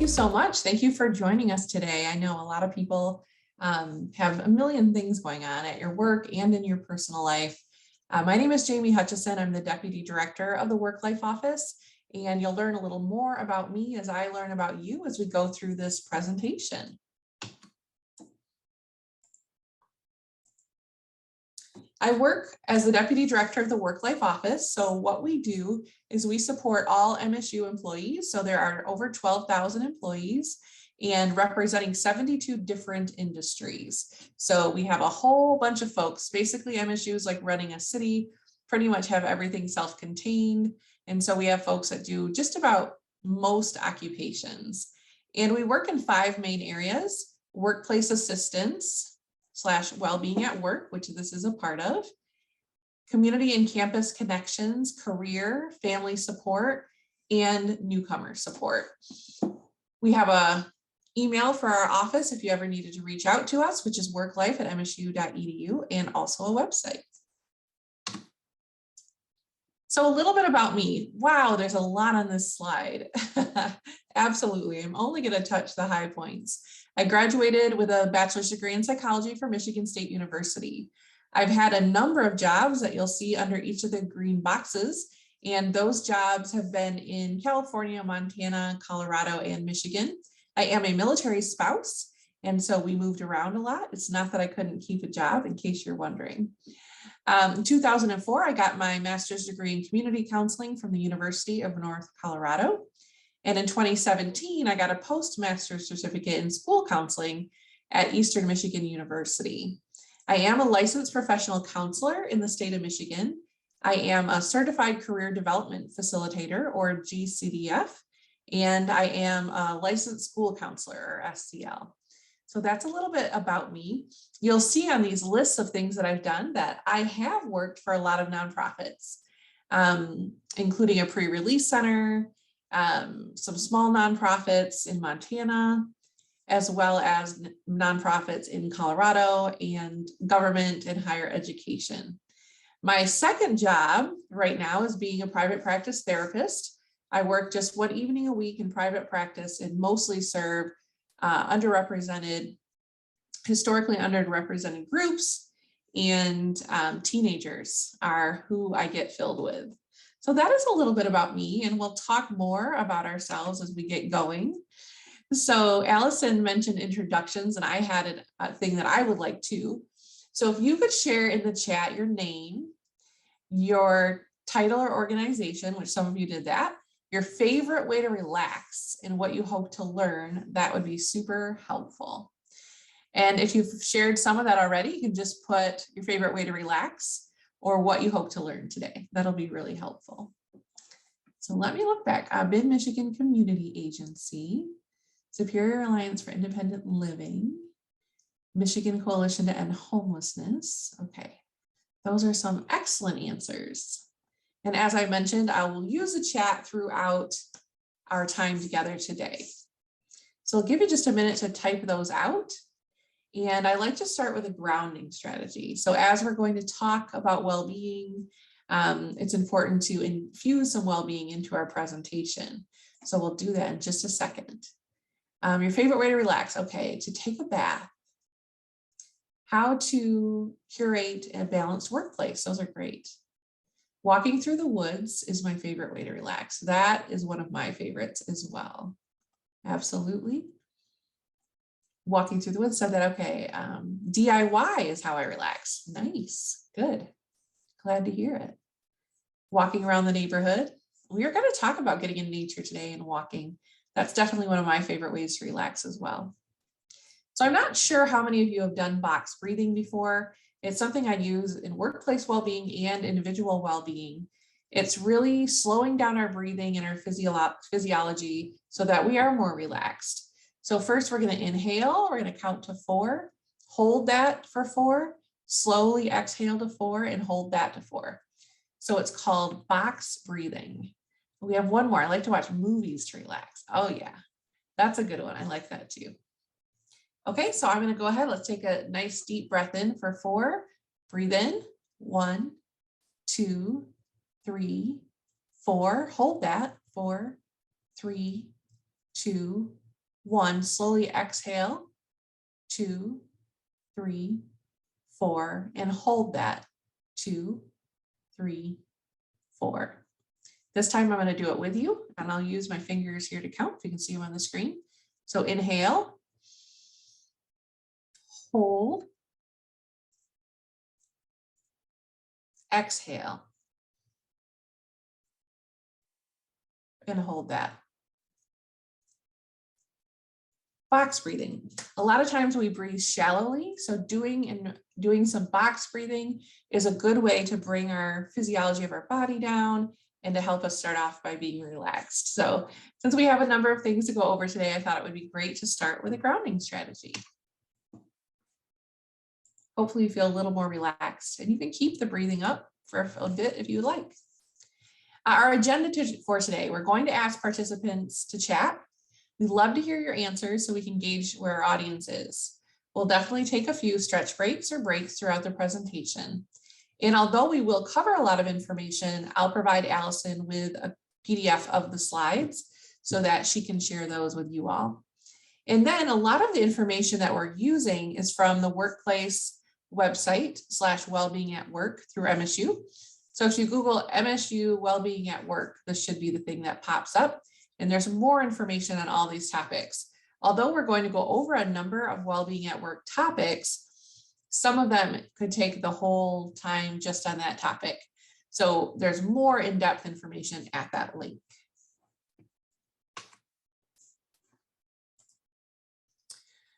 you so much. Thank you for joining us today. I know a lot of people have a million things going on at your work and in your personal life. My name is Jamie Hutchison. I'm the Deputy Director of the Work-Life Office, and you'll learn a little more about me as I learn about you as we go through this presentation. I work as the Deputy Director of the Work-Life Office. So what we do is we support all MSU employees. So there are over 12,000 employees and representing 72 different industries. So we have a whole bunch of folks. Basically, MSU is like running a city, pretty much have everything self-contained. And so we have folks that do just about most occupations. And we work in 5 main areas: workplace assistance / well-being at work, which this is a part of, community and campus connections, career, family support, and newcomer support. We have a email for our office if you ever needed to reach out to us, which is worklife@msu.edu, and also a website. So a little bit about me. Wow, there's a lot on this slide. Absolutely, I'm only going to touch the high points. I graduated with a bachelor's degree in psychology from Michigan State University. I've had a number of jobs that you'll see under each of the green boxes, and those jobs have been in California, Montana, Colorado, and Michigan. I am a military spouse, and so we moved around a lot. It's not that I couldn't keep a job, in case you're wondering. In 2004, I got my master's degree in community counseling from the University of North Colorado. And in 2017, I got a postmaster's certificate in school counseling at Eastern Michigan University. I am a licensed professional counselor in the state of Michigan. I am a certified career development facilitator, or GCDF, and I am a licensed school counselor, or SCL. So that's a little bit about me. You'll see on these lists of things that I've done that I have worked for a lot of nonprofits, including a pre-release center, some small nonprofits in Montana, as well as nonprofits in Colorado, and government and higher education. My second job right now is being a private practice therapist. I work just 1 evening a week in private practice and mostly serve historically underrepresented groups, and teenagers are who I get filled with. So that is a little bit about me, and we'll talk more about ourselves as we get going. So Allison mentioned introductions, and I had a thing that I would like to. So if you could share in the chat your name, your title or organization, which some of you did that, your favorite way to relax, and what you hope to learn, that would be super helpful. And if you've shared some of that already, you can just put your favorite way to relax or what you hope to learn today. That'll be really helpful. So let me look back. Mid-Michigan Community Agency, Superior Alliance for Independent Living, Michigan Coalition to End Homelessness. Okay, those are some excellent answers. And as I mentioned, I will use the chat throughout our time together today. So I'll give you just a minute to type those out. And I like to start with a grounding strategy. So as we're going to talk about well-being, it's important to infuse some well-being into our presentation. So we'll do that in just a second. Your favorite way to relax. Okay, to take a bath. How to curate a balanced workplace. Those are great. Walking through the woods is my favorite way to relax. That is one of my favorites as well. Absolutely. Walking through the woods, said that, okay. DIY is how I relax. Nice, good. Glad to hear it. Walking around the neighborhood. We are going to talk about getting in nature today and walking. That's definitely one of my favorite ways to relax as well. So I'm not sure how many of you have done box breathing before. It's something I use in workplace well-being and individual well-being. It's really slowing down our breathing and our physiology so that we are more relaxed. So first we're going to inhale, we're going to count to 4, hold that for 4, slowly exhale to 4, and hold that to 4. So it's called box breathing. We have one more. I like to watch movies to relax. Oh yeah, that's a good one. I like that too. Okay, so I'm going to go ahead. Let's take a nice deep breath in for 4. Breathe in, 1, 2, 3, 4. Hold that, 4, 3, 2, 1, slowly exhale. 2, 3, 4, and hold that. 2, 3, 4. This time I'm going to do it with you, and I'll use my fingers here to count. If you can see them on the screen. So inhale, hold, exhale, and hold that. Box breathing. A lot of times we breathe shallowly, so doing some box breathing is a good way to bring our physiology of our body down and to help us start off by being relaxed. So since we have a number of things to go over today, I thought it would be great to start with a grounding strategy. Hopefully you feel a little more relaxed, and you can keep the breathing up for a bit if you would like. Our agenda for today, we're going to ask participants to chat. We'd love to hear your answers so we can gauge where our audience is. We'll definitely take a few stretch breaks or breaks throughout the presentation. And although we will cover a lot of information, I'll provide Allison with a PDF of the slides so that she can share those with you all. And then a lot of the information that we're using is from the workplace website /wellbeing at work through MSU. So if you Google MSU Wellbeing at Work, this should be the thing that pops up. And there's more information on all these topics. Although we're going to go over a number of wellbeing at work topics, some of them could take the whole time just on that topic. So there's more in-depth information at that link.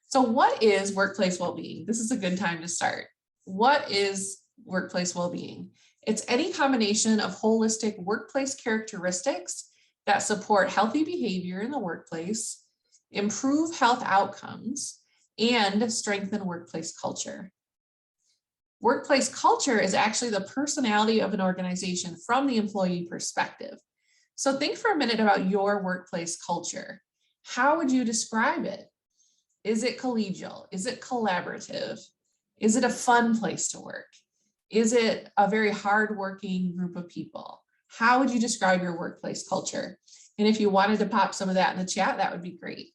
So what is workplace well-being? This is a good time to start. What is workplace well-being? It's any combination of holistic workplace characteristics that support healthy behavior in the workplace, improve health outcomes, and strengthen workplace culture. Workplace culture is actually the personality of an organization from the employee perspective. So think for a minute about your workplace culture. How would you describe it? Is it collegial? Is it collaborative? Is it a fun place to work? Is it a very hardworking group of people? How would you describe your workplace culture? And if you wanted to pop some of that in the chat, that would be great.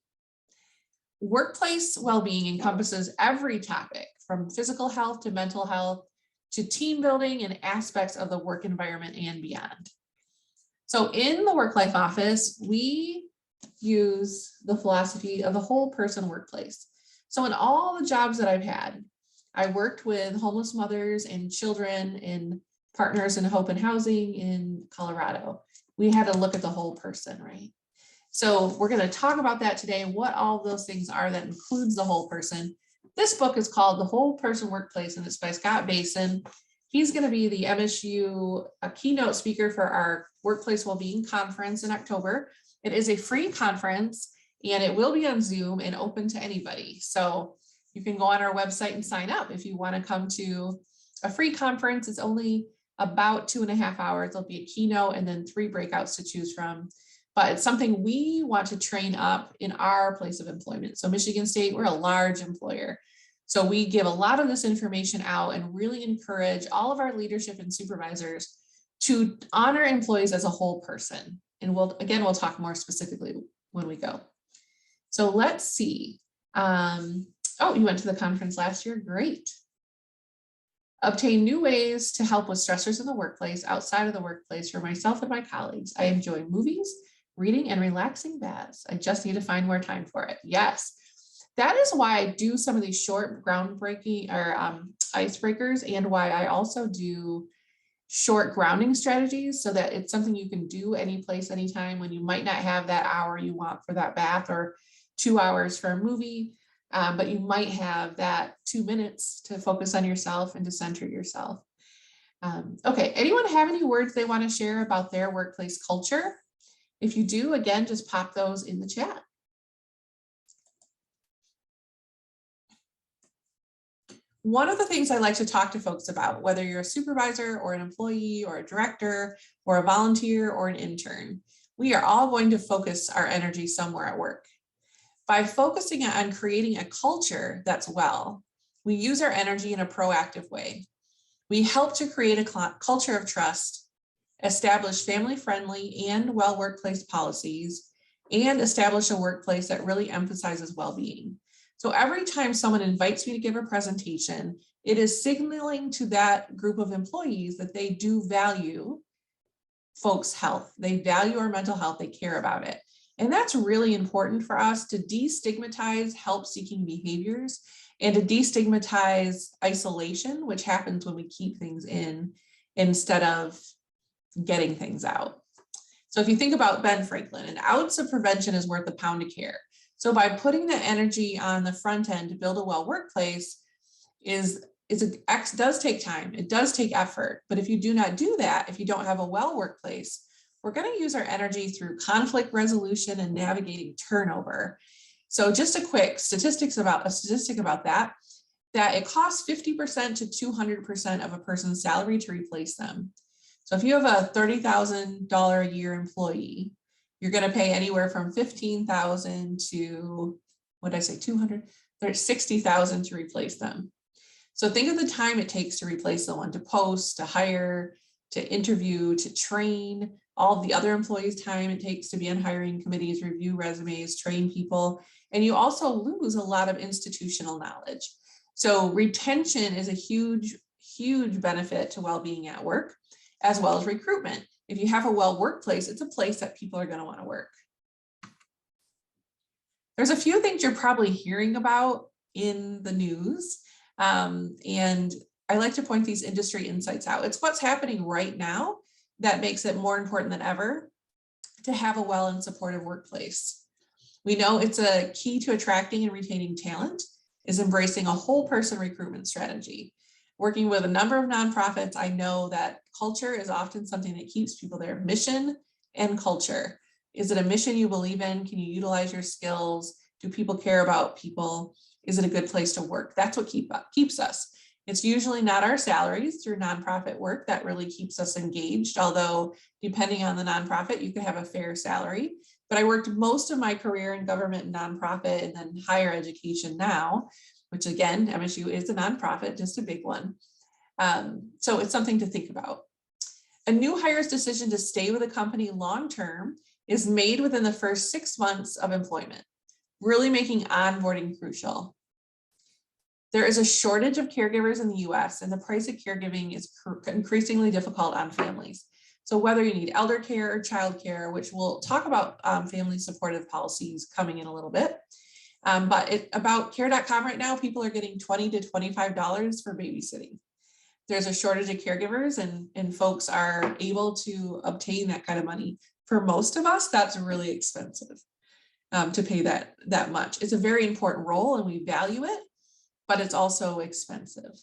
Workplace well-being encompasses every topic from physical health to mental health to team building and aspects of the work environment and beyond. So in the Work Life Office, we use the philosophy of the whole person workplace. So in all the jobs that I've had, I worked with homeless mothers and children and partners in Hope and Housing in Colorado. We had to look at the whole person, right? So we're going to talk about that today, what all those things are that includes the whole person. This book is called The Whole Person Workplace, and it's by Scott Bason. He's going to be the MSU keynote speaker for our Workplace Wellbeing Conference in October. It is a free conference, and it will be on Zoom and open to anybody. So you can go on our website and sign up if you want to come to a free conference. It's only about 2.5 hours. There'll be a keynote and then 3 breakouts to choose from. But it's something we want to train up in our place of employment. So Michigan State, we're a large employer. So we give a lot of this information out and really encourage all of our leadership and supervisors to honor employees as a whole person. And we'll talk more specifically when we go. So let's see. Oh, you went to the conference last year? Great. Obtain new ways to help with stressors in the workplace, outside of the workplace for myself and my colleagues. I enjoy movies, reading, and relaxing baths. I just need to find more time for it. Yes, that is why I do some of these short groundbreaking or icebreakers, and why I also do short grounding strategies, so that it's something you can do any place, anytime, when you might not have that hour you want for that bath or 2 hours for a movie. But you might have that 2 minutes to focus on yourself and to center yourself. Okay, anyone have any words they want to share about their workplace culture? If you do, again, just pop those in the chat. One of the things I like to talk to folks about, whether you're a supervisor or an employee or a director or a volunteer or an intern, we are all going to focus our energy somewhere at work. By focusing on creating a culture that's well, we use our energy in a proactive way. We help to create a culture of trust, establish family-friendly and well workplace policies, and establish a workplace that really emphasizes well-being. So every time someone invites me to give a presentation, it is signaling to that group of employees that they do value folks' health. They value our mental health, they care about it. And that's really important for us to destigmatize help-seeking behaviors and to destigmatize isolation, which happens when we keep things in instead of getting things out. So if you think about Ben Franklin, an ounce of prevention is worth a pound of care. So by putting the energy on the front end to build a well workplace does take time, it does take effort. But if you do not do that, if you don't have a well workplace, we're going to use our energy through conflict resolution and navigating turnover. So just a quick statistic about that it costs 50% to 200% of a person's salary to replace them. So if you have a $30,000 a year employee, you're going to pay anywhere from $15,000 to, what did I say, 200? There's $60,000 to replace them. So think of the time it takes to replace someone, to post, to hire, to interview, to train, all of the other employees' time it takes to be on hiring committees, review resumes, train people. And you also lose a lot of institutional knowledge. So retention is a huge, huge benefit to well-being at work, as well as recruitment. If you have a well workplace, it's a place that people are going to want to work. There's a few things you're probably hearing about in the news. And I like to point these industry insights out. It's what's happening right now that makes it more important than ever to have a well and supportive workplace. We know it's a key to attracting and retaining talent is embracing a whole person recruitment strategy. Working with a number of nonprofits, I know that culture is often something that keeps people there. Mission and culture. Is it a mission you believe in? Can you utilize your skills? Do people care about people? Is it a good place to work? That's what keeps us. It's usually not our salaries through nonprofit work that really keeps us engaged, although depending on the nonprofit, you could have a fair salary. But I worked most of my career in government and nonprofit and then higher education now, which again, MSU is a nonprofit, just a big one. So it's something to think about. A new hire's decision to stay with a company long-term is made within the first 6 months of employment, really making onboarding crucial. There is a shortage of caregivers in the US, and the price of caregiving is increasingly difficult on families. So whether you need elder care or child care, which we'll talk about family supportive policies coming in a little bit. But about care.com right now, people are getting $20 to $25 for babysitting. There's a shortage of caregivers and folks are able to obtain that kind of money. For most of us, that's really expensive to pay that much. It's a very important role and we value it, but it's also expensive.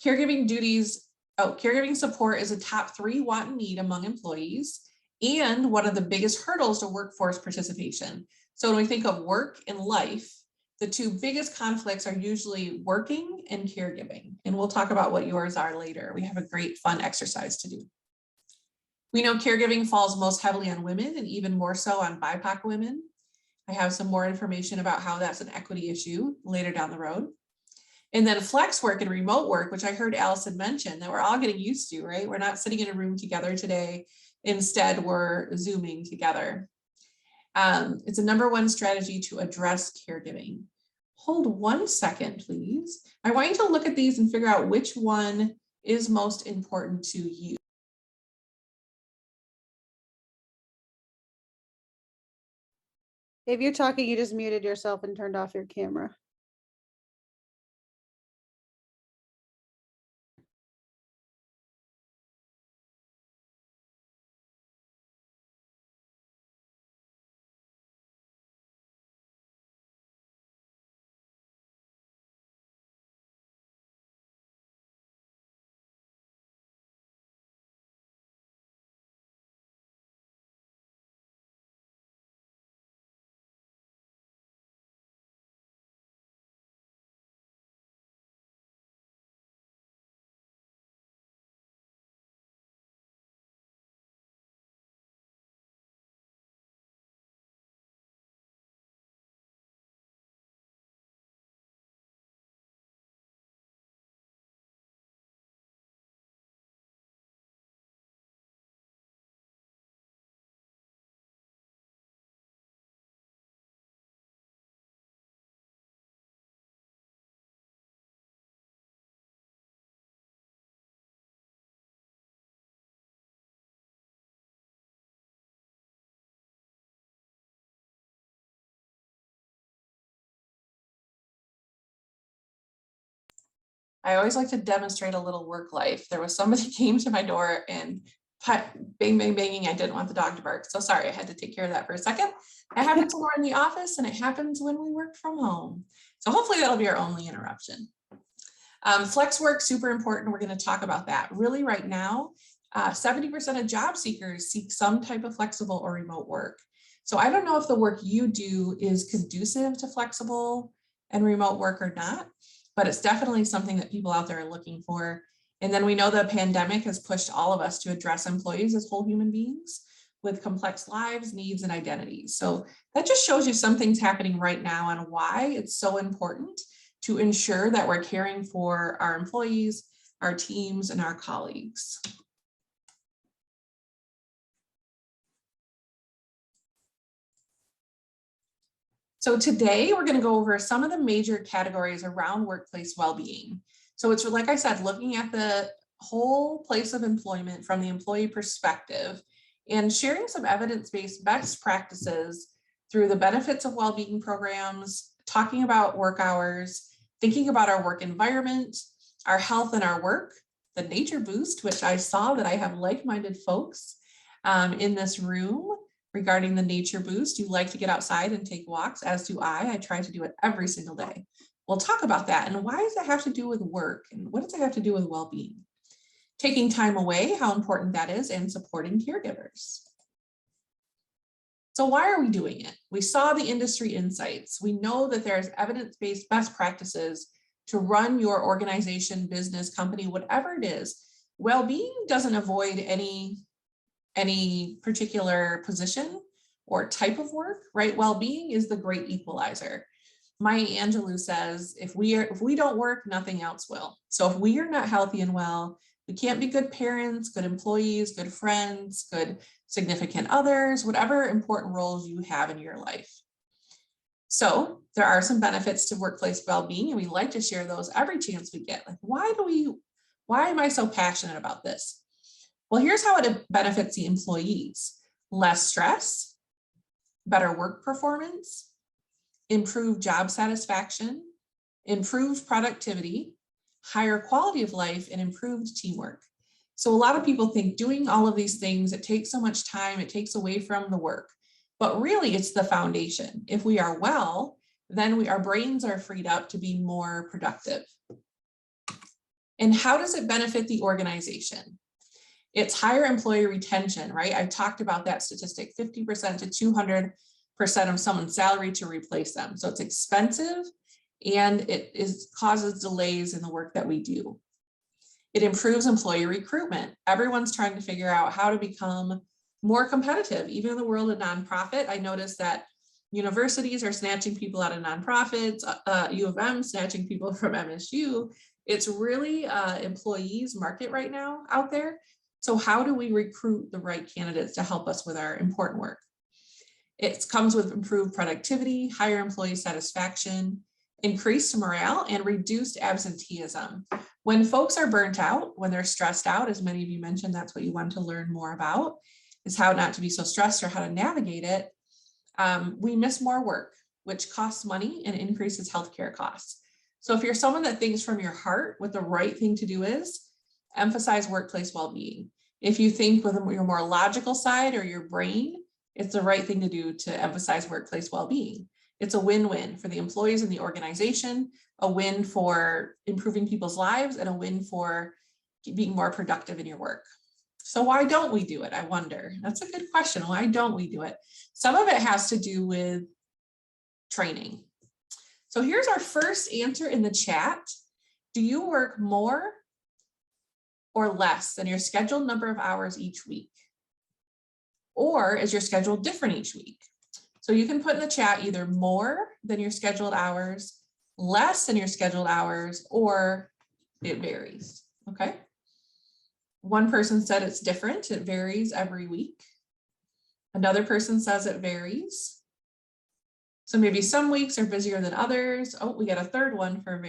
Caregiving support is a top 3 want and need among employees and one of the biggest hurdles to workforce participation. So when we think of work and life, the 2 biggest conflicts are usually working and caregiving. And we'll talk about what yours are later. We have a great fun exercise to do. We know caregiving falls most heavily on women and even more so on BIPOC women. I have some more information about how that's an equity issue later down the road. And then flex work and remote work, which I heard Allison mention that we're all getting used to, right? We're not sitting in a room together today. Instead, we're Zooming together. It's a #1 strategy to address caregiving. Hold 1 second, please. I want you to look at these and figure out which one is most important to you. If you're talking, you just muted yourself and turned off your camera. I always like to demonstrate a little work life. There was somebody came to my door and bang, bang, banging. I didn't want the dog to bark. So sorry, I had to take care of that for a second. It happens when we're in the office and it happens when we work from home. So hopefully that'll be our only interruption. Flex work, super important. We're going to talk about that. Really right now, 70% of job seekers seek some type of flexible or remote work. So I don't know if the work you do is conducive to flexible and remote work or not, but it's definitely something that people out there are looking for. And then we know the pandemic has pushed all of us to address employees as whole human beings with complex lives, needs, and identities. So that just shows you some things happening right now and why it's so important to ensure that we're caring for our employees, our teams, and our colleagues. So today we're going to go over some of the major categories around workplace well-being. So it's, like I said, looking at the whole place of employment from the employee perspective and sharing some evidence-based best practices through the benefits of well-being programs, talking about work hours, thinking about our work environment, our health and our work, the nature boost, which I saw that I have like-minded folks in this room regarding the nature boost. You like to get outside and take walks, as do I. I try to do it every single day. We'll talk about that and why does that have to do with work and what does it have to do with well-being? Taking time away, how important that is, and supporting caregivers. So why are we doing it? We saw the industry insights. We know that there's evidence-based best practices to run your organization, business, company, whatever it is. Well-being doesn't avoid any particular position or type of work, right? Well-being is the great equalizer. Maya Angelou says, if we don't work, nothing else will. So if we are not healthy and well, we can't be good parents, good employees, good friends, good significant others, whatever important roles you have in your life. So there are some benefits to workplace well-being, and we like to share those every chance we get. Like, why am I so passionate about this? Well, here's how it benefits the employees. Less stress, better work performance, improved job satisfaction, improved productivity, higher quality of life, and improved teamwork. So a lot of people think doing all of these things, it takes so much time, it takes away from the work, but really it's the foundation. If we are well, then our brains are freed up to be more productive. And how does it benefit the organization? It's higher employee retention, right? I talked about that statistic, 50% to 200% of someone's salary to replace them. So it's expensive and it causes delays in the work that we do. It improves employee recruitment. Everyone's trying to figure out how to become more competitive. Even in the world of nonprofit, I noticed that universities are snatching people out of nonprofits, U of M snatching people from MSU. It's really employees market right now out there. So how do we recruit the right candidates to help us with our important work? It comes with improved productivity, higher employee satisfaction, increased morale, and reduced absenteeism. When folks are burnt out, when they're stressed out, as many of you mentioned, that's what you want to learn more about, is how not to be so stressed or how to navigate it. We miss more work, which costs money and increases healthcare costs. So if you're someone that thinks from your heart what the right thing to do is, emphasize workplace well-being. If you think with your more logical side or your brain, it's the right thing to do to emphasize workplace well-being. It's a win-win for the employees and the organization, a win for improving people's lives, and a win for being more productive in your work. So why don't we do it? I wonder. That's a good question. Why don't we do it? Some of it has to do with training. So here's our first answer in the chat. Do you work more or less than your scheduled number of hours each week? Or is your schedule different each week? So you can put in the chat either more than your scheduled hours, less than your scheduled hours, or it varies, okay? One person said it's different, it varies every week. Another person says it varies. So maybe some weeks are busier than others. Oh, we got a third one for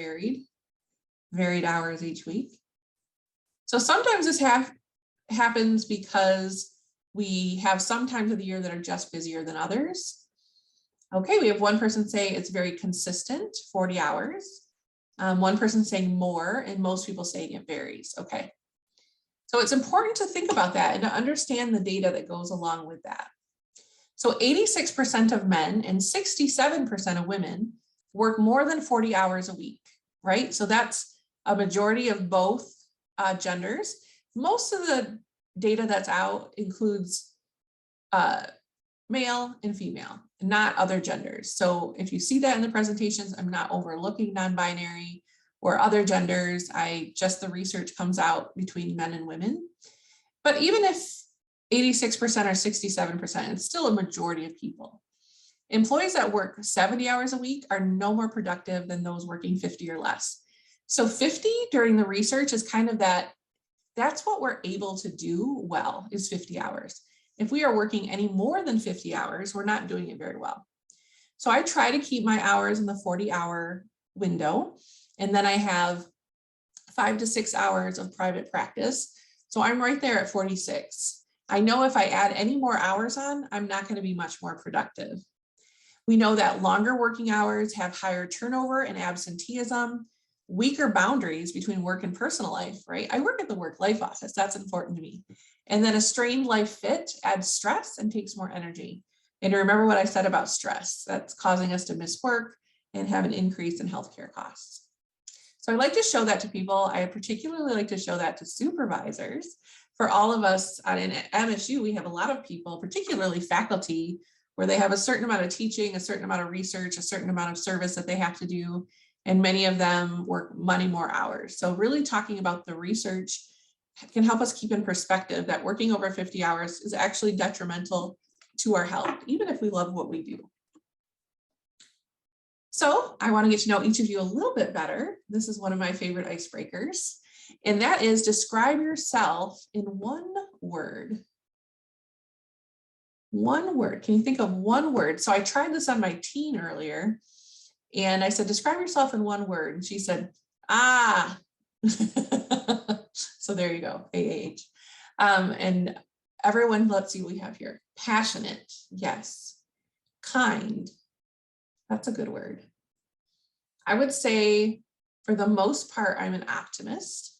varied hours each week. So sometimes this happens because we have some times of the year that are just busier than others. Okay, we have one person say it's very consistent, 40 hours. One person saying more, and most people saying it varies. Okay. So it's important to think about that and to understand the data that goes along with that. So 86% of men and 67% of women work more than 40 hours a week, right? So that's a majority of both genders. Most of the data that's out includes male and female, not other genders. So if you see that in the presentations, I'm not overlooking non-binary or other genders. The research comes out between men and women. But even if 86% or 67%, it's still a majority of people. Employees that work 70 hours a week are no more productive than those working 50 or less. So 50 during the research is kind of that's what we're able to do well, is 50 hours. If we are working any more than 50 hours, we're not doing it very well. So I try to keep my hours in the 40-hour window. And then I have 5 to 6 hours of private practice. So I'm right there at 46. I know if I add any more hours on, I'm not going to be much more productive. We know that longer working hours have higher turnover and absenteeism, weaker boundaries between work and personal life, right? I work at the work-life office. That's important to me. And then a strained life fit adds stress and takes more energy. And remember what I said about stress. That's causing us to miss work and have an increase in healthcare costs. So I like to show that to people. I particularly like to show that to supervisors. For all of us in MSU, we have a lot of people, particularly faculty, where they have a certain amount of teaching, a certain amount of research, a certain amount of service that they have to do. And many of them work many more hours. So really talking about the research can help us keep in perspective that working over 50 hours is actually detrimental to our health, even if we love what we do. So I want to get to know each of you a little bit better. This is one of my favorite icebreakers, and that is describe yourself in one word. One word. Can you think of one word? So I tried this on my teen earlier, and I said, describe yourself in one word. And she said, ah. So there you go, AAH. And everyone, let's see what we have here. Passionate, yes. Kind, that's a good word. I would say for the most part, I'm an optimist.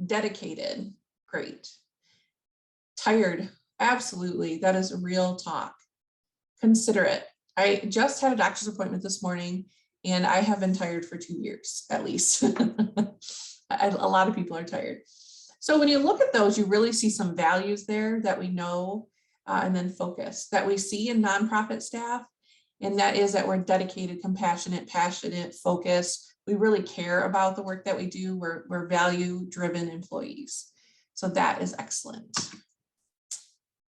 Dedicated, great. Tired, absolutely, that is a real talk. Considerate. I just had a doctor's appointment this morning and I have been tired for 2 years at least. A lot of people are tired. So when you look at those, you really see some values there that we know, and then focus that we see in nonprofit staff. And that is that we're dedicated, compassionate, passionate, focused. We really care about the work that we do. We're value-driven employees. So that is excellent.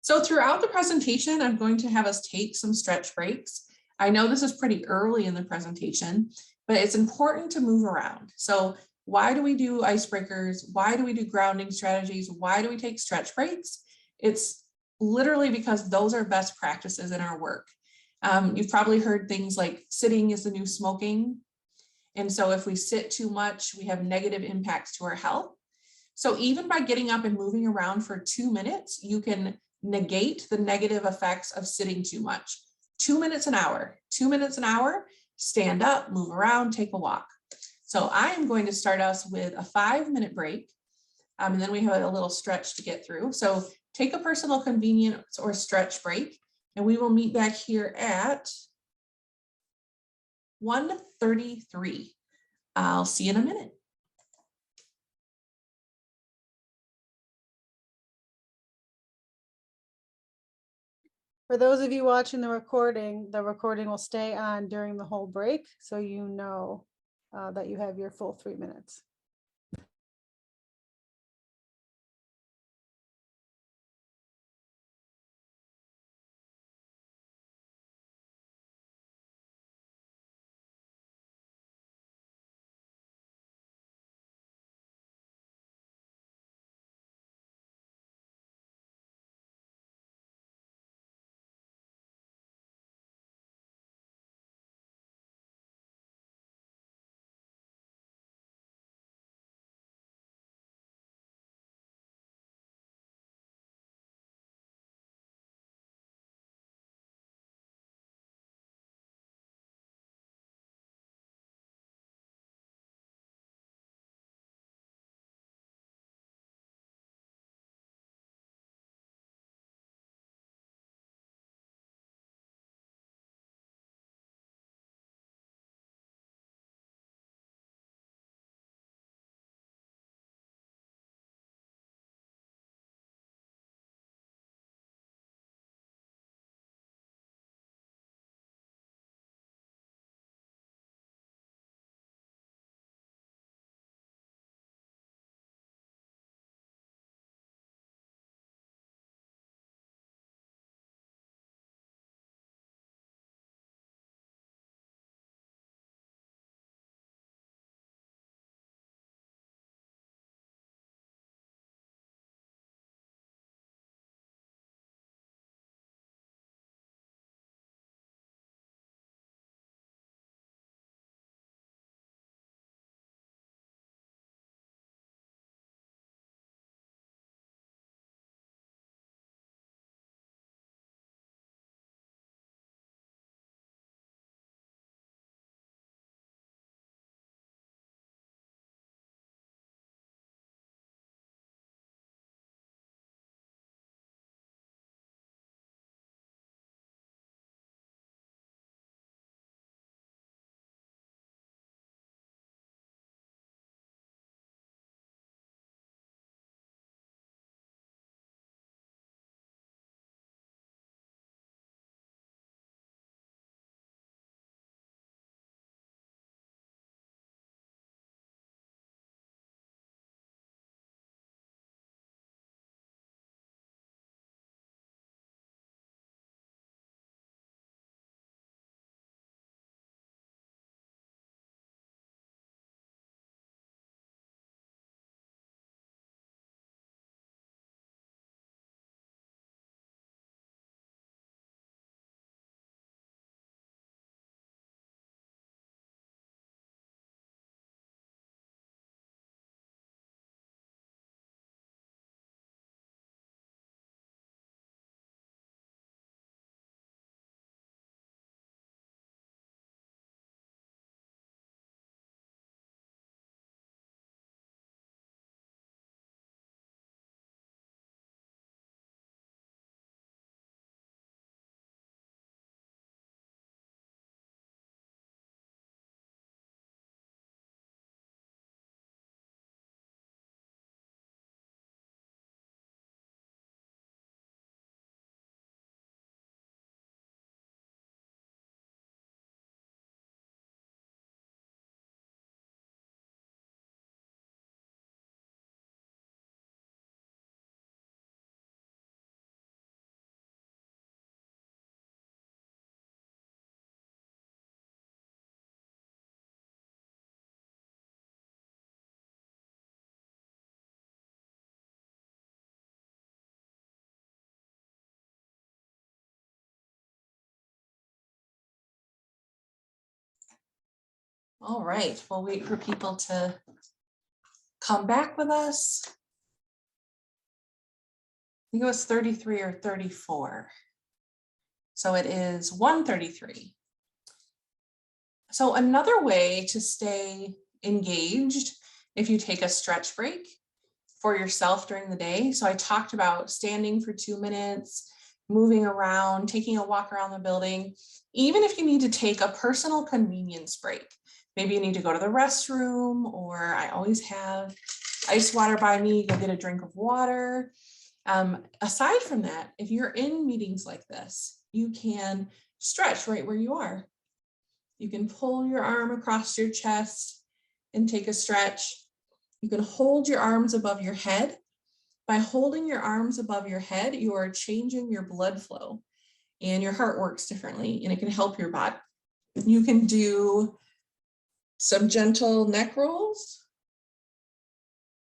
So throughout the presentation, I'm going to have us take some stretch breaks. I know this is pretty early in the presentation, but it's important to move around. So why do we do icebreakers? Why do we do grounding strategies? Why do we take stretch breaks? It's literally because those are best practices in our work. You've probably heard things like sitting is the new smoking. And so if we sit too much, we have negative impacts to our health. So even by getting up and moving around for 2 minutes, you can negate the negative effects of sitting too much. 2 minutes an hour, 2 minutes an hour, stand up, move around, take a walk. So I am going to start us with a 5-minute break. And then we have a little stretch to get through. So take a personal convenience or stretch break, and we will meet back here at 1:33. I'll see you in a minute. For those of you watching the recording will stay on during the whole break, so you know that you have your full 3 minutes. All right, we'll wait for people to come back with us. I think it was 33 or 34. So it is 1:33. So another way to stay engaged, if you take a stretch break for yourself during the day. So I talked about standing for 2 minutes, moving around, taking a walk around the building, even if you need to take a personal convenience break. Maybe you need to go to the restroom, or I always have ice water by me, go get a drink of water. Aside from that, if you're in meetings like this, you can stretch right where you are. You can pull your arm across your chest and take a stretch. You can hold your arms above your head. By holding your arms above your head, you are changing your blood flow and your heart works differently, and it can help your body. You can do some gentle neck rolls,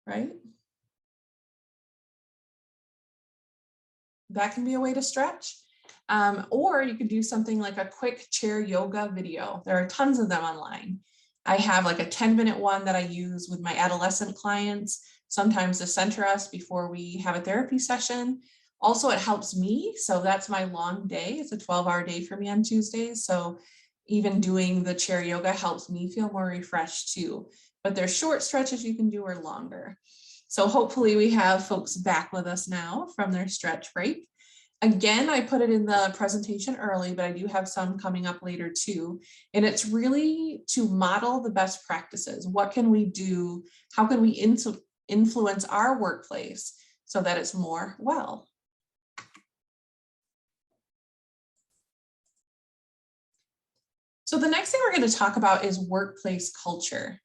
right? That can be a way to stretch. Or you could do something like a quick chair yoga video. There are tons of them online. I have like a 10-minute one that I use with my adolescent clients, sometimes to center us before we have a therapy session. Also, it helps me. So that's my long day. It's a 12-hour day for me on Tuesdays. So even doing the chair yoga helps me feel more refreshed too. But there's short stretches you can do or longer. So hopefully we have folks back with us now from their stretch break. Again, I put it in the presentation early, but I do have some coming up later too. And it's really to model the best practices. What can we do? How can we influence our workplace so that it's more well? So the next thing we're going to talk about is workplace culture.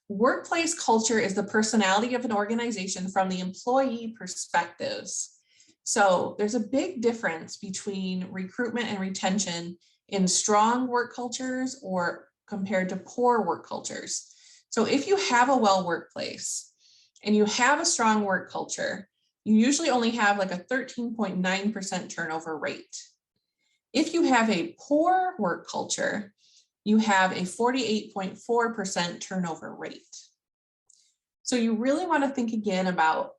Workplace culture is the personality of an organization from the employee perspectives. So there's a big difference between recruitment and retention in strong work cultures or compared to poor work cultures. So if you have a well workplace and you have a strong work culture, you usually only have like a 13.9% turnover rate. If you have a poor work culture, you have a 48.4% turnover rate. So you really want to think again about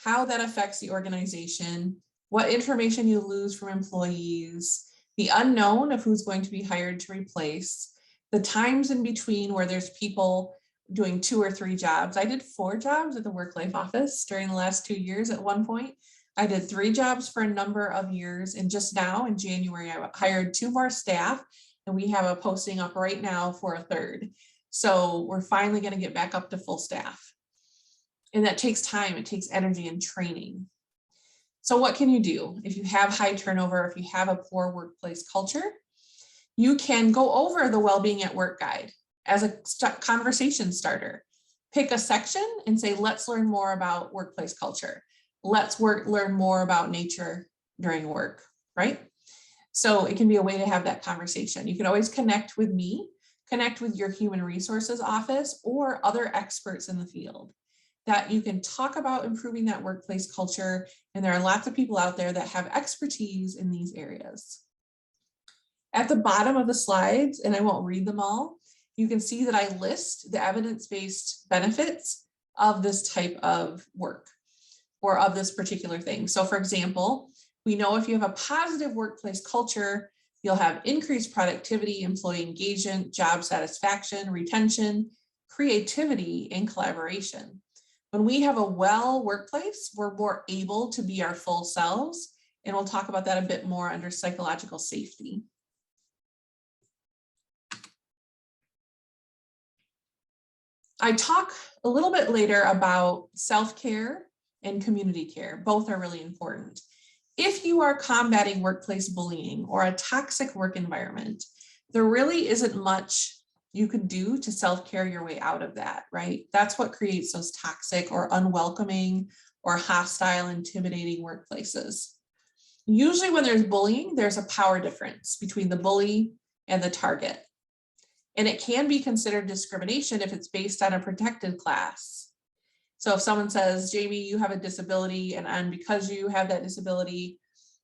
how that affects the organization, what information you lose from employees, the unknown of who's going to be hired to replace, the times in between where there's people doing 2 or 3 jobs. I did 4 jobs at the Work-Life Office during the last 2 years at one point. I did 3 jobs for a number of years, and just now in January, I hired 2 more staff, and we have a posting up right now for a 3rd. So we're finally going to get back up to full staff. And that takes time, it takes energy and training. So what can you do if you have high turnover, if you have a poor workplace culture? You can go over the Well-Being at Work guide as a conversation starter. Pick a section and say, let's learn more about workplace culture. Let's learn more about nature during work, right? So it can be a way to have that conversation. You can always connect with me, connect with your human resources office or other experts in the field that you can talk about improving that workplace culture. And there are lots of people out there that have expertise in these areas. At the bottom of the slides, and I won't read them all, you can see that I list the evidence-based benefits of this type of work or of this particular thing. So for example, we know if you have a positive workplace culture, you'll have increased productivity, employee engagement, job satisfaction, retention, creativity, and collaboration. When we have a well workplace, we're more able to be our full selves, and we'll talk about that a bit more under psychological safety. I talk a little bit later about self-care and community care. Both are really important. If you are combating workplace bullying or a toxic work environment, there really isn't much you could do to self-care your way out of that, right? That's what creates those toxic or unwelcoming or hostile, intimidating workplaces. Usually when there's bullying, there's a power difference between the bully and the target. And it can be considered discrimination if it's based on a protected class. So if someone says, Jamie, you have a disability, and because you have that disability,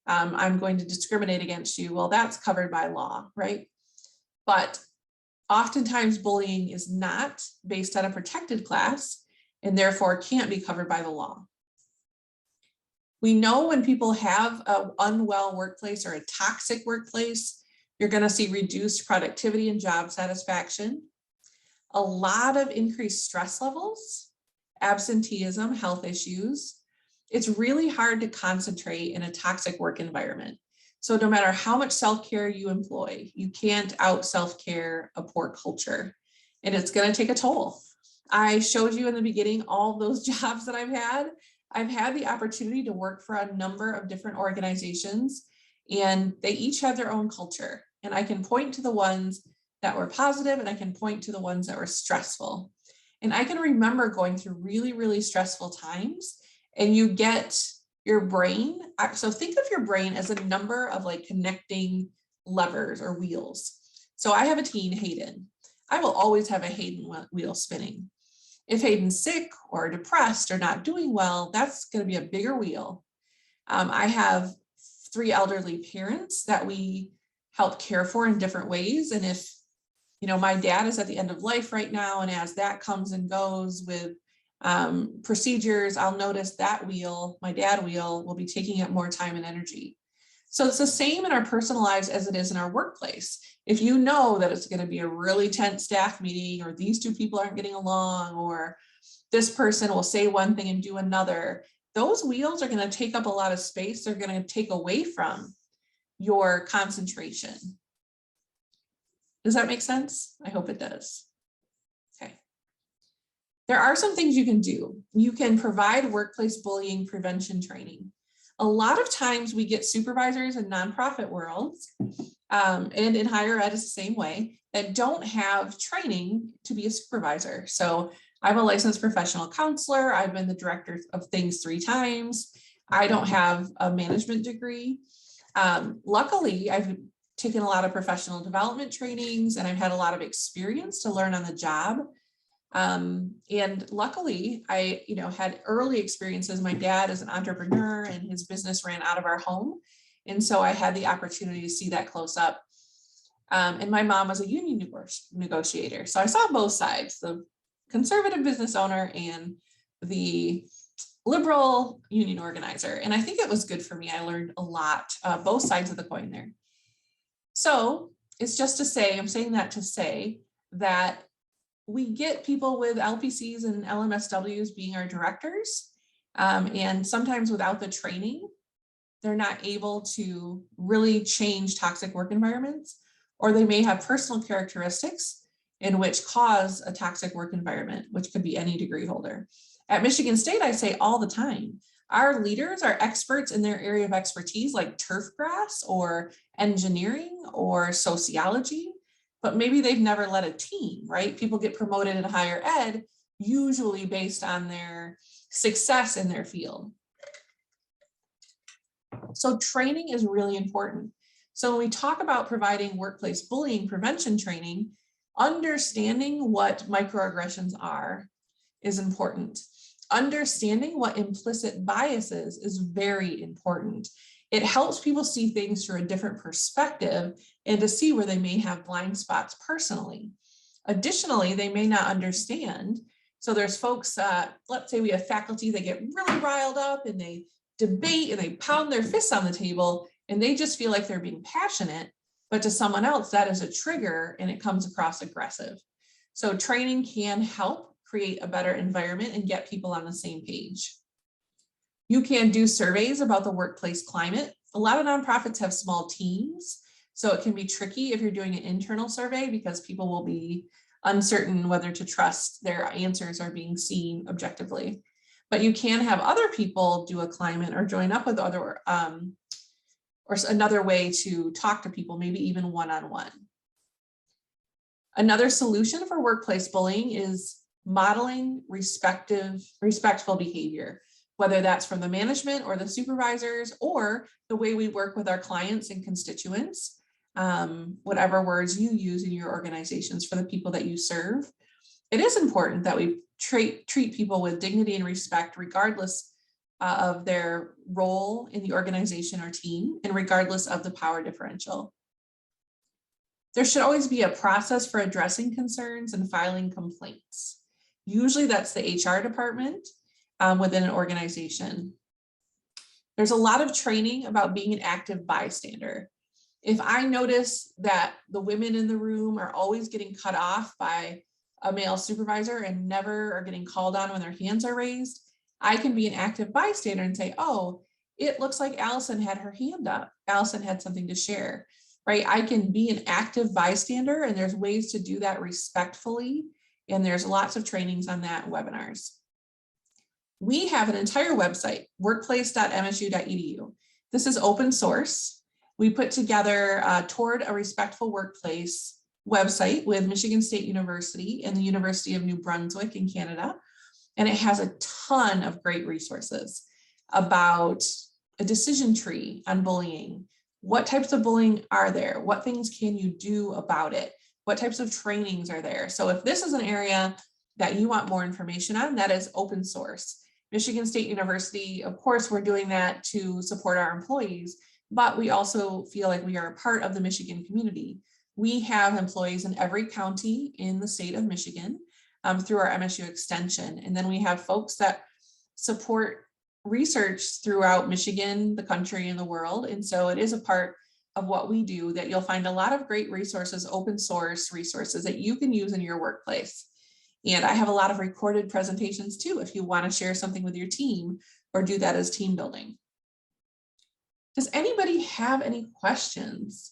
I'm going to discriminate against you. Well, that's covered by law, right? But Oftentimes bullying is not based on a protected class and therefore can't be covered by the law. We know when people have an unwell workplace or a toxic workplace, you're going to see reduced productivity and job satisfaction, a lot of increased stress levels, absenteeism, health issues. It's really hard to concentrate in a toxic work environment. So no matter how much self-care you employ, you can't out self-care a poor culture, and it's going to take a toll. I showed you in the beginning all those jobs that I've had. I've had the opportunity to work for a number of different organizations, and they each had their own culture. And I can point to the ones that were positive, and I can point to the ones that were stressful. And I can remember going through really, really stressful times, and you get your brain. So think of your brain as a number of like connecting levers or wheels. So I have a teen, Hayden. I will always have a Hayden wheel spinning. If Hayden's sick or depressed or not doing well, that's going to be a bigger wheel. I have 3 elderly parents that we help care for in different ways. And if, my dad is at the end of life right now, and as that comes and goes with procedures, I'll notice that wheel, my dad wheel, will be taking up more time and energy. So it's the same in our personal lives as it is in our workplace. If you know that it's going to be a really tense staff meeting, or these 2 people aren't getting along, or this person will say one thing and do another, those wheels are going to take up a lot of space. They're going to take away from your concentration. Does that make sense? I hope it does. Okay. There are some things you can do. You can provide workplace bullying prevention training. A lot of times we get supervisors in nonprofit worlds, and in higher ed is the same way, that don't have training to be a supervisor. So I'm a licensed professional counselor. I've been the director of things 3 times. I don't have a management degree. Luckily, I've taken a lot of professional development trainings, and I've had a lot of experience to learn on the job. And luckily I, had early experiences. My dad is an entrepreneur, and his business ran out of our home. And so I had the opportunity to see that close up. And my mom was a union negotiator. So I saw both sides, the conservative business owner and the liberal union organizer. And I think it was good for me. I learned a lot, both sides of the coin there. So it's just to say, I'm saying that to say that we get people with LPCs and LMSWs being our directors, and sometimes without the training, they're not able to really change toxic work environments, or they may have personal characteristics in which cause a toxic work environment, which could be any degree holder. At Michigan State, I say all the time, our leaders are experts in their area of expertise, like turf grass or engineering or sociology, but maybe they've never led a team, right? People get promoted in higher ed, usually based on their success in their field. So training is really important. So when we talk about providing workplace bullying prevention training, understanding what microaggressions are is important. Understanding what implicit biases is very important. It helps people see things through a different perspective and to see where they may have blind spots personally. Additionally, they may not understand. So there's folks, let's say we have faculty that get really riled up and they debate and they pound their fists on the table, and they just feel like they're being passionate, but to someone else that is a trigger and it comes across aggressive. So training can help create a better environment and get people on the same page. You can do surveys about the workplace climate. A lot of nonprofits have small teams, so it can be tricky if you're doing an internal survey because people will be uncertain whether to trust their answers are being seen objectively. But you can have other people do a climate or join up with other, or another way to talk to people, maybe even one-on-one. Another solution for workplace bullying is modeling respectful behavior, whether that's from the management or the supervisors or the way we work with our clients and constituents, whatever words you use in your organizations for the people that you serve. It is important that we treat people with dignity and respect, regardless of their role in the organization or team, and regardless of the power differential. There should always be a process for addressing concerns and filing complaints. Usually that's the HR department within an organization. There's a lot of training about being an active bystander. If I notice that the women in the room are always getting cut off by a male supervisor and never are getting called on when their hands are raised, I can be an active bystander and say, oh, it looks like Allison had her hand up. Allison had something to share, right? I can be an active bystander, and there's ways to do that respectfully. And there's lots of trainings on that in webinars. We have an entire website, workplace.msu.edu. This is open source. We put together Toward a Respectful Workplace website with Michigan State University and the University of New Brunswick in Canada. And it has a ton of great resources about a decision tree on bullying. What types of bullying are there? What things can you do about it? What types of trainings are there? So if this is an area that you want more information on, that is open source. Michigan State University, of course, we're doing that to support our employees, but we also feel like we are a part of the Michigan community. We have employees in every county in the state of Michigan through our MSU extension. And then we have folks that support research throughout Michigan, the country, and the world. And so it is a part of what we do that you'll find a lot of great resources, open source resources that you can use in your workplace. And I have a lot of recorded presentations too, if you want to share something with your team or do that as team building. Does anybody have any questions?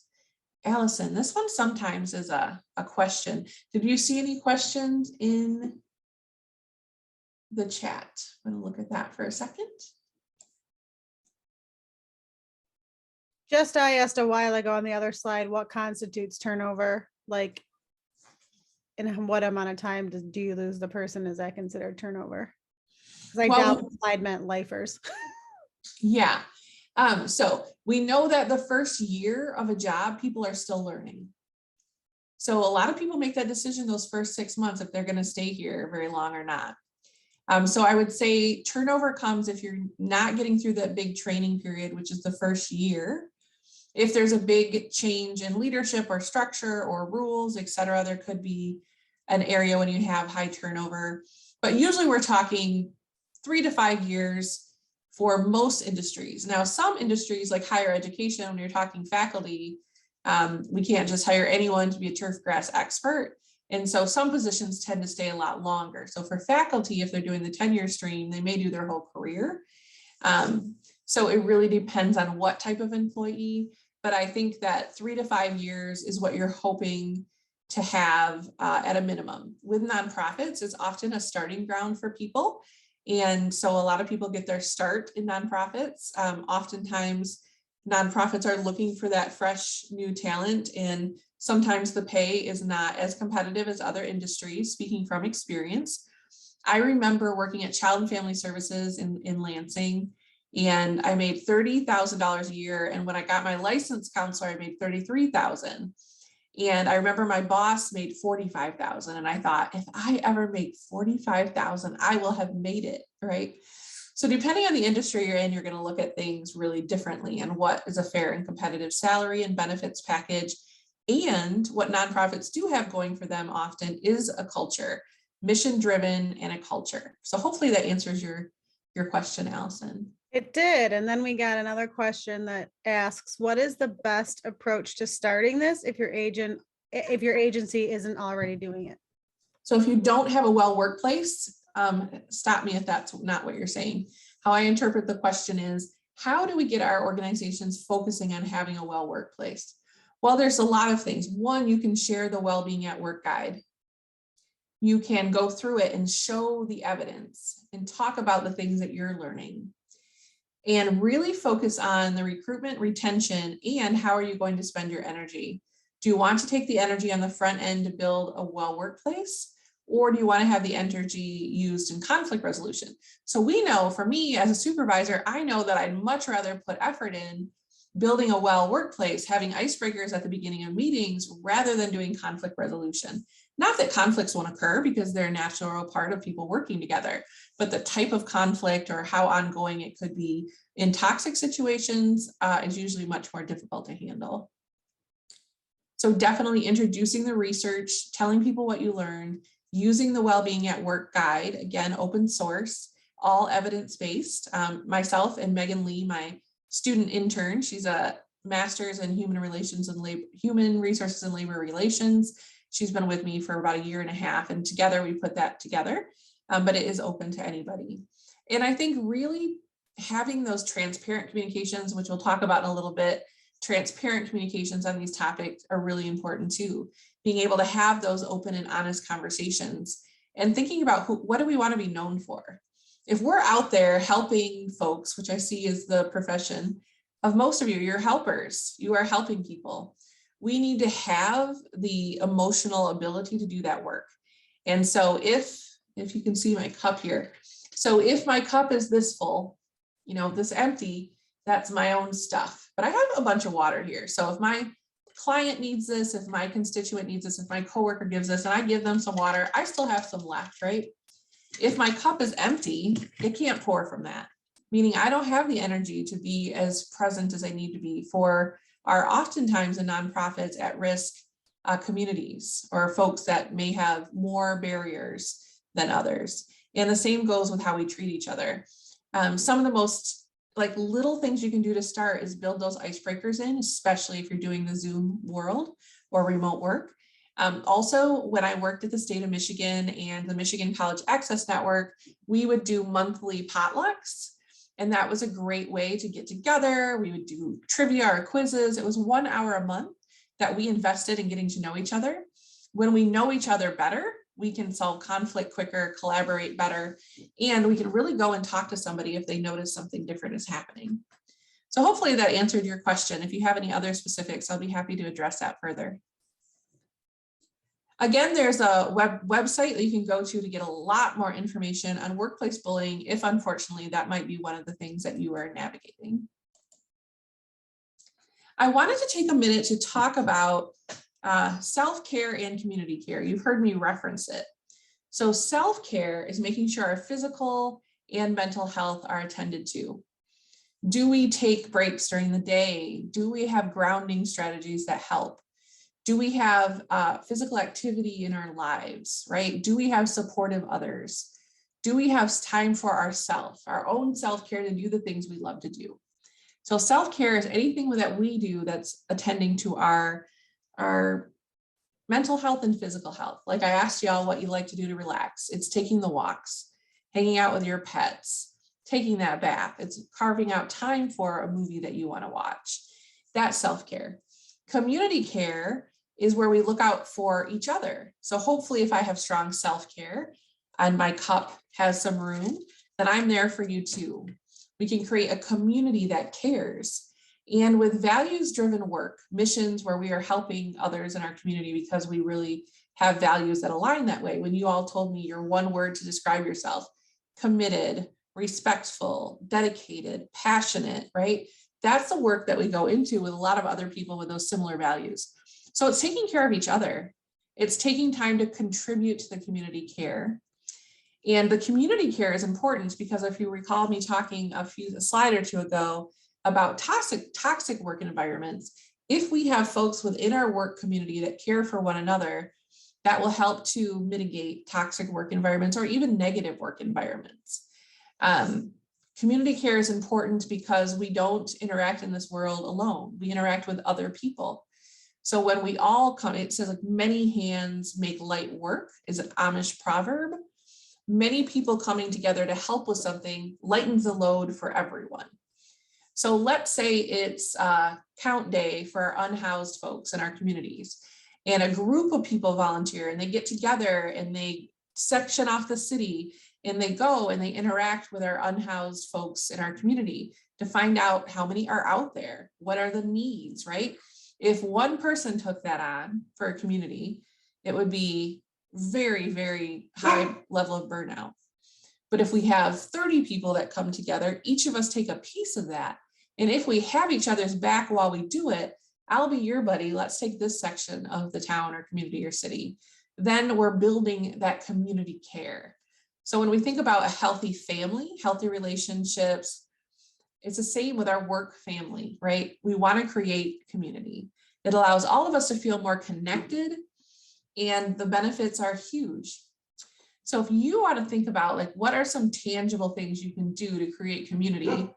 Allison, this one sometimes is a question. Did you see any questions in the chat? I'm going to look at that for a second. Just I asked a while ago on the other slide, what constitutes turnover? Like, in what amount of time do you lose the person? Is that considered turnover? Because I doubt the slide meant lifers. Yeah. So we know that the first year of a job, people are still learning. So a lot of people make that decision those first 6 months if they're going to stay here very long or not. So I would say turnover comes if you're not getting through that big training period, which is the first year. If there's a big change in leadership or structure or rules, et cetera, there could be an area when you have high turnover. But usually we're talking 3 to 5 years for most industries. Now, some industries like higher education, when you're talking faculty, we can't just hire anyone to be a turf grass expert. And so some positions tend to stay a lot longer. So for faculty, if they're doing the tenure stream, they may do their whole career. So it really depends on what type of employee. But I think that 3 to 5 years is what you're hoping to have at a minimum. With nonprofits, it's often a starting ground for people. And so a lot of people get their start in nonprofits. Oftentimes, nonprofits are looking for that fresh new talent, and sometimes the pay is not as competitive as other industries, speaking from experience. I remember working at Child and Family Services in Lansing, and I made $30,000 a year. And when I got my license counselor, I made $33,000. And I remember my boss made $45,000. And I thought, if I ever make $45,000, I will have made it, right? So depending on the industry you're in, you're going to look at things really differently and what is a fair and competitive salary and benefits package. And what nonprofits do have going for them often is a culture, mission driven, and a culture. So hopefully that answers your question, Allison. It did. And then we got another question that asks, what is the best approach to starting this if your agency isn't already doing it? So if you don't have a well workplace, stop me if that's not what you're saying. How I interpret the question is, how do we get our organizations focusing on having a well workplace? Well, there's a lot of things. One, you can share the Wellbeing at Work guide. You can go through it and show the evidence and talk about the things that you're learning. And really focus on the recruitment, retention, and how are you going to spend your energy? Do you want to take the energy on the front end to build a well workplace? Or do you want to have the energy used in conflict resolution? So we know, for me as a supervisor, I know that I'd much rather put effort in building a well workplace, having icebreakers at the beginning of meetings, rather than doing conflict resolution. Not that conflicts won't occur, because they're a natural part of people working together, but the type of conflict or how ongoing it could be in toxic situations is usually much more difficult to handle. So definitely introducing the research, telling people what you learned, using the Wellbeing at Work guide, again, open source, all evidence-based. Myself and Megan Lee, my student intern, she's a master's in human resources and labor relations. She's been with me for about 1.5 years, and together we put that together, but it is open to anybody. And I think really having those transparent communications, which we'll talk about in a little bit, transparent communications on these topics are really important too. Being able to have those open and honest conversations and thinking about what do we want to be known for? If we're out there helping folks, which I see is the profession of most of you, you're helpers, you are helping people. We need to have the emotional ability to do that work. And so if you can see my cup here, so if my cup is this full, you know, this empty, that's my own stuff. But I have a bunch of water here. So if my client needs this, if my constituent needs this, if my coworker gives this, and I give them some water, I still have some left, right? If my cup is empty, it can't pour from that, meaning I don't have the energy to be as present as I need to be for our oftentimes in nonprofits at risk communities or folks that may have more barriers than others. And the same goes with how we treat each other. Some of the most little things you can do to start is build those icebreakers in, especially if you're doing the Zoom world or remote work. Also, when I worked at the state of Michigan and the Michigan College Access Network, we would do monthly potlucks. And that was a great way to get together. We would do trivia or quizzes. It was 1 hour a month that we invested in getting to know each other. When we know each other better, we can solve conflict quicker, collaborate better, and we can really go and talk to somebody if they notice something different is happening. So hopefully that answered your question. If you have any other specifics, I'll be happy to address that further. Again, there's a website that you can go to get a lot more information on workplace bullying, if unfortunately that might be one of the things that you are navigating. I wanted to take a minute to talk about self-care and community care. You've heard me reference it. So self-care is making sure our physical and mental health are attended to. Do we take breaks during the day? Do we have grounding strategies that help? Do we have physical activity in our lives, right? Do we have supportive others? Do we have time for ourselves, our own self-care to do the things we love to do? So self-care is anything that we do that's attending to our mental health and physical health. Like I asked y'all what you like to do to relax. It's taking the walks, hanging out with your pets, taking that bath. It's carving out time for a movie that you want to watch. That's self-care. Community care is where we look out for each other. So hopefully if I have strong self-care and my cup has some room, then I'm there for you too. We can create a community that cares. And with values-driven work, missions where we are helping others in our community because we really have values that align that way. When you all told me your one word to describe yourself, committed, respectful, dedicated, passionate, right? That's the work that we go into with a lot of other people with those similar values. So it's taking care of each other. It's taking time to contribute to the community care. And the community care is important because if you recall me talking a slide or two ago about toxic work environments, if we have folks within our work community that care for one another, that will help to mitigate toxic work environments or even negative work environments. Community care is important because we don't interact in this world alone. We interact with other people. So when we all come, it says like many hands make light work is an Amish proverb. Many people coming together to help with something lightens the load for everyone. So let's say it's count day for our unhoused folks in our communities, and a group of people volunteer and they get together and they section off the city and they go and they interact with our unhoused folks in our community to find out how many are out there, what are the needs, right? If one person took that on for a community, it would be very, very high level of burnout. But if we have 30 people that come together, each of us take a piece of that. And if we have each other's back while we do it, I'll be your buddy. Let's take this section of the town or community or city. Then we're building that community care. So when we think about a healthy family, healthy relationships, it's the same with our work family, right? We want to create community. It allows all of us to feel more connected, and the benefits are huge. So if you want to think about like, what are some tangible things you can do to create community,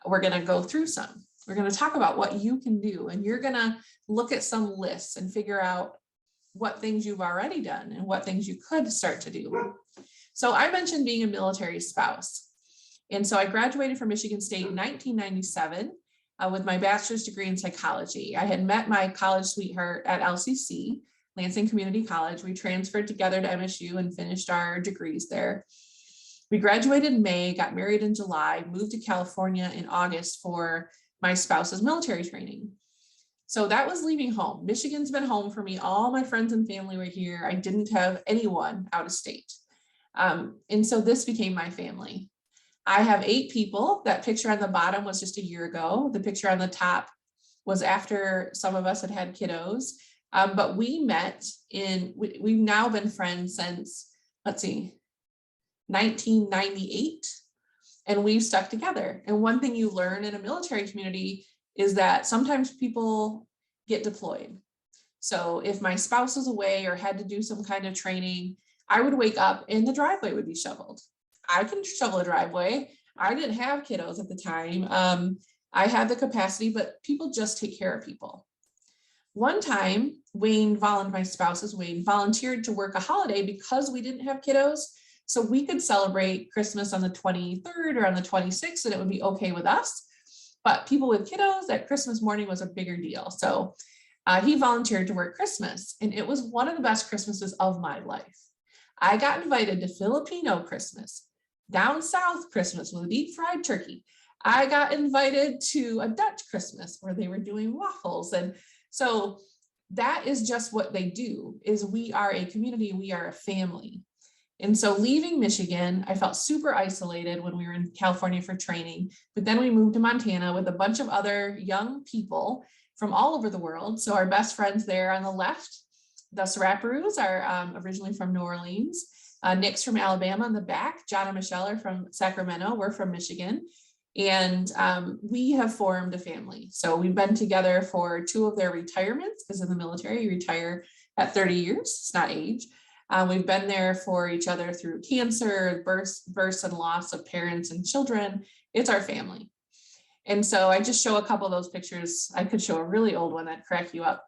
we're going to go through some. We're going to talk about what you can do, and you're going to look at some lists and figure out what things you've already done and what things you could start to do. So I mentioned being a military spouse. And so I graduated from Michigan State in 1997 with my bachelor's degree in psychology. I had met my college sweetheart at LCC, Lansing Community College. We transferred together to MSU and finished our degrees there. We graduated in May, got married in July, moved to California in August for my spouse's military training. So that was leaving home. Michigan's been home for me. All my friends and family were here. I didn't have anyone out of state. And so this became my family. I have 8 people. That picture on the bottom was just a year ago. The picture on the top was after some of us had had kiddos. But we met we've now been friends since, 1998. And we've stuck together. And one thing you learn in a military community is that sometimes people get deployed. So if my spouse was away or had to do some kind of training, I would wake up and the driveway would be shoveled. I can shovel a driveway. I didn't have kiddos at the time. I had the capacity, but people just take care of people. One time, my spouse is Wayne, volunteered to work a holiday because we didn't have kiddos. So we could celebrate Christmas on the 23rd or on the 26th, and it would be okay with us. But people with kiddos, that Christmas morning was a bigger deal. So he volunteered to work Christmas, and it was one of the best Christmases of my life. I got invited to Filipino Christmas, down south Christmas with a deep fried turkey. I got invited to a Dutch Christmas where they were doing waffles. And so that is just what they do, is we are a community, we are a family. And so leaving Michigan, I felt super isolated when we were in California for training, but then we moved to Montana with a bunch of other young people from all over the world. So our best friends there on the left, the Saraparoos are originally from New Orleans. Nick's from Alabama in the back. John and Michelle are from Sacramento. We're from Michigan. And we have formed a family. So we've been together for 2 of their retirements, because in the military, you retire at 30 years. It's not age. We've been there for each other through cancer, births and loss of parents and children. It's our family. And so I just show a couple of those pictures. I could show a really old one that'd crack you up.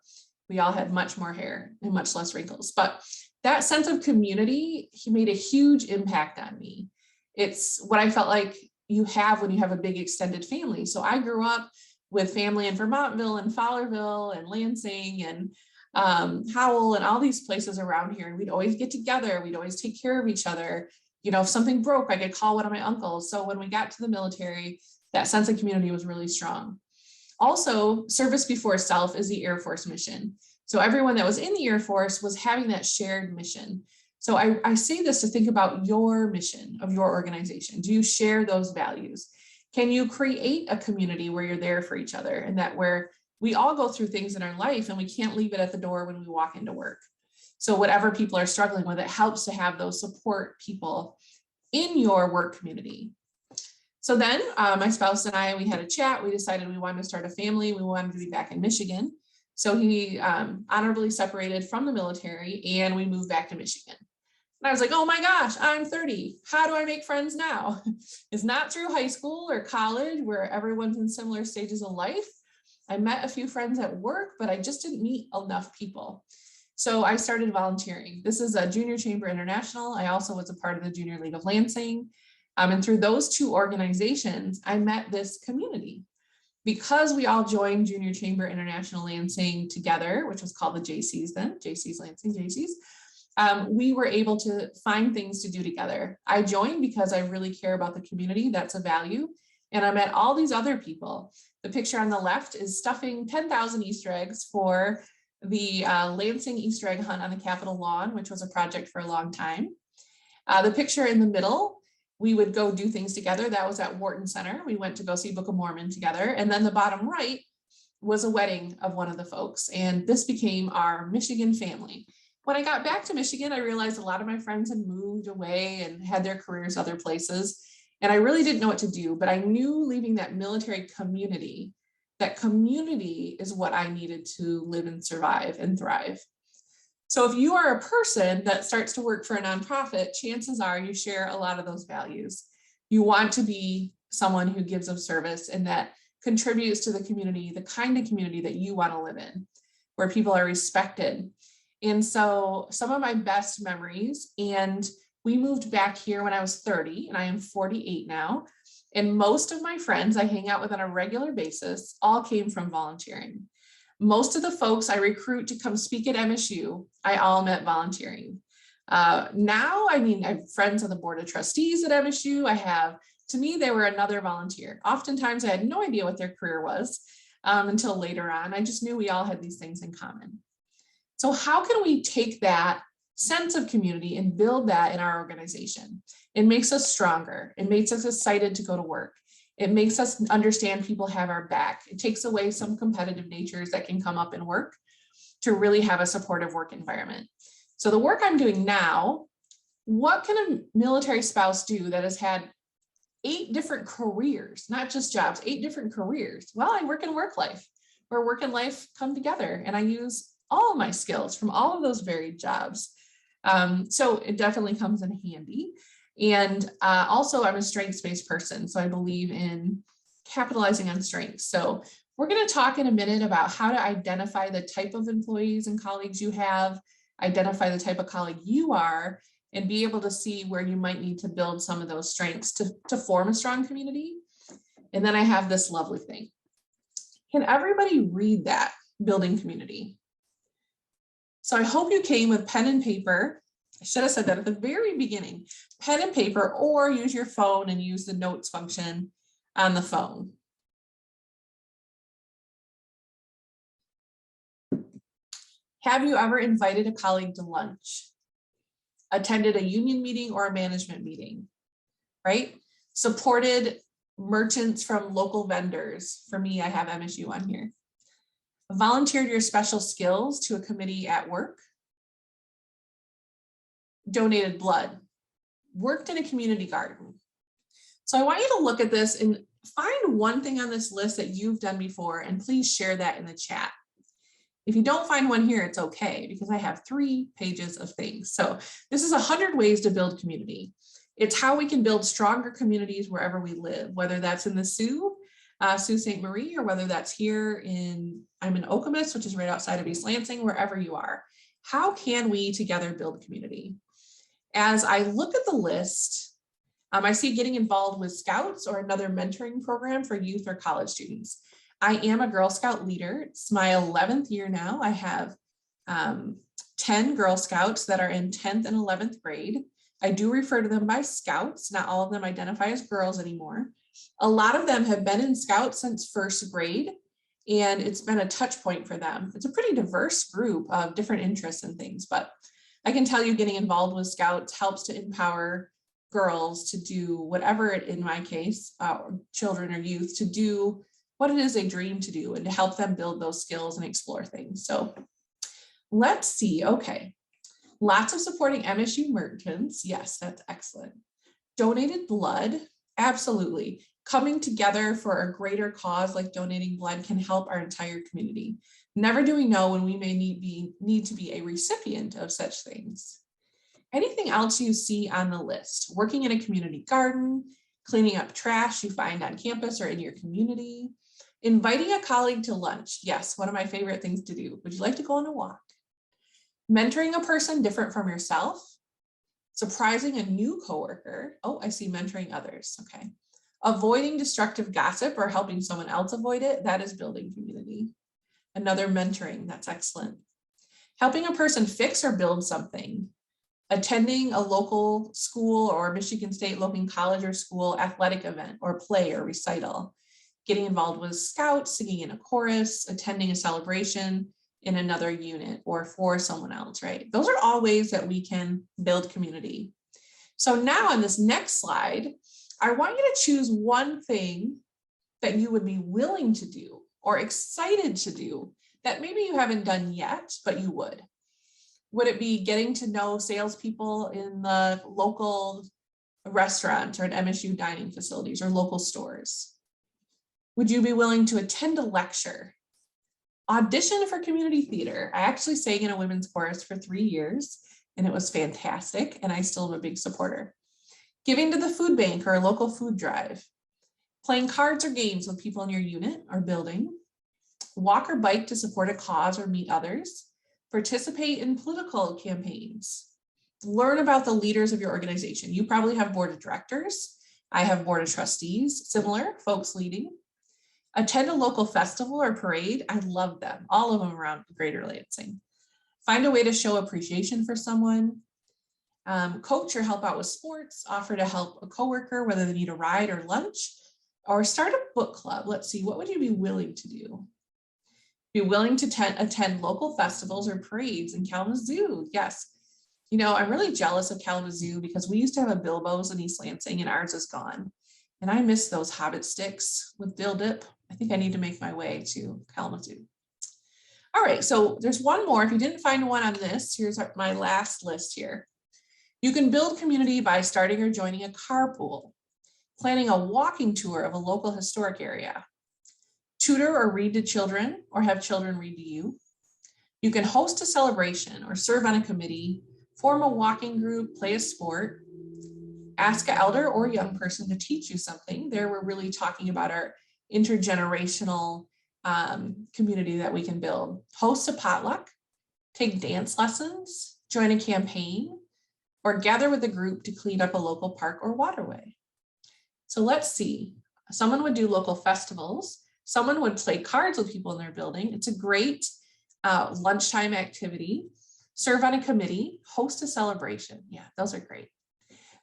We all had much more hair and much less wrinkles, but that sense of community, he made a huge impact on me. It's what I felt like you have when you have a big extended family. So I grew up with family in Vermontville and Fowlerville and Lansing and Howell and all these places around here. And we'd always get together. We'd always take care of each other. You know, if something broke, I could call one of my uncles. So when we got to the military, that sense of community was really strong. Also, service before self is the Air Force mission. So everyone that was in the Air Force was having that shared mission. So I say this to think about your mission of your organization. Do you share those values? Can you create a community where you're there for each other, and that where we all go through things in our life and we can't leave it at the door when we walk into work? So whatever people are struggling with, it helps to have those support people in your work community. So then my spouse and I, we had a chat. We decided we wanted to start a family. We wanted to be back in Michigan. So he honorably separated from the military and we moved back to Michigan. And I was like, oh my gosh, I'm 30. How do I make friends now? It's not through high school or college where everyone's in similar stages of life. I met a few friends at work, but I just didn't meet enough people. So I started volunteering. This is a Junior Chamber International. I also was a part of the Junior League of Lansing. And through those 2 organizations, I met this community. Because we all joined Junior Chamber International Lansing together, which was called the JCs then, JCs Lansing, JCs, we were able to find things to do together. I joined because I really care about the community. That's a value. And I met all these other people. The picture on the left is stuffing 10,000 Easter eggs for the Lansing Easter egg hunt on the Capitol lawn, which was a project for a long time. The picture in the middle, we would go do things together. That was at Wharton Center. We went to go see Book of Mormon together. And then the bottom right was a wedding of one of the folks. And this became our Michigan family. When I got back to Michigan, I realized a lot of my friends had moved away and had their careers other places. And I really didn't know what to do, but I knew leaving that military community that community is what I needed to live and survive and thrive. So if you are a person that starts to work for a nonprofit, chances are you share a lot of those values. You want to be someone who gives of service and that contributes to the community, the kind of community that you want to live in, where people are respected. And so some of my best memories, and we moved back here when I was 30 and I am 48 now. And most of my friends I hang out with on a regular basis all came from volunteering. Most of the folks I recruit to come speak at MSU, I all met volunteering. Now, I mean, I have friends on the board of trustees at MSU. To me, they were another volunteer. Oftentimes I had no idea what their career was until later on. I just knew we all had these things in common. So how can we take that sense of community and build that in our organization? It makes us stronger. It makes us excited to go to work. It makes us understand people have our back. It takes away some competitive natures that can come up in work to really have a supportive work environment. So the work I'm doing now, what can a military spouse do that has had 8 different careers, not just jobs, 8 different careers? Well, I work in work life, where work and life come together, and I use all of my skills from all of those varied jobs. So it definitely comes in handy. And also I'm a strengths-based person. So I believe in capitalizing on strengths. So we're going to talk in a minute about how to identify the type of employees and colleagues you have, identify the type of colleague you are, and be able to see where you might need to build some of those strengths to form a strong community. And then I have this lovely thing. Can everybody read that? Building community. So I hope you came with pen and paper. I should have said that at the very beginning. Pen and paper, or use your phone and use the notes function on the phone. Have you ever invited a colleague to lunch? Attended a union meeting or a management meeting, right? Supported merchants from local vendors. For me, I have MSU on here. Volunteered your special skills to a committee at work. Donated blood. Worked in a community garden. So I want you to look at this and find one thing on this list that you've done before, and please share that in the chat. If you don't find one here, it's okay, because I have 3 pages of things. So this is 100 ways to build community. It's how we can build stronger communities wherever we live, whether that's in the Sault Ste. Marie, or whether that's here I'm in Okemos, which is right outside of East Lansing, wherever you are. How can we together build community? As I look at the list, I see getting involved with Scouts or another mentoring program for youth or college students. I am a Girl Scout leader. It's my 11th year now. I have 10 Girl Scouts that are in 10th and 11th grade. I do refer to them by Scouts. Not all of them identify as girls anymore. A lot of them have been in Scouts since 1st grade, and it's been a touch point for them. It's a pretty diverse group of different interests and things, but I can tell you getting involved with Scouts helps to empower girls to do whatever, in my case, children or youth, to do what it is they dream to do and to help them build those skills and explore things. So let's see. Okay. Lots of supporting MSU merchants. Yes, that's excellent. Donated blood. Absolutely. Coming together for a greater cause like donating blood can help our entire community. Never do we know when we may need to be a recipient of such things. Anything else you see on the list? Working in a community garden, cleaning up trash you find on campus or in your community, inviting a colleague to lunch. Yes, one of my favorite things to do. Would you like to go on a walk? Mentoring a person different from yourself, surprising a new coworker. Oh, I see mentoring others. Okay. Avoiding destructive gossip or helping someone else avoid it. That is building community. Another mentoring. That's excellent. Helping a person fix or build something. Attending a local school or Michigan State local college or school athletic event or play or recital. Getting involved with Scouts, singing in a chorus, attending a celebration in another unit or for someone else, right? Those are all ways that we can build community. So now on this next slide, I want you to choose one thing that you would be willing to do or excited to do that maybe you haven't done yet, but you would. Would it be getting to know salespeople in the local restaurant or at MSU dining facilities or local stores? Would you be willing to attend a lecture? Audition for community theater. I actually sang in a women's chorus for 3 years and it was fantastic. And I still am a big supporter. Giving to the food bank or a local food drive. Playing cards or games with people in your unit or building. Walk or bike to support a cause or meet others. Participate in political campaigns. Learn about the leaders of your organization. You probably have board of directors. I have board of trustees, similar folks leading. Attend a local festival or parade. I love them, all of them around Greater Lansing. Find a way to show appreciation for someone. Coach or help out with sports. Offer to help a coworker, whether they need a ride or lunch. Or start a book club. Let's see, what would you be willing to do? Be willing to attend local festivals or parades in Kalamazoo. Yes. You know, I'm really jealous of Kalamazoo because we used to have a Bilbo's in East Lansing and ours is gone. And I miss those Hobbit sticks with dill dip. I think I need to make my way to Kalamazoo. All right, so there's one more. If you didn't find one on this, here's my last list here. You can build community by starting or joining a carpool, planning a walking tour of a local historic area, tutor or read to children or have children read to you. You can host a celebration or serve on a committee, form a walking group, play a sport, ask an elder or young person to teach you something. There we're really talking about our intergenerational community that we can build. Host a potluck, take dance lessons, join a campaign, or gather with a group to clean up a local park or waterway. So let's see, someone would do local festivals. Someone would play cards with people in their building. It's a great lunchtime activity. Serve on a committee, host a celebration. Yeah, those are great.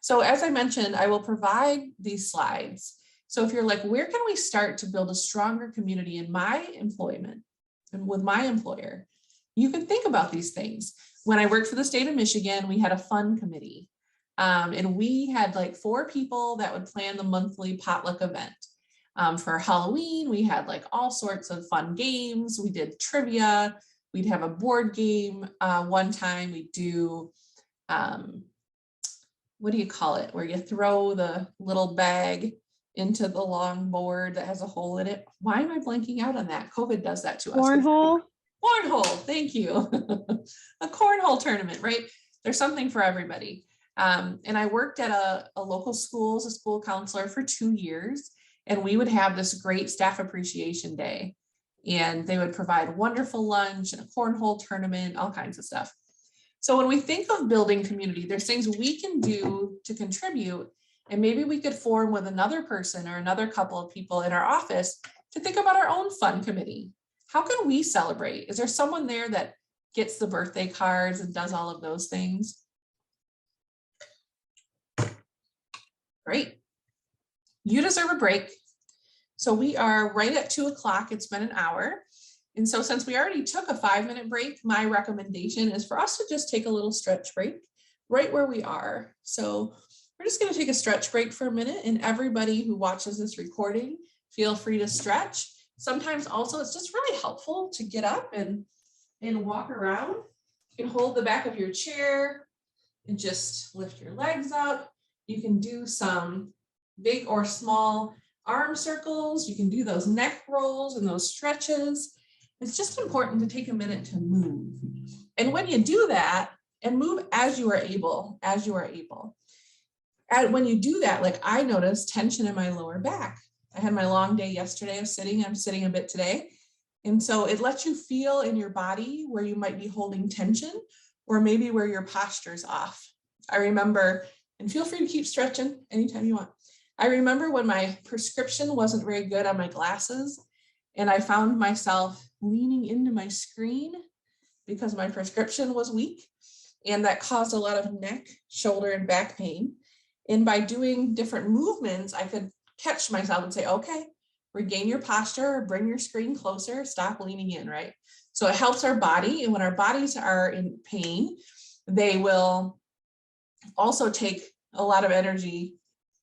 So as I mentioned, I will provide these slides. So if you're like, where can we start to build a stronger community in my employment and with my employer? You can think about these things. When I worked for the state of Michigan, we had a fun committee. And we had like 4 people that would plan the monthly potluck event. For Halloween, we had like all sorts of fun games. We did trivia. We'd have a board game. One time we do, what do you call it? Where you throw the little bag into the long board that has a hole in it. Why am I blanking out on that? COVID does that to us. Cornhole. Cornhole, thank you. A cornhole tournament, right? There's something for everybody. And I worked at a local school as a school counselor for 2 years, and we would have this great staff appreciation day. And they would provide wonderful lunch and a cornhole tournament, all kinds of stuff. So when we think of building community, there's things we can do to contribute, and maybe we could form with another person or another couple of people in our office to think about our own fun committee. How can we celebrate? Is there someone there that gets the birthday cards and does all of those things? Great. You deserve a break. So we are right at 2 o'clock. It's been an hour. And so since we already took a 5-minute break, my recommendation is for us to just take a little stretch break right where we are. So we're just going to take a stretch break for a minute, and everybody who watches this recording, feel free to stretch. Sometimes also it's just really helpful to get up and walk around. You can hold the back of your chair and just lift your legs up. You can do some big or small arm circles. You can do those neck rolls and those stretches. It's just important to take a minute to move. And when you do that, and move as you are able, And when you do that, like I noticed tension in my lower back. I had my long day yesterday of sitting. I'm sitting a bit today. And so it lets you feel in your body where you might be holding tension, or maybe where your posture's off. I remember, and feel free to keep stretching anytime you want. I remember when my prescription wasn't very good on my glasses, and I found myself leaning into my screen because my prescription was weak, and that caused a lot of neck, shoulder, and back pain. And by doing different movements, I could catch myself and say, okay, regain your posture, bring your screen closer, stop leaning in, right? So it helps our body. And when our bodies are in pain, they will also take a lot of energy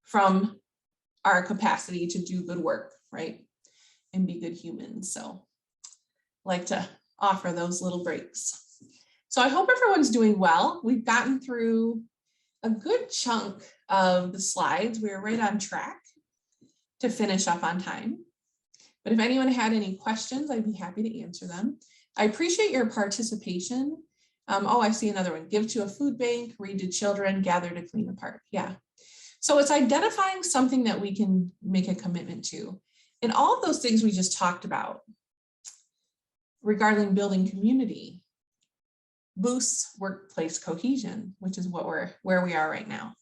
from our capacity to do good work, right? And be good humans. So I like to offer those little breaks. So I hope everyone's doing well. We've gotten through a good chunk of the slides. We're right on track to finish up on time. But if anyone had any questions, I'd be happy to answer them. I appreciate your participation. Oh, I see another one. Give to a food bank, read to children, gather to clean the park. Yeah. So it's identifying something that we can make a commitment to. And all of those things we just talked about regarding building community boosts workplace cohesion, which is where we are right now.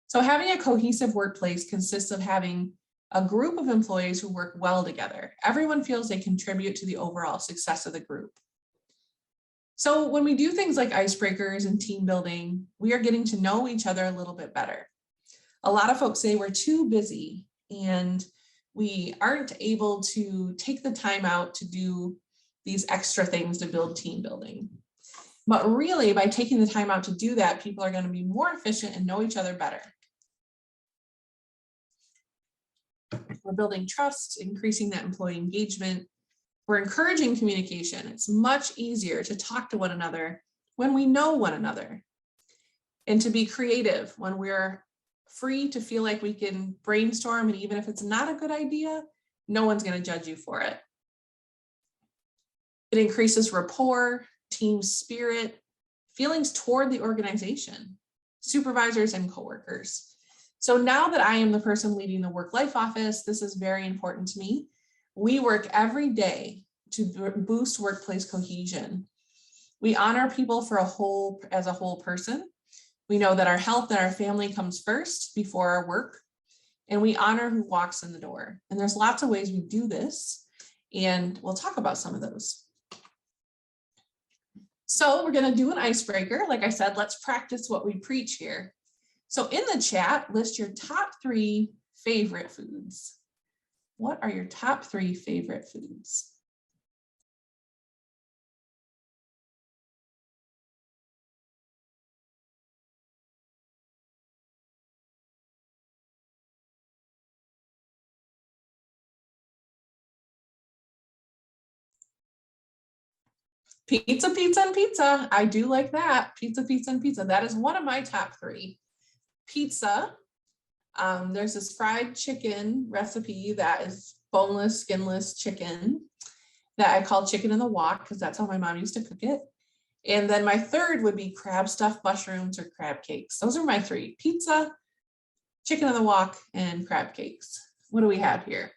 So having a cohesive workplace consists of having a group of employees who work well together. Everyone feels they contribute to the overall success of the group. So when we do things like icebreakers and team building, we are getting to know each other a little bit better. A lot of folks say we're too busy and we aren't able to take the time out to do these extra things to build team building. But really, by taking the time out to do that, people are going to be more efficient and know each other better. We're building trust, increasing that employee engagement. We're encouraging communication. It's much easier to talk to one another when we know one another, and to be creative when we're free to feel like we can brainstorm, and even if it's not a good idea, no one's going to judge you for it. It increases rapport, team spirit, feelings toward the organization, supervisors and coworkers. So now that I am the person leading the work-life office, this is very important to me. We work every day to boost workplace cohesion. We honor people as a whole person. We know that our health and our family comes first before our work, and we honor who walks in the door. And there's lots of ways we do this, and we'll talk about some of those. So we're going to do an icebreaker. Like I said, let's practice what we preach here. So in the chat, list your top 3 favorite foods. What are your top 3 favorite foods? Pizza, pizza, and pizza. I do like that. Pizza, pizza, and pizza. That is one of my top 3. Pizza. There's this fried chicken recipe that is boneless, skinless chicken that I call chicken in the wok because that's how my mom used to cook it. And then my third would be crab stuffed mushrooms or crab cakes. Those are my 3: pizza, chicken in the wok, and crab cakes. What do we have here?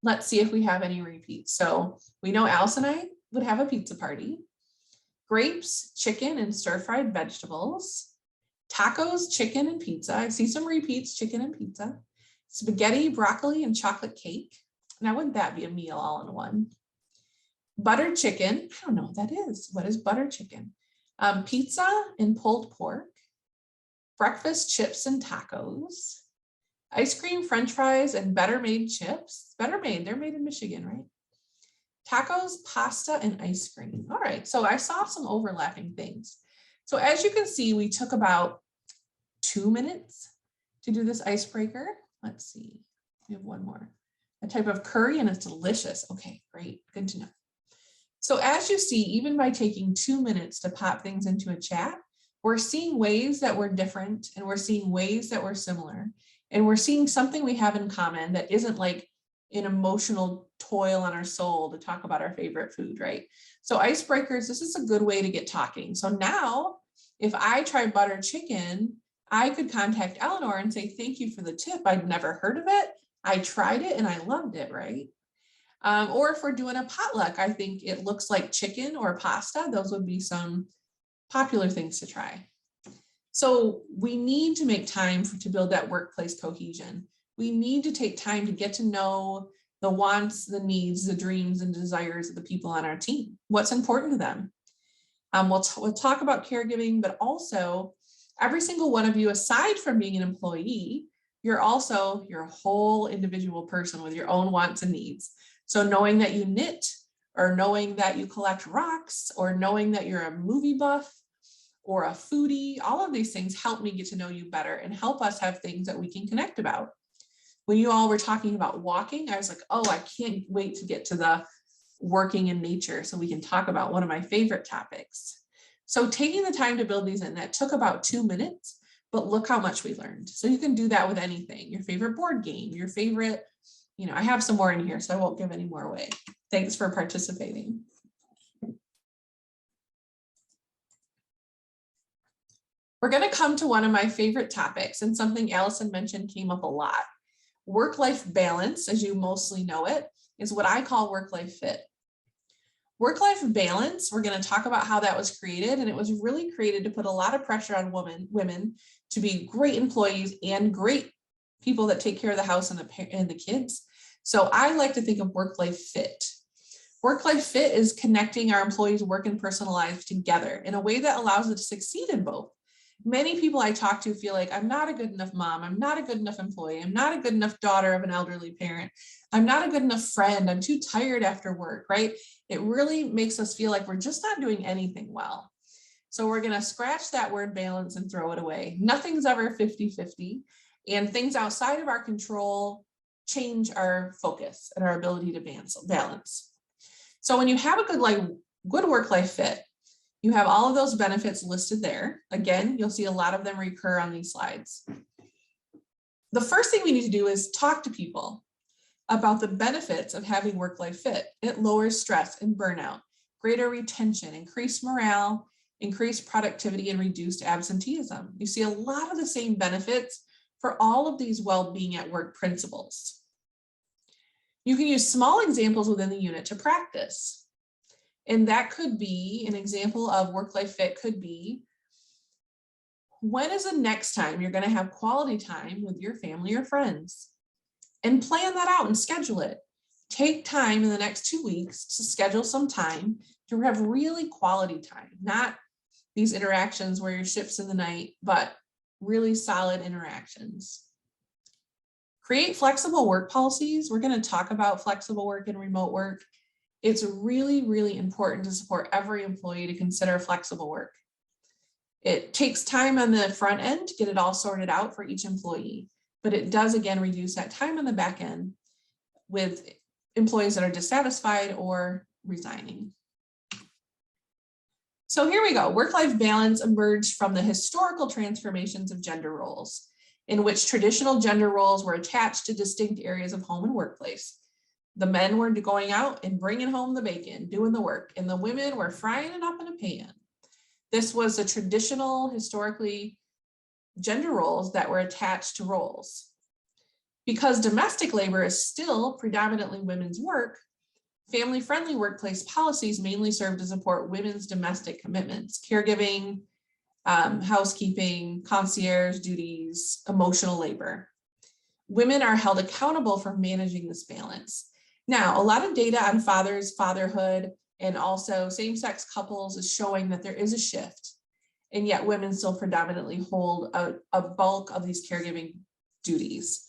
Let's see if we have any repeats. So we know Alice and I would have a pizza party. Grapes, chicken, and stir-fried vegetables. Tacos, chicken, and pizza. I see some repeats, chicken and pizza. Spaghetti, broccoli, and chocolate cake. Now, wouldn't that be a meal all in one? Buttered chicken. I don't know what that is. What is buttered chicken? Pizza and pulled pork. Breakfast chips and tacos. Ice cream, French fries, and Better Made chips. Better Made, they're made in Michigan, right? Tacos, pasta, and ice cream. All right, so I saw some overlapping things. So as you can see, we took about 2 minutes to do this icebreaker. Let's see, we have one more. A type of curry, and it's delicious. Okay, great, good to know. So as you see, even by taking 2 minutes to pop things into a chat, we're seeing ways that we're different, and we're seeing ways that we're similar, and we're seeing something we have in common that isn't like an emotional toil on our soul to talk about our favorite food, right? So icebreakers, this is a good way to get talking. So now, if I try butter chicken, I could contact Eleanor and say, thank you for the tip. I'd never heard of it. I tried it and I loved it, right? Or if we're doing a potluck, I think it looks like chicken or pasta. Those would be some popular things to try. So we need to make time to build that workplace cohesion. We need to take time to get to know the wants, the needs, the dreams, and desires of the people on our team. What's important to them? We'll talk about caregiving, but also every single one of you, aside from being an employee, you're also your whole individual person with your own wants and needs. So knowing that you knit, or knowing that you collect rocks, or knowing that you're a movie buff or a foodie, all of these things help me get to know you better and help us have things that we can connect about. When you all were talking about walking, I was like, oh, I can't wait to get to the working in nature so we can talk about one of my favorite topics. So taking the time to build these in, that took about 2 minutes, but look how much we learned. So you can do that with anything, your favorite board game, your favorite I have some more in here, so I won't give any more away. Thanks for participating. We're going to come to one of my favorite topics, and something Allison mentioned came up a lot. Work-life balance, as you mostly know it, is what I call work-life fit. Work-life balance, we're going to talk about how that was created, and it was really created to put a lot of pressure on women to be great employees and great people that take care of the house and the kids. So I like to think of work-life fit. Work-life fit is connecting our employees' work and personal lives together in a way that allows them to succeed in both. Many people I talk to feel like I'm not a good enough mom, I'm not a good enough employee, I'm not a good enough daughter of an elderly parent, I'm not a good enough friend, I'm too tired after work, right? It really makes us feel like we're just not doing anything well. So we're going to scratch that word balance and throw it away. Nothing's ever 50-50, and things outside of our control change our focus and our ability to balance. So when you have a good work-life fit, you have all of those benefits listed there. Again, you'll see a lot of them recur on these slides. The first thing we need to do is talk to people about the benefits of having work-life fit. It lowers stress and burnout, greater retention, increased morale, increased productivity, and reduced absenteeism. You see a lot of the same benefits for all of these well-being at work principles. You can use small examples within the unit to practice. And that could be an example of work-life fit could be, when is the next time you're going to have quality time with your family or friends? And plan that out and schedule it. Take time in the next 2 weeks to schedule some time to have really quality time, not these interactions where your shifts in the night, but really solid interactions. Create flexible work policies. We're going to talk about flexible work and remote work. It's really, really important to support every employee to consider flexible work. It takes time on the front end to get it all sorted out for each employee, but it does, again, reduce that time on the back end with employees that are dissatisfied or resigning. So here we go. Work-life balance emerged from the historical transformations of gender roles, in which traditional gender roles were attached to distinct areas of home and workplace. The men were going out and bringing home the bacon, doing the work, and the women were frying it up in a pan. This was the traditional, historically, gender roles that were attached to roles. Because domestic labor is still predominantly women's work, family-friendly workplace policies mainly serve to support women's domestic commitments, caregiving, housekeeping, concierge duties, emotional labor. Women are held accountable for managing this balance. Now, a lot of data on fatherhood, and also same-sex couples is showing that there is a shift, and yet women still predominantly hold a bulk of these caregiving duties.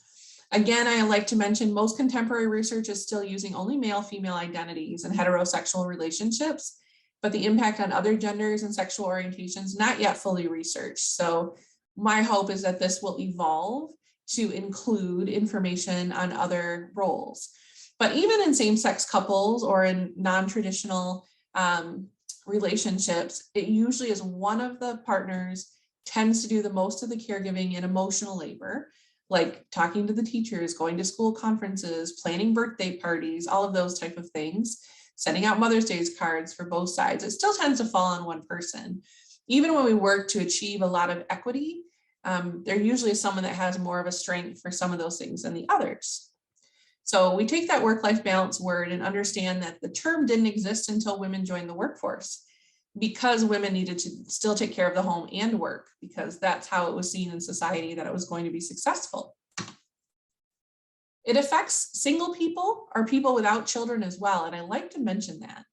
Again, I like to mention most contemporary research is still using only male-female identities and heterosexual relationships, but the impact on other genders and sexual orientations not yet fully researched. So my hope is that this will evolve to include information on other roles. But even in same-sex couples or in non-traditional relationships, it usually is one of the partners tends to do the most of the caregiving and emotional labor, like talking to the teachers, going to school conferences, planning birthday parties, all of those type of things, sending out Mother's Day cards for both sides. It still tends to fall on one person. Even when we work to achieve a lot of equity, there usually is someone that has more of a strength for some of those things than the others. So we take that work-life balance word and understand that the term didn't exist until women joined the workforce, because women needed to still take care of the home and work, because that's how it was seen in society that it was going to be successful. It affects single people or people without children as well, and I like to mention that.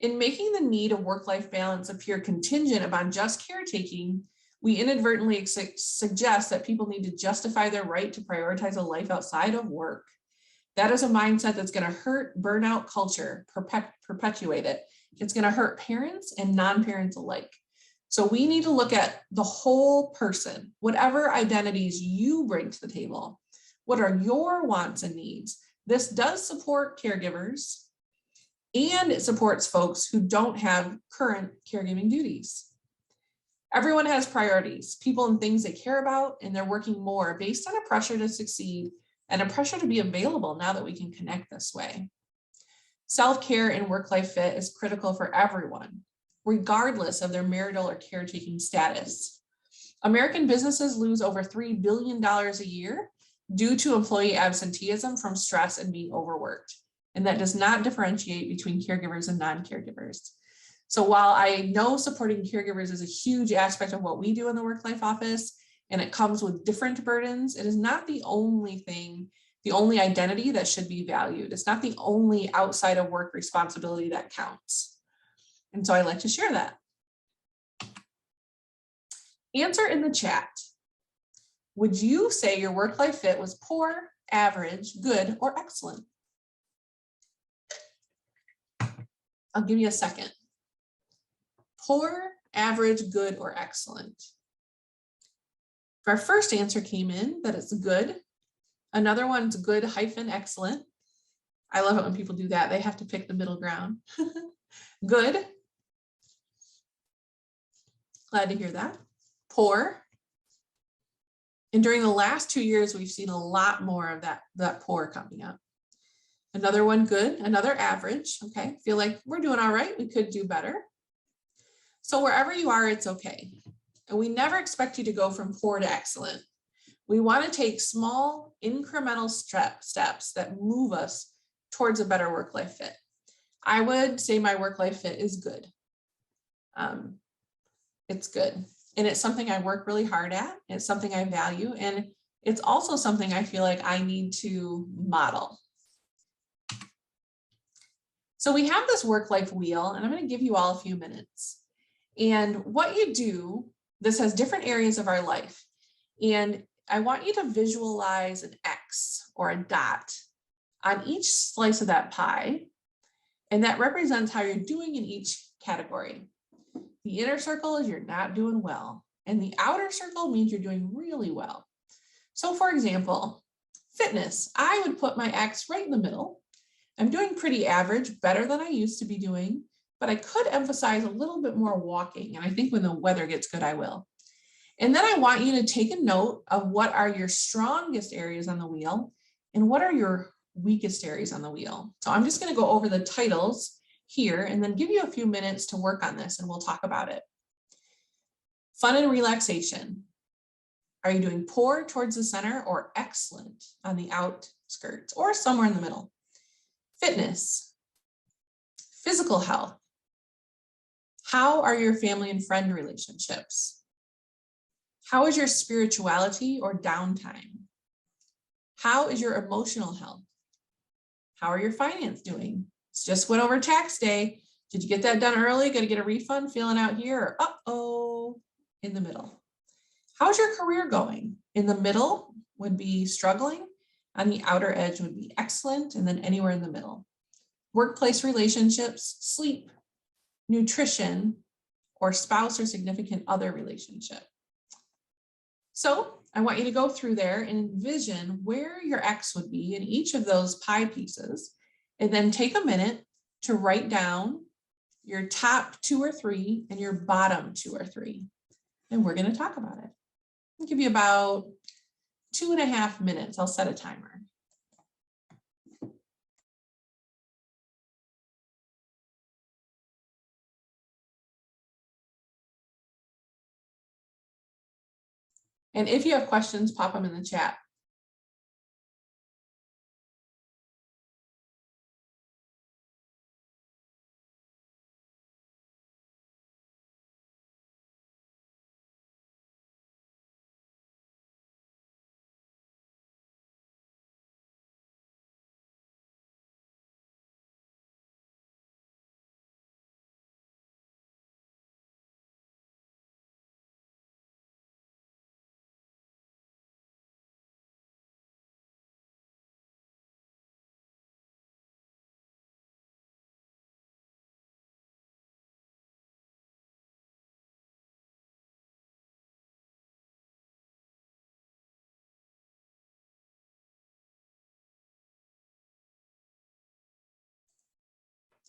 In making the need of work-life balance appear contingent upon just caretaking, we inadvertently suggest that people need to justify their right to prioritize a life outside of work. That is a mindset that's going to hurt burnout culture, perpetuate it. It's going to hurt parents and non-parents alike. So we need to look at the whole person, whatever identities you bring to the table. What are your wants and needs? This does support caregivers, and it supports folks who don't have current caregiving duties. Everyone has priorities, people and things they care about, and they're working more based on a pressure to succeed and a pressure to be available now that we can connect this way. Self-care and work-life fit is critical for everyone, regardless of their marital or caretaking status. American businesses lose over $3 billion a year due to employee absenteeism from stress and being overworked. And that does not differentiate between caregivers and non-caregivers. So while I know supporting caregivers is a huge aspect of what we do in the Work-Life Office, and it comes with different burdens, it is not the only thing, the only identity that should be valued. It's not the only outside of work responsibility that counts. And so I like to share that. Answer in the chat. Would you say your work-life fit was poor, average, good, or excellent? I'll give you a second. Poor, average, good, or excellent. Our first answer came in that it's good. Another one's good hyphen excellent. I love it when people do that. They have to pick the middle ground. Good. Glad to hear that. Poor. And during the last 2 years, we've seen a lot more of that poor coming up. Another one, good. Another average. Okay, feel like we're doing all right. We could do better. So wherever you are, it's okay. And we never expect you to go from poor to excellent. We want to take small incremental steps that move us towards a better work-life fit. I would say my work-life fit is good. It's good. And it's something I work really hard at. It's something I value. And it's also something I feel like I need to model. So we have this work-life wheel, and I'm going to give you all a few minutes. And what you do, this has different areas of our life. And I want you to visualize an X or a dot on each slice of that pie. And that represents how you're doing in each category. The inner circle is you're not doing well. And the outer circle means you're doing really well. So for example, fitness, I would put my X right in the middle. I'm doing pretty average, better than I used to be doing, but I could emphasize a little bit more walking. And I think when the weather gets good, I will. And then I want you to take a note of what are your strongest areas on the wheel and what are your weakest areas on the wheel. So I'm just going to go over the titles here and then give you a few minutes to work on this and we'll talk about it. Fun and relaxation. Are you doing poor towards the center or excellent on the outskirts or somewhere in the middle? Fitness. Physical health. How are your family and friend relationships? How is your spirituality or downtime? How is your emotional health? How are your finance doing? It's just went over tax day. Did you get that done early? Got to get a refund? Feeling out here? Or uh-oh, in the middle. How's your career going? In the middle would be struggling. On the outer edge would be excellent. And then anywhere in the middle. Workplace relationships, sleep, nutrition, or spouse or significant other relationship. So I want you to go through there and envision where your X would be in each of those pie pieces, and then take a minute to write down your top 2 or 3 and your bottom 2 or 3. And we're going to talk about it. I'll give you about 2.5 minutes. I'll set a timer. And if you have questions, pop them in the chat.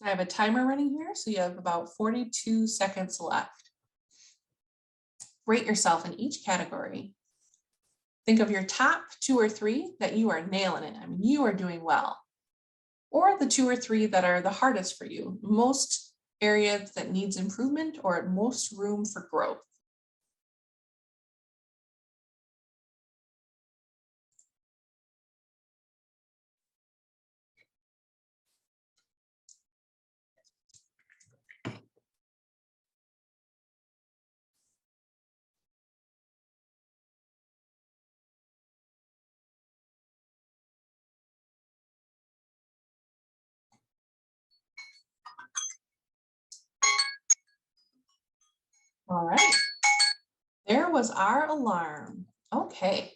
I have a timer running here, so you have about 42 seconds left. Rate yourself in each category. Think of your top 2 or 3 that you are nailing it. I mean, you are doing well. Or the 2 or 3 that are the hardest for you, most areas that needs improvement or most room for growth. All right, there was our alarm. Okay,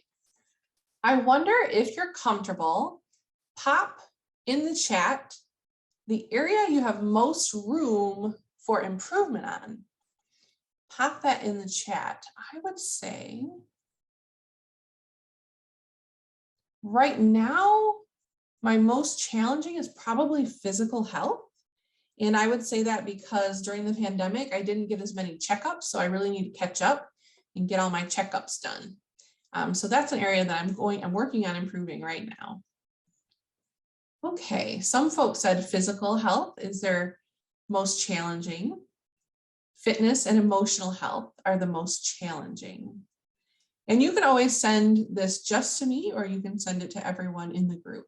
I wonder if you're comfortable, pop in the chat the area you have most room for improvement on. Pop that in the chat. I would say right now, my most challenging is probably physical health. And I would say that because during the pandemic, I didn't get as many checkups. So I really need to catch up and get all my checkups done. So that's an area that I'm working on improving right now. Okay, some folks said physical health is their most challenging. Fitness and emotional health are the most challenging. And you can always send this just to me, or you can send it to everyone in the group.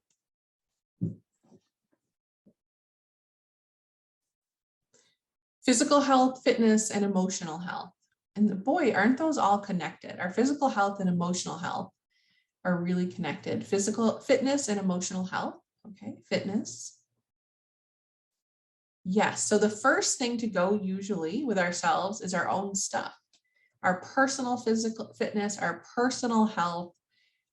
Physical health, fitness, and emotional health. And boy, aren't those all connected? Our physical health and emotional health are really connected. Physical fitness and emotional health. Okay, fitness. Yes, so the first thing to go usually with ourselves is our own stuff. Our personal physical fitness, our personal health,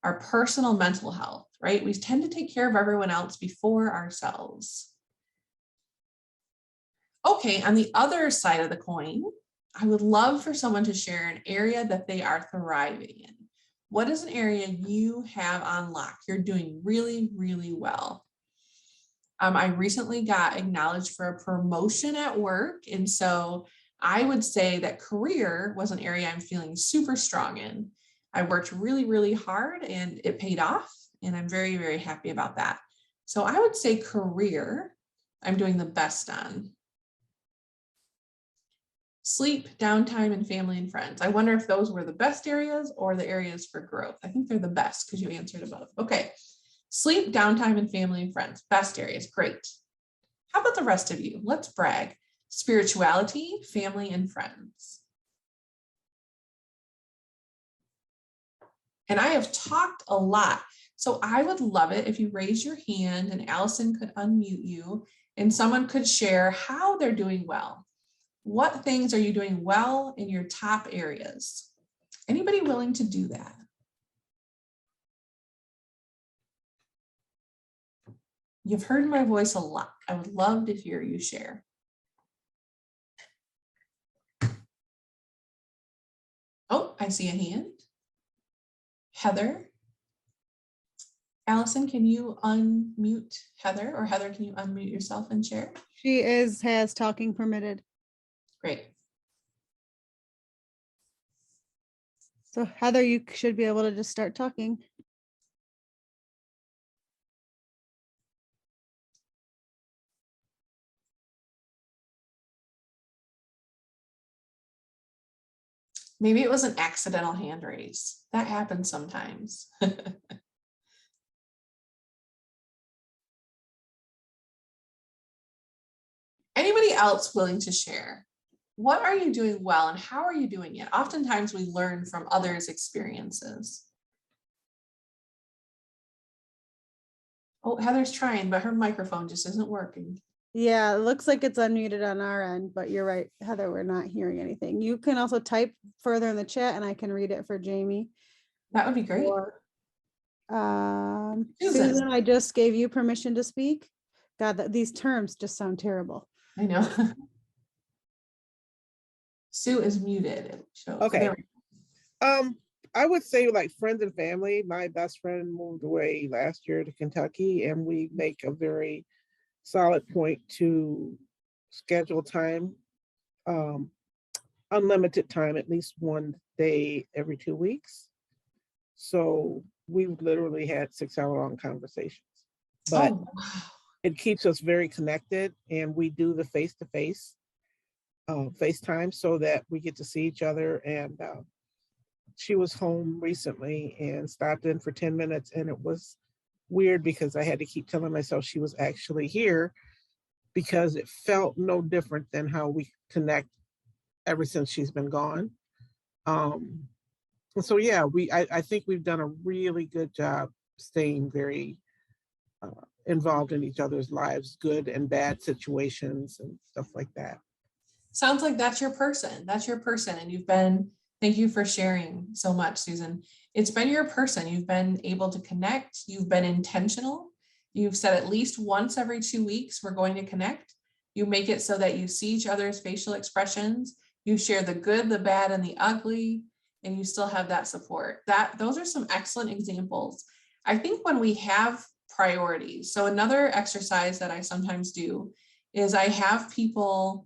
our personal mental health, right? We tend to take care of everyone else before ourselves. Okay, on the other side of the coin, I would love for someone to share an area that they are thriving in. What is an area you have on lock? You're doing really, really well. I recently got acknowledged for a promotion at work. And so I would say that career was an area I'm feeling super strong in. I worked really, really hard and it paid off. And I'm very, very happy about that. So I would say career, I'm doing the best on. Sleep, downtime, and family and friends. I wonder if those were the best areas or the areas for growth. I think they're the best because you answered above. Okay. Sleep, downtime, and family and friends. Best areas. Great. How about the rest of you? Let's brag. Spirituality, family, and friends. And I have talked a lot. So I would love it if you raise your hand and Allison could unmute you and someone could share how they're doing well. What things are you doing well in your top areas? Anybody willing to do that? You've heard my voice a lot. I would love to hear you share. Oh, I see a hand. Heather. Allison, can you unmute Heather? Or Heather, can you unmute yourself and share? She has talking permitted. Great. So Heather, you should be able to just start talking. Maybe it was an accidental hand raise. That happens sometimes. Anybody else willing to share? What are you doing well and how are you doing it? Oftentimes we learn from others' experiences. Oh, Heather's trying, but her microphone just isn't working. Yeah, it looks like it's unmuted on our end, but you're right, Heather, we're not hearing anything. You can also type further in the chat and I can read it for Jamie. That would be great. Or, Susan. Susan, I just gave you permission to speak. God, these terms just sound terrible. I know. Sue is muted. Okay. I would say like friends and family. My best friend moved away last year to Kentucky, and we make a very solid point to schedule time, unlimited time, at least one day every 2 weeks. So we literally had 6-hour-long conversations. But Oh, wow. it keeps us very connected, and we do the face-to-face FaceTime so that we get to see each other. And she was home recently and stopped in for 10 minutes, and it was weird because I had to keep telling myself she was actually here, because it felt no different than how we connect ever since she's been gone. And so, yeah, I think we've done a really good job staying very involved in each other's lives, good and bad situations and stuff like that. Sounds like that's your person. That's your person. And you've been, thank you for sharing so much, Susan. It's been your person. You've been able to connect. You've been intentional. You've said at least once every 2 weeks, we're going to connect. You make it so that you see each other's facial expressions. You share the good, the bad, and the ugly, and you still have that support. Those are some excellent examples. I think when we have priorities, so another exercise that I sometimes do is I have people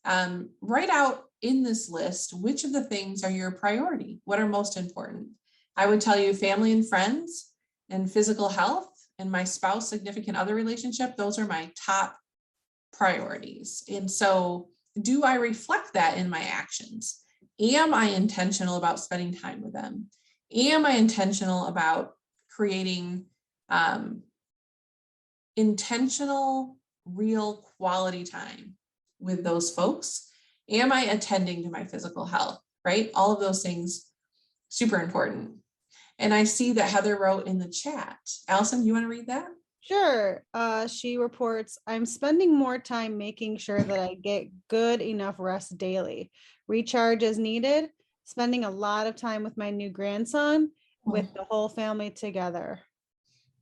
write out in this list, which of the things are your priority? What are most important? I would tell you family and friends and physical health and my spouse, significant other relationship. Those are my top priorities. And so do I reflect that in my actions? Am I intentional about spending time with them? Am I intentional about creating intentional, real quality time with those folks? Am I attending to my physical health, right? All of those things, super important. And I see that Heather wrote in the chat. Allison, you want to read that? Sure. She reports, I'm spending more time making sure that I get good enough rest daily. Recharge as needed. Spending a lot of time with my new grandson, with the whole family together.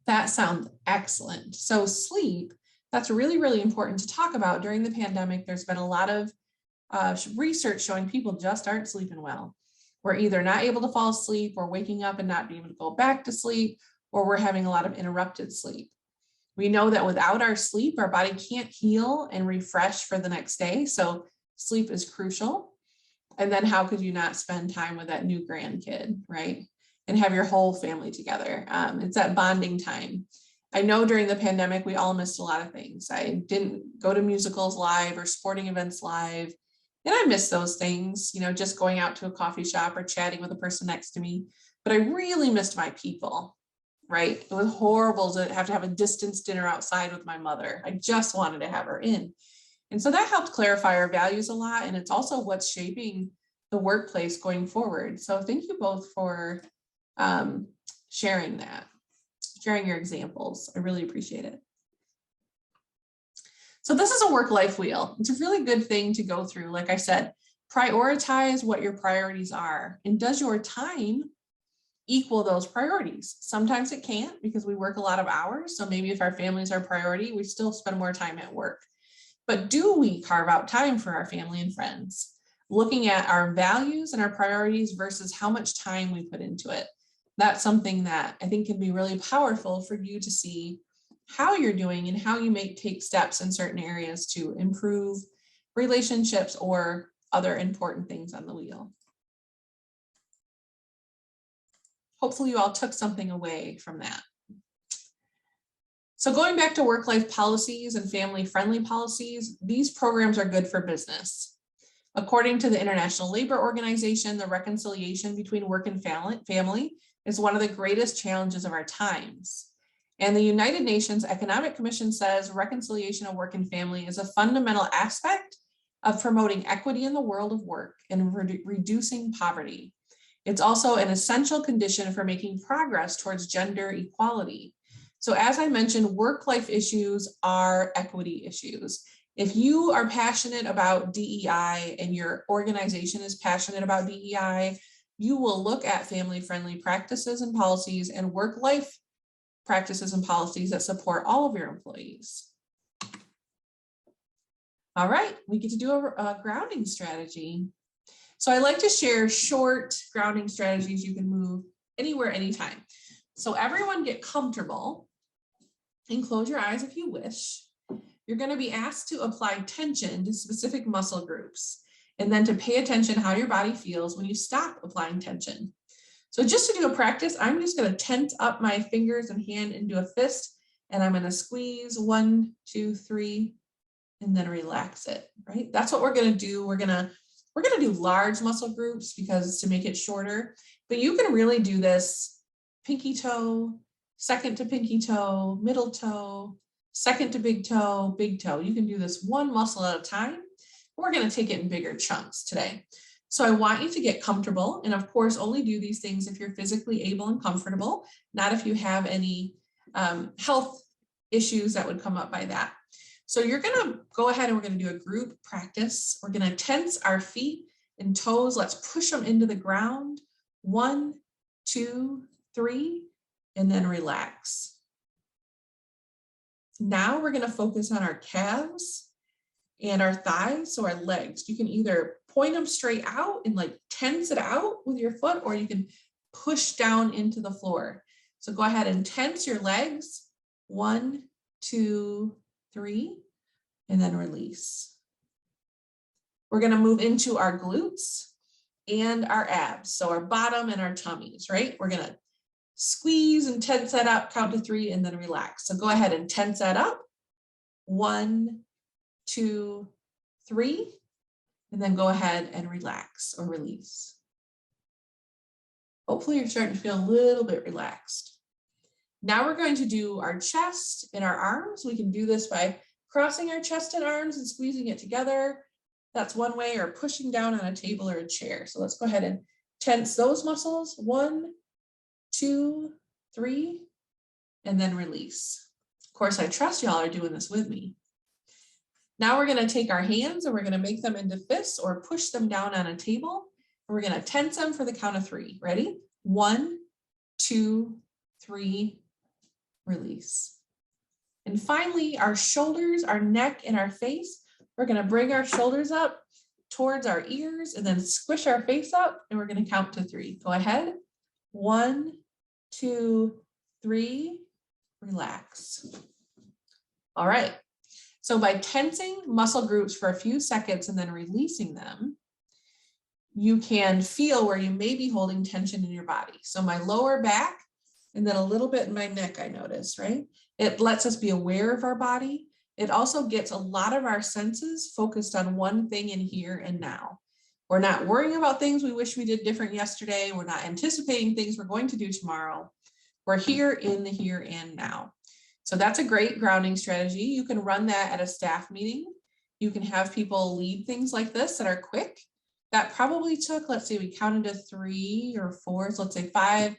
That sounds excellent. So sleep, that's really, really important to talk about. During the pandemic, there's been a lot of research showing people just aren't sleeping well. We're either not able to fall asleep or waking up and not being able to go back to sleep, or we're having a lot of interrupted sleep. We know that without our sleep, our body can't heal and refresh for the next day. So sleep is crucial. And then how could you not spend time with that new grandkid, right? And have your whole family together. It's that bonding time. I know during the pandemic, we all missed a lot of things. I didn't go to musicals live or sporting events live. And I miss those things, just going out to a coffee shop or chatting with a person next to me. But I really missed my people, right? It was horrible to have a distance dinner outside with my mother. I just wanted to have her in. And so that helped clarify our values a lot. And it's also what's shaping the workplace going forward. So thank you both for sharing your examples. I really appreciate it. So this is a work-life wheel. It's a really good thing to go through. Like I said, prioritize what your priorities are. And does your time equal those priorities? Sometimes it can't because we work a lot of hours. So maybe if our families are a priority, we still spend more time at work. But do we carve out time for our family and friends? Looking at our values and our priorities versus how much time we put into it. That's something that I think can be really powerful for you to see how you're doing and how you may take steps in certain areas to improve relationships or other important things on the wheel. Hopefully you all took something away from that. So going back to work-life policies and family-friendly policies, these programs are good for business. According to the International Labor Organization, the reconciliation between work and family is one of the greatest challenges of our times. And the United Nations Economic Commission says reconciliation of work and family is a fundamental aspect of promoting equity in the world of work and reducing poverty. It's also an essential condition for making progress towards gender equality. So as I mentioned, work-life issues are equity issues. If you are passionate about DEI and your organization is passionate about DEI, you will look at family-friendly practices and policies and work-life practices and policies that support all of your employees. All right, we get to do a grounding strategy. So I like to share short grounding strategies you can move anywhere, anytime. So everyone get comfortable and close your eyes if you wish. You're going to be asked to apply tension to specific muscle groups and then to pay attention how your body feels when you stop applying tension. So just to do a practice, I'm just going to tense up my fingers and hand into a fist, and I'm going to squeeze 1, 2, 3, and then relax it, right? That's what we're going to do. We're going to do large muscle groups because to make it shorter, but you can really do this pinky toe, second to pinky toe, middle toe, second to big toe, big toe. You can do this one muscle at a time. We're going to take it in bigger chunks today. So I want you to get comfortable, and of course, only do these things if you're physically able and comfortable, not if you have any health issues that would come up by that. So you're going to go ahead and we're going to do a group practice. We're going to tense our feet and toes. Let's push them into the ground. 1, 2, 3, and then relax. Now we're going to focus on our calves and our thighs, so our legs. You can either point them straight out and like tense it out with your foot, or you can push down into the floor. So go ahead and tense your legs. 1, 2, 3, and then release. We're going to move into our glutes and our abs, so our bottom and our tummies, right? We're going to squeeze and tense that up, count to 3, and then relax. So go ahead and tense that up. 1, 2, 3, and then go ahead and relax or release. Hopefully you're starting to feel a little bit relaxed. Now we're going to do our chest and our arms. We can do this by crossing our chest and arms and squeezing it together. That's one way, or pushing down on a table or a chair. So let's go ahead and tense those muscles. 1, 2, 3, and then release. Of course, I trust y'all are doing this with me. Now we're going to take our hands and we're going to make them into fists or push them down on a table. And we're going to tense them for the count of 3. Ready? 1, 2, 3, release. And finally, our shoulders, our neck, and our face. We're going to bring our shoulders up towards our ears and then squish our face up, and we're going to count to 3. Go ahead. 1, 2, 3, relax. All right. So by tensing muscle groups for a few seconds and then releasing them, you can feel where you may be holding tension in your body. So my lower back and then a little bit in my neck, I notice, right? It lets us be aware of our body. It also gets a lot of our senses focused on one thing in here and now. We're not worrying about things we wish we did different yesterday. We're not anticipating things we're going to do tomorrow. We're here in the here and now. So that's a great grounding strategy. You can run that at a staff meeting. You can have people lead things like this that are quick. That probably took, let's say we counted to 3 or 4, so let's say 5,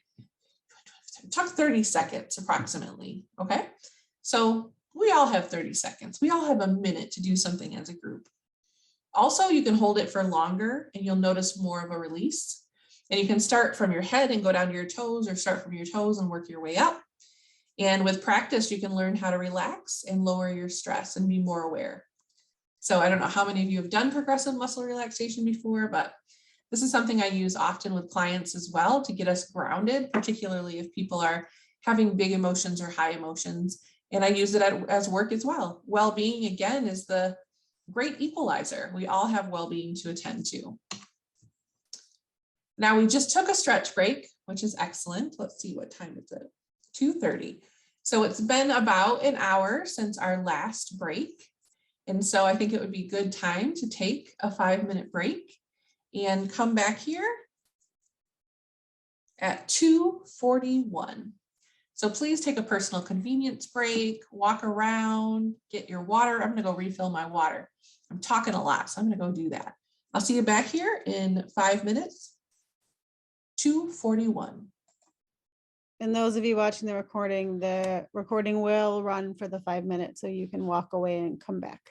it took 30 seconds approximately, okay? So we all have 30 seconds. We all have a minute to do something as a group. Also, you can hold it for longer and you'll notice more of a release. And you can start from your head and go down to your toes, or start from your toes and work your way up. And with practice, you can learn how to relax and lower your stress and be more aware. So I don't know how many of you have done progressive muscle relaxation before, but this is something I use often with clients as well to get us grounded, particularly if people are having big emotions or high emotions. And I use it as work as well. Well-being, again, is the great equalizer. We all have well-being to attend to. Now we just took a stretch break, which is excellent. Let's see, what time is it? 2:30. So it's been about an hour since our last break. And so I think it would be good time to take a 5-minute break and come back here at 2:41. So please take a personal convenience break, walk around, get your water. I'm going to go refill my water. I'm talking a lot, so I'm going to go do that. I'll see you back here in 5 minutes. 2:41. And those of you watching the recording will run for the 5 minutes, so you can walk away and come back.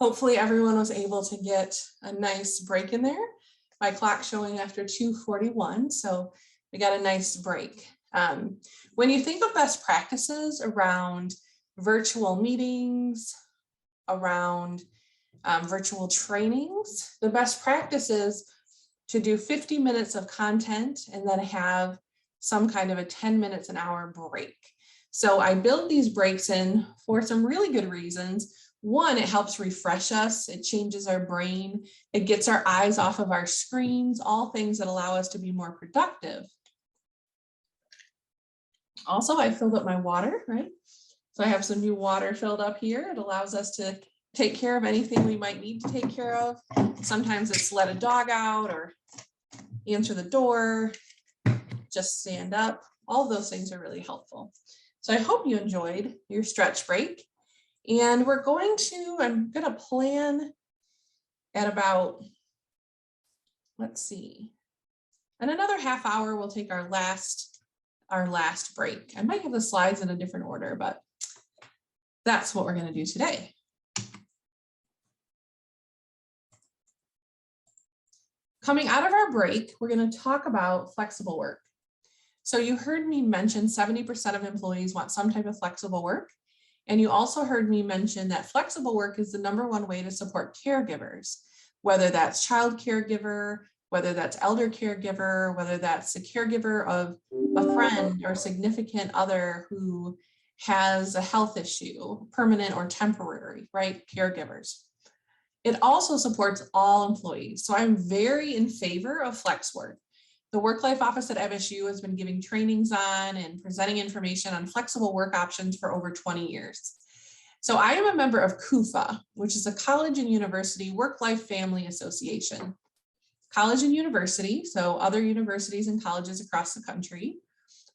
Hopefully everyone was able to get a nice break in there. My clock showing after 2:41, so we got a nice break. When you think of best practices around virtual meetings, around virtual trainings, the best practice is to do 50 minutes of content and then have some kind of a 10 minutes an hour break. So I build these breaks in for some really good reasons. One, it helps refresh us. It changes our brain. It gets our eyes off of our screens, all things that allow us to be more productive. Also, I filled up my water, right? So I have some new water filled up here. It allows us to take care of anything we might need to take care of. Sometimes it's let a dog out or answer the door, just stand up. All of those things are really helpful. So I hope you enjoyed your stretch break. And I'm going to plan at about, let's see, in another half hour, we'll take our last break. I might have the slides in a different order, but that's what we're going to do today. Coming out of our break, we're going to talk about flexible work. So you heard me mention 70% of employees want some type of flexible work. And you also heard me mention that flexible work is the #1 way to support caregivers, whether that's child caregiver, whether that's elder caregiver, whether that's a caregiver of a friend or significant other who has a health issue, permanent or temporary, right? Caregivers. It also supports all employees. So I'm very in favor of flex work. The Work Life Office at MSU has been giving trainings on and presenting information on flexible work options for over 20 years. So I am a member of CUFA, which is a college and university work-life family association. College and university, so other universities and colleges across the country,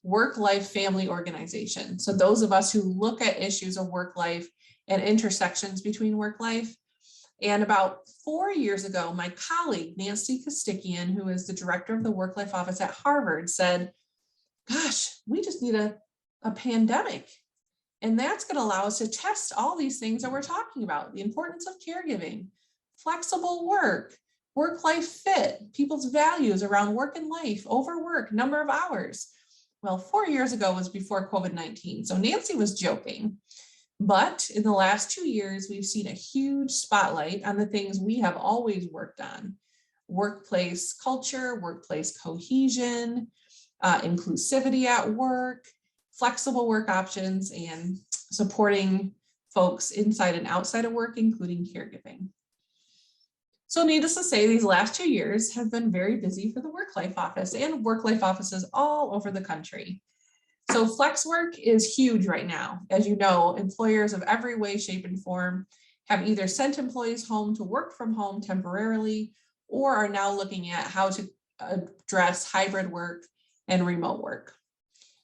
work-life family organization. So those of us who look at issues of work-life and intersections between work-life. And about 4 years ago, my colleague, Nancy Kostikian, who is the director of the Work Life Office at Harvard, said, gosh, we just need a pandemic. And that's going to allow us to test all these things that we're talking about, the importance of caregiving, flexible work, work-life fit, people's values around work and life, overwork, number of hours. Well, 4 years ago was before COVID-19. So Nancy was joking. But in the last 2 years, we've seen a huge spotlight on the things we have always worked on: workplace culture, workplace cohesion, inclusivity at work, flexible work options, and supporting folks inside and outside of work, including caregiving. So needless to say, these last 2 years have been very busy for the Work Life Office and work life offices all over the country. So flex work is huge right now. As you know, employers of every way, shape, and form have either sent employees home to work from home temporarily, or are now looking at how to address hybrid work and remote work.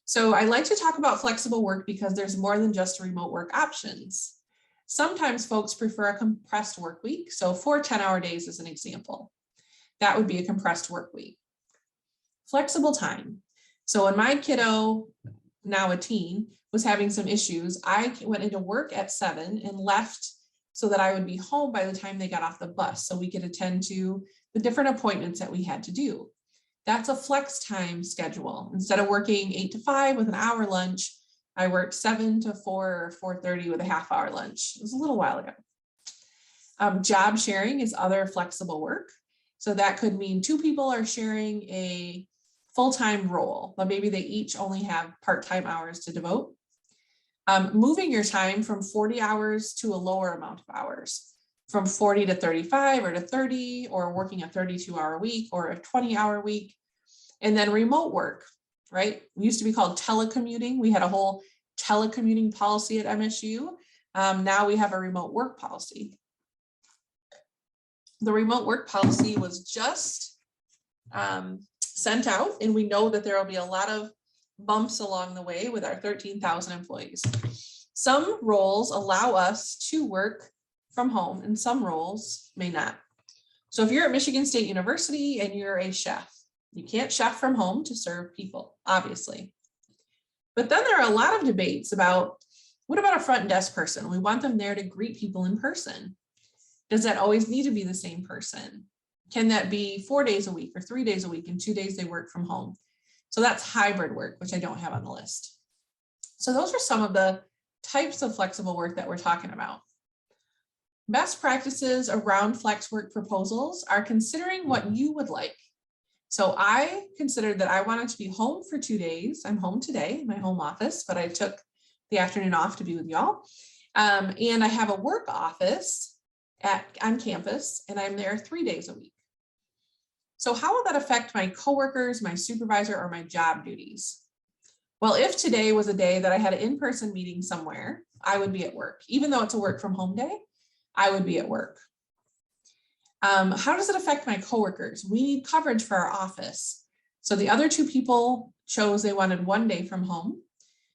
So I like to talk about flexible work because there's more than just remote work options. Sometimes folks prefer a compressed work week. So 4 10-hour days is an example. That would be a compressed work week. Flexible time. So when my kiddo, now a teen, was having some issues, I went into work at 7 and left so that I would be home by the time they got off the bus, so we could attend to the different appointments that we had to do. That's a flex time schedule. Instead of working 8 to 5 with an hour lunch, I worked 7 to 4 or 4:30 with a half-hour lunch. It was a little while ago. Job sharing is other flexible work. So that could mean 2 people are sharing a full-time role, but maybe they each only have part-time hours to devote. Moving your time from 40 hours to a lower amount of hours, from 40 to 35 or to 30, or working a 32-hour week or a 20-hour week. And then remote work, right? We used to be called telecommuting. We had a whole telecommuting policy at MSU. Now we have a remote work policy. The remote work policy was just sent out, and we know that there will be a lot of bumps along the way with our 13,000 employees. Some roles allow us to work from home and some roles may not. So if you're at Michigan State University and you're a chef, you can't chef from home to serve people, obviously. But then there are a lot of debates about, what about a front desk person? We want them there to greet people in person. Does that always need to be the same person? Can that be 4 days a week or 3 days a week and 2 days they work from home? So that's hybrid work, which I don't have on the list. So those are some of the types of flexible work that we're talking about. Best practices around flex work proposals are considering what you would like. So I considered that I wanted to be home for 2 days. I'm home today, my home office, but I took the afternoon off to be with y'all. And I have a work office on campus, and I'm there 3 days a week. So how will that affect my coworkers, my supervisor, or my job duties? Well, if today was a day that I had an in-person meeting somewhere, I would be at work. Even though it's a work from home day, I would be at work. How does it affect my coworkers? We need coverage for our office. So the other 2 people chose they wanted 1 day from home.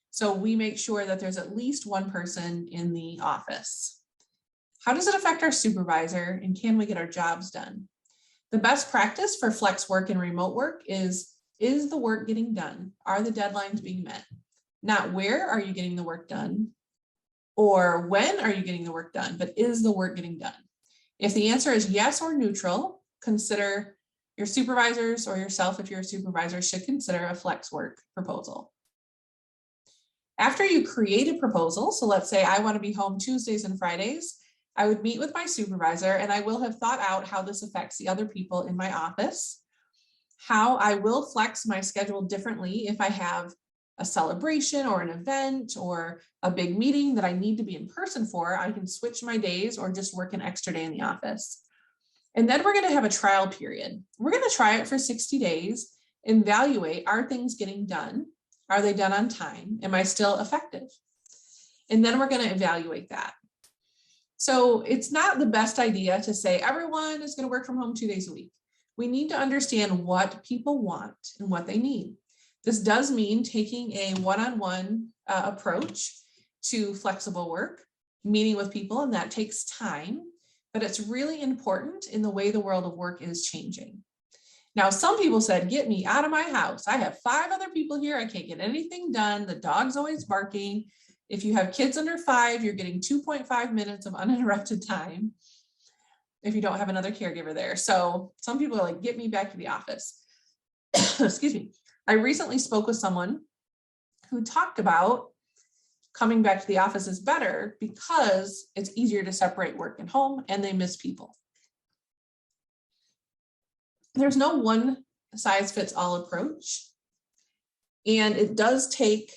So we make sure that there's at least 1 person in the office. How does it affect our supervisor, and can we get our jobs done? The best practice for flex work and remote work is the work getting done? Are the deadlines being met? Not where are you getting the work done or when are you getting the work done, but is the work getting done? If the answer is yes or neutral, consider your supervisors, or yourself if you're a supervisor should consider a flex work proposal. After you create a proposal, so let's say I want to be home Tuesdays and Fridays, I would meet with my supervisor and I will have thought out how this affects the other people in my office, how I will flex my schedule differently if I have a celebration or an event or a big meeting that I need to be in person for. I can switch my days or just work an extra day in the office. And then we're going to have a trial period. We're going to try it for 60 days, evaluate, are things getting done? Are they done on time? Am I still effective? And then we're going to evaluate that. So it's not the best idea to say everyone is going to work from home 2 days a week. We need to understand what people want and what they need. This does mean taking a one-on-one approach to flexible work, meeting with people, and that takes time, but it's really important in the way the world of work is changing. Now, some people said, get me out of my house. I have 5 other people here. I can't get anything done. The dog's always barking. If you have kids under 5, you're getting 2.5 minutes of uninterrupted time if you don't have another caregiver there. So some people are like, get me back to the office. Excuse me. I recently spoke with someone who talked about coming back to the office is better because it's easier to separate work and home, and they miss people. There's no one size fits all approach. And it does take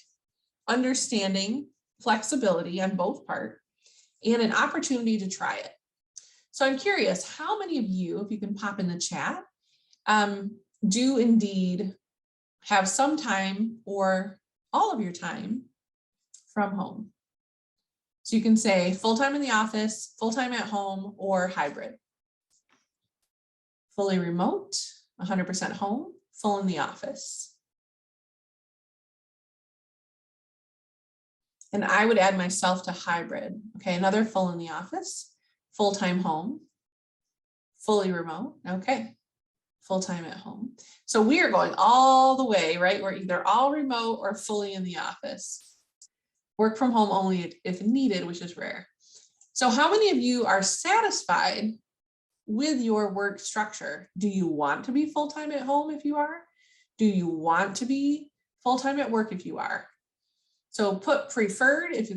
understanding flexibility on both part and an opportunity to try it. So I'm curious, how many of you, if you can pop in the chat, do indeed have some time or all of your time from home? So you can say full-time in the office, full-time at home, or hybrid. Fully remote, 100% home, full in the office. And I would add myself to hybrid. Okay, another full in the office, full-time home, fully remote. Okay, full-time at home. So we are going all the way, right? We're either all remote or fully in the office. Work from home only if needed, which is rare. So how many of you are satisfied with your work structure? Do you want to be full-time at home if you are? Do you want to be full-time at work if you are? So put preferred if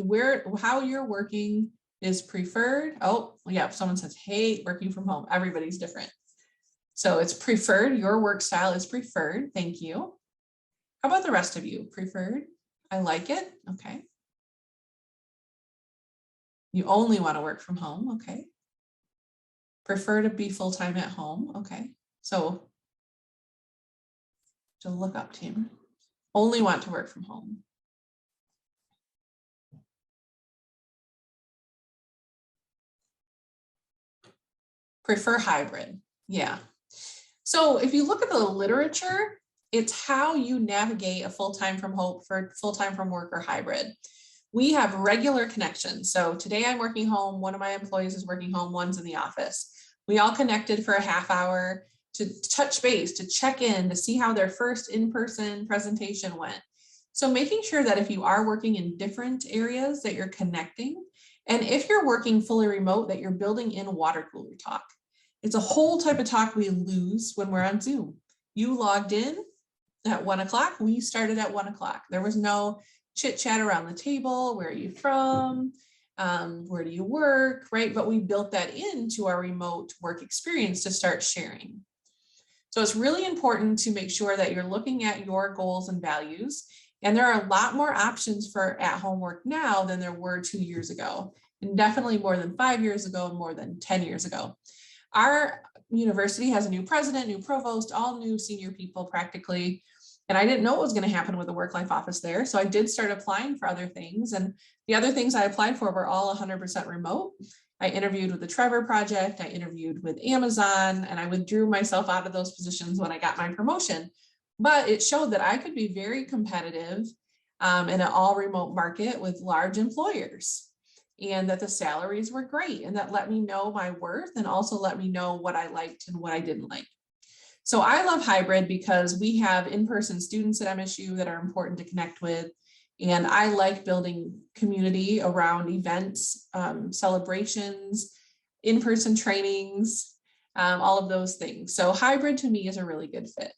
how you're working is preferred. Oh, yeah, someone says, hate working from home. Everybody's different. So it's preferred, your work style is preferred. Thank you. How about the rest of you? Preferred, I like it. Okay. You only want to work from home. Okay. Prefer to be full-time at home. Okay. So to look up team, only want to work from home. Prefer hybrid. Yeah. So if you look at the literature, it's how you navigate a full-time from home for full-time from work or hybrid. We have regular connections. So today I'm working home. One of my employees is working home. One's in the office. We all connected for a half hour to touch base, to check in, to see how their first in-person presentation went. So making sure that if you are working in different areas that you're connecting And if you're working fully remote, that you're building in water cooler talk. It's a whole type of talk we lose when we're on Zoom. You logged in at 1 o'clock, we started at 1 o'clock. There was no chit chat around the table. Where are you from? Where do you work, right? But we built that into our remote work experience to start sharing. So it's really important to make sure that you're looking at your goals and values. And there are a lot more options for at-home work now than there were 2 years ago, and definitely more than 5 years ago and more than 10 years ago. Our university has a new president, new provost, all new senior people practically. And I didn't know what was going to happen with the work-life office there. So I did start applying for other things. And the other things I applied for were all 100% remote. I interviewed with the Trevor Project, I interviewed with Amazon, and I withdrew myself out of those positions when I got my promotion. But it showed that I could be very competitive in an all remote market with large employers, and that the salaries were great, and that let me know my worth and also let me know what I liked and what I didn't like. So I love hybrid because we have in-person students at MSU that are important to connect with. And I like building community around events, celebrations, in-person trainings, all of those things. So hybrid to me is a really good fit.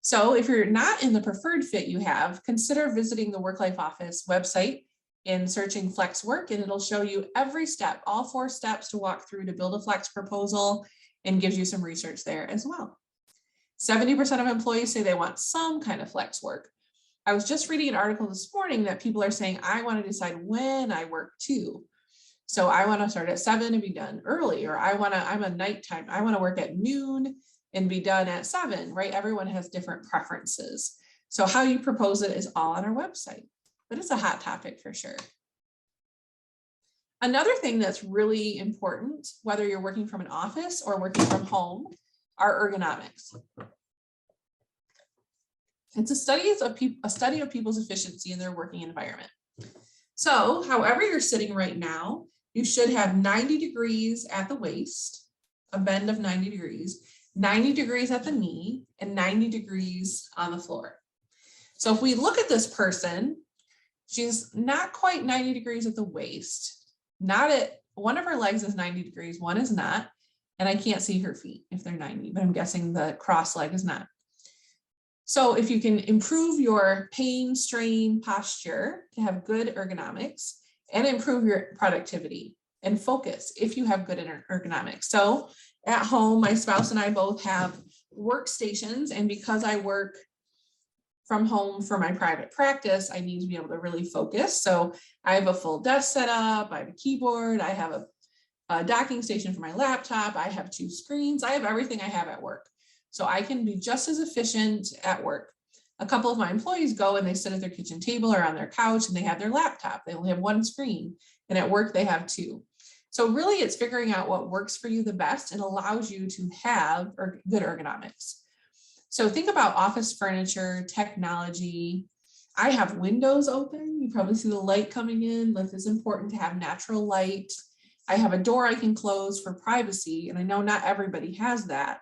So if you're not in the preferred fit you have, consider visiting the Work-Life Office website and searching Flex Work, and it'll show you every step, all 4 steps to walk through to build a flex proposal, and gives you some research there as well. 70% of employees say they want some kind of flex work. I was just reading an article this morning that people are saying, I want to decide when I work too. So I want to start at 7 and be done early, or I'm a nighttime, I want to work at noon and be done at 7, right? Everyone has different preferences. So how you propose it is all on our website, but it's a hot topic for sure. Another thing that's really important, whether you're working from an office or working from home, are ergonomics. It's a study of people's efficiency in their working environment. So however you're sitting right now, you should have 90 degrees at the waist, a bend of 90 degrees, 90 degrees at the knee, and 90 degrees on the floor. So if we look at this person, she's not quite 90 degrees at the waist. One of her legs is 90 degrees, one is not, and I can't see her feet if they're 90, but I'm guessing the cross leg is not. So if you can improve your pain, strain, posture to have good ergonomics, and improve your productivity and focus if you have good ergonomics. So at home, my spouse and I both have workstations, and because I work from home for my private practice, I need to be able to really focus. So I have a full desk set up, I have a keyboard, I have a docking station for my laptop, I have 2 screens, I have everything I have at work. So I can be just as efficient at work. A couple of my employees go and they sit at their kitchen table or on their couch and they have their laptop. They only have 1 screen, and at work they have 2. So really it's figuring out what works for you the best and allows you to have good ergonomics. So think about office furniture, technology. I have windows open. You probably see the light coming in. It is important to have natural light. I have a door I can close for privacy, and I know not everybody has that.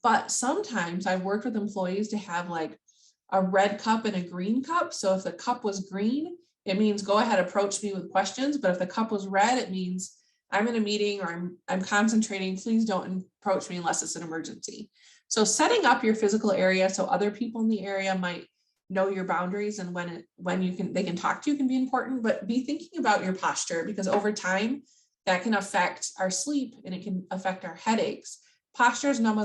But sometimes I've worked with employees to have like a red cup and a green cup. So if the cup was green, it means go ahead, approach me with questions. But if the cup was red, it means I'm in a meeting or I'm concentrating. Please don't approach me unless it's an emergency. So setting up your physical area so other people in the area might know your boundaries and when they can talk to you can be important. But be thinking about your posture, because over time that can affect our sleep and it can affect our headaches. Posture is one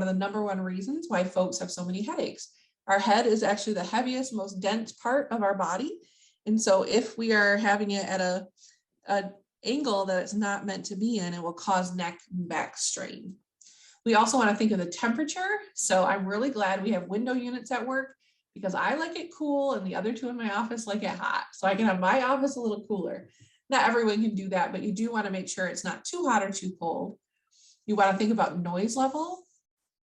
of the number 1 reasons why folks have so many headaches. Our head is actually the heaviest, most dense part of our body. And so if we are having it at an angle that it's not meant to be in, it will cause neck and back strain. We also want to think of the temperature. So I'm really glad we have window units at work, because I like it cool and the other 2 in my office like it hot. So I can have my office a little cooler. Not everyone can do that, but you do want to make sure it's not too hot or too cold. You want to think about noise level,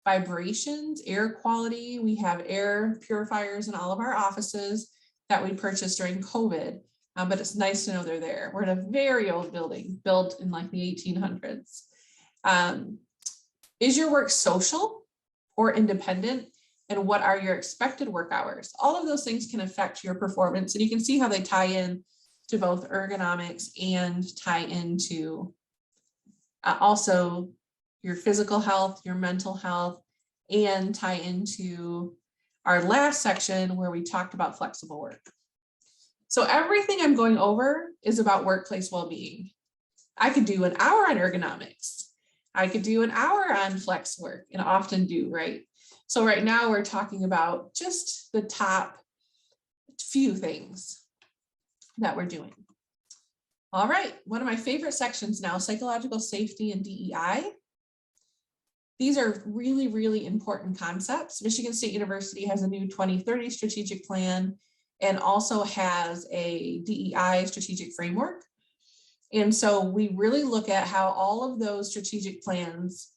vibrations, air quality. We have air purifiers in all of our offices that we purchased during COVID, but it's nice to know they're there. We're in a very old building built in like the 1800s. Is your work social or independent? And what are your expected work hours? All of those things can affect your performance, and you can see how they tie in to both ergonomics and tie into also your physical health, your mental health, and tie into our last section where we talked about flexible work. So everything I'm going over is about workplace well-being. I could do an hour on ergonomics. I could do an hour on flex work, and often do, right? So right now we're talking about just the top few things that we're doing. All right, one of my favorite sections now, psychological safety and DEI. These are really, really important concepts. Michigan State University has a new 2030 strategic plan and also has a DEI strategic framework. And so we really look at how all of those strategic plans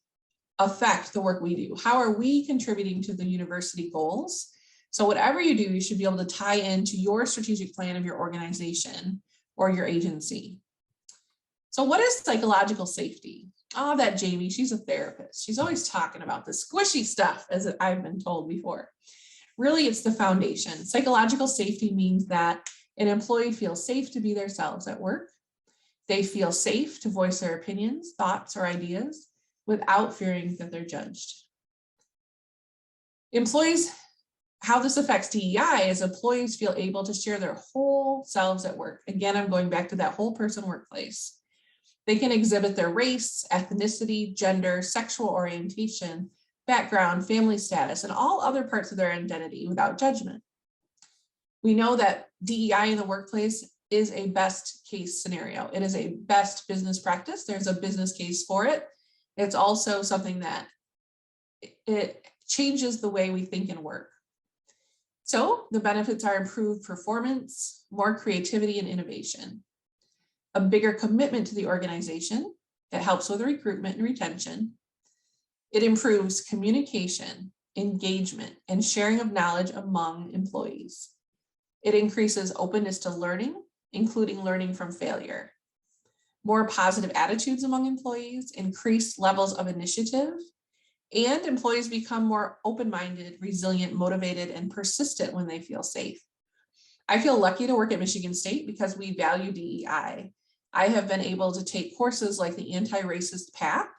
affect the work we do. How are we contributing to the university goals? So whatever you do, you should be able to tie into your strategic plan of your organization or your agency. So what is psychological safety? Oh, that Jamie, she's a therapist. She's always talking about the squishy stuff, as I've been told before. Really, it's the foundation. Psychological safety means that an employee feels safe to be themselves at work. They feel safe to voice their opinions, thoughts, or ideas without fearing that they're judged. Employees, how this affects DEI is employees feel able to share their whole selves at work. Again, I'm going back to that whole person workplace. They can exhibit their race, ethnicity, gender, sexual orientation, background, family status, and all other parts of their identity without judgment. We know that DEI in the workplace is a best case scenario. It is a best business practice. There's a business case for it. It's also something that it changes the way we think and work. So the benefits are improved performance, more creativity and innovation, a bigger commitment to the organization that helps with recruitment and retention. It improves communication, engagement, and sharing of knowledge among employees. It increases openness to learning, including learning from failure. More positive attitudes among employees, increased levels of initiative, and employees become more open-minded, resilient, motivated, and persistent when they feel safe. I feel lucky to work at Michigan State because we value DEI. I have been able to take courses like the Anti-Racist Path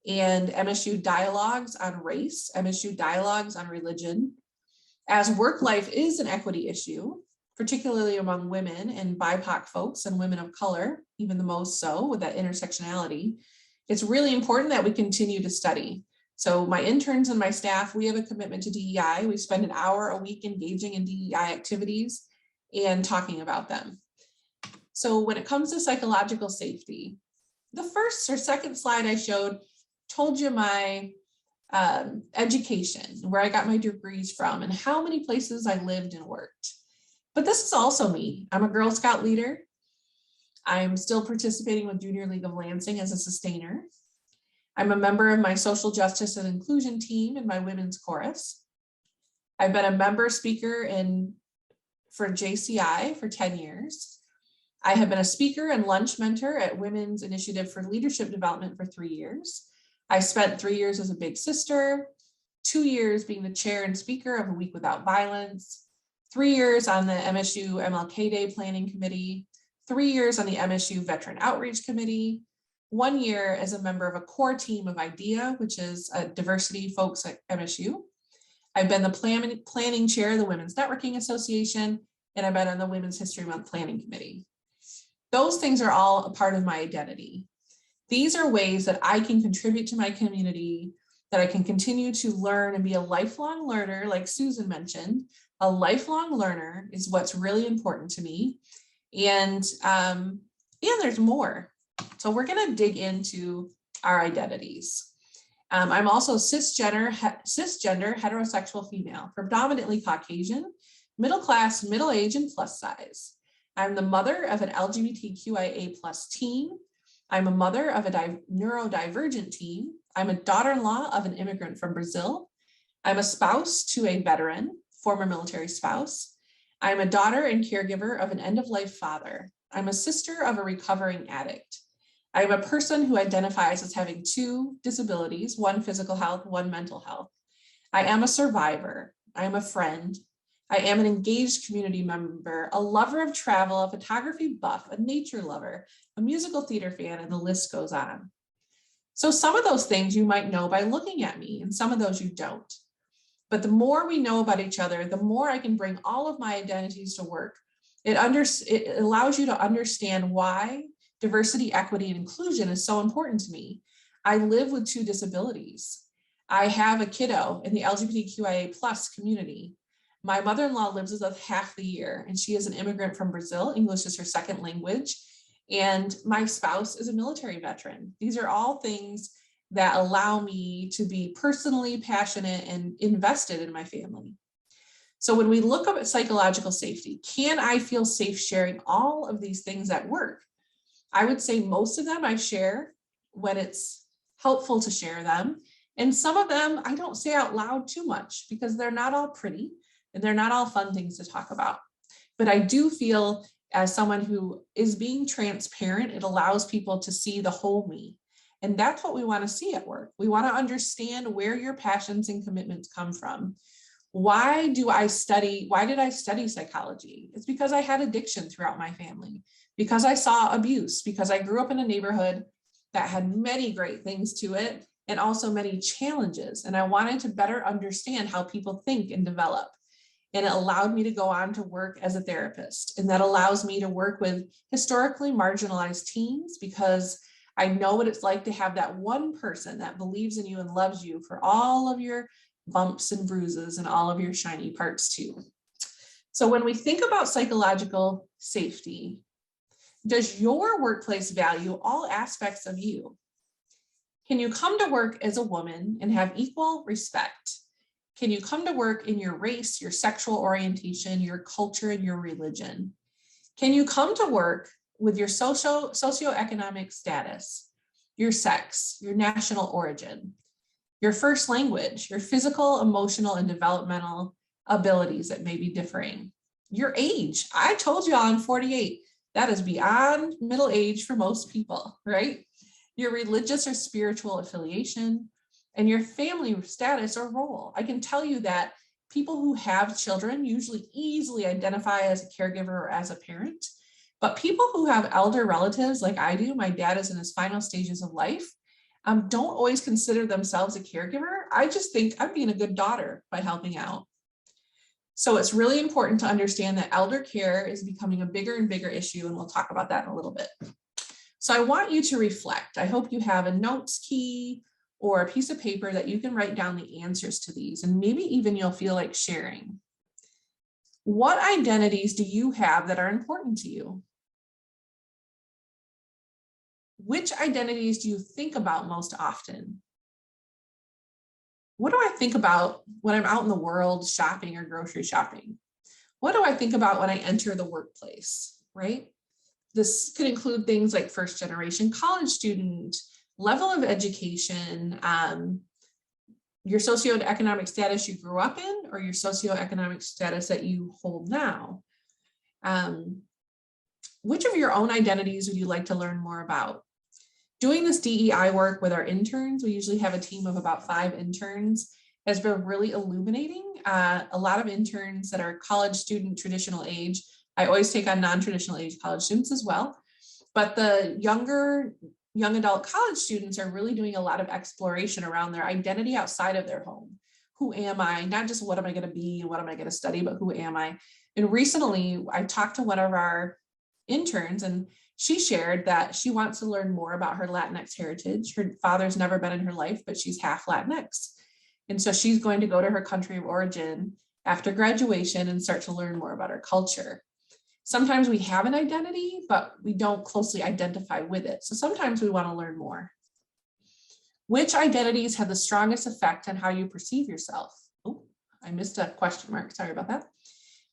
and MSU Dialogues on Race, MSU Dialogues on Religion. As work life is an equity issue, particularly among women and BIPOC folks and women of color, even the most so with that intersectionality, it's really important that we continue to study. So my interns and my staff, we have a commitment to DEI. We spend an hour a week engaging in DEI activities and talking about them. So when it comes to psychological safety, the first or second slide I showed told you my education, where I got my degrees from and how many places I lived and worked. But this is also me. I'm a Girl Scout leader. I'm still participating with Junior League of Lansing as a sustainer. I'm a member of my social justice and inclusion team in my women's chorus. I've been a member speaker for JCI for 10 years. I have been a speaker and lunch mentor at Women's Initiative for Leadership Development for 3 years. I spent 3 years as a big sister, 2 years being the chair and speaker of A Week Without Violence, 3 years on the MSU MLK Day Planning Committee, 3 years on the MSU Veteran Outreach Committee, 1 year as a member of a core team of IDEA, which is a diversity folks at MSU. I've been the planning chair of the Women's Networking Association, and I've been on the Women's History Month Planning Committee. Those things are all a part of my identity. These are ways that I can contribute to my community, that I can continue to learn and be a lifelong learner, like Susan mentioned. A lifelong learner is what's really important to me. And there's more. So we're going to dig into our identities. I'm also cisgender, heterosexual female, predominantly Caucasian, middle class, middle age, and plus size. I'm the mother of an LGBTQIA plus teen. I'm a mother of a neurodivergent teen. I'm a daughter-in-law of an immigrant from Brazil. I'm a spouse to a veteran, former military spouse. I'm a daughter and caregiver of an end-of-life father. I'm a sister of a recovering addict. I'm a person who identifies as having 2 disabilities, one physical health, one mental health. I am a survivor. I am a friend. I am an engaged community member, a lover of travel, a photography buff, a nature lover, a musical theater fan, and the list goes on. So some of those things you might know by looking at me, and some of those you don't. But the more we know about each other, the more I can bring all of my identities to work. It allows you to understand why diversity, equity, and inclusion is so important to me. I live with 2 disabilities. I have a kiddo in the LGBTQIA+ community. My mother-in-law lives with us half the year, and she is an immigrant from Brazil. English is her second language. And my spouse is a military veteran. These are all things that allow me to be personally passionate and invested in my family. So when we look up at psychological safety, can I feel safe sharing all of these things at work? I would say most of them I share when it's helpful to share them. And some of them I don't say out loud too much because they're not all pretty and they're not all fun things to talk about. But I do feel as someone who is being transparent, it allows people to see the whole me. And that's what we want to see at work. We want to understand where your passions and commitments come from. Why did I study psychology? It's because I had addiction throughout my family, because I saw abuse, because I grew up in a neighborhood that had many great things to it and also many challenges. And I wanted to better understand how people think and develop. And it allowed me to go on to work as a therapist. And that allows me to work with historically marginalized teens because I know what it's like to have that one person that believes in you and loves you for all of your bumps and bruises and all of your shiny parts too. So when we think about psychological safety, does your workplace value all aspects of you? Can you come to work as a woman and have equal respect? Can you come to work in your race, your sexual orientation, your culture, and your religion? Can you come to work with your socioeconomic status, your sex, your national origin, your first language, your physical, emotional, and developmental abilities that may be differing, your age? I told you I'm 48. That is beyond middle age for most people, right? Your religious or spiritual affiliation, and your family status or role. I can tell you that people who have children usually easily identify as a caregiver or as a parent, but people who have elder relatives like I do, my dad is in his final stages of life, don't always consider themselves a caregiver. I just think I'm being a good daughter by helping out. So it's really important to understand that elder care is becoming a bigger and bigger issue, and we'll talk about that in a little bit. So I want you to reflect. I hope you have a notes key or a piece of paper that you can write down the answers to these, and maybe even you'll feel like sharing. What identities do you have that are important to you? Which identities do you think about most often? What do I think about when I'm out in the world shopping or grocery shopping? What do I think about when I enter the workplace, right? This could include things like first generation college student, level of education, your socioeconomic status you grew up in, or your socioeconomic status that you hold now. Which of your own identities would you like to learn more about? Doing this DEI work with our interns, we usually have a team of about 5 interns, has been really illuminating. A lot of interns that are college student traditional age, I always take on non-traditional age college students as well, but the young adult college students are really doing a lot of exploration around their identity outside of their home. Who am I? Not just what am I going to be, what am I going to study, but who am I? And recently I talked to one of our interns and she shared that she wants to learn more about her Latinx heritage. Her father's never been in her life, but she's half Latinx. And so she's going to go to her country of origin after graduation and start to learn more about her culture. Sometimes we have an identity, but we don't closely identify with it. So sometimes we want to learn more. Which identities have the strongest effect on how you perceive yourself? Oh, I missed a question mark. Sorry about that.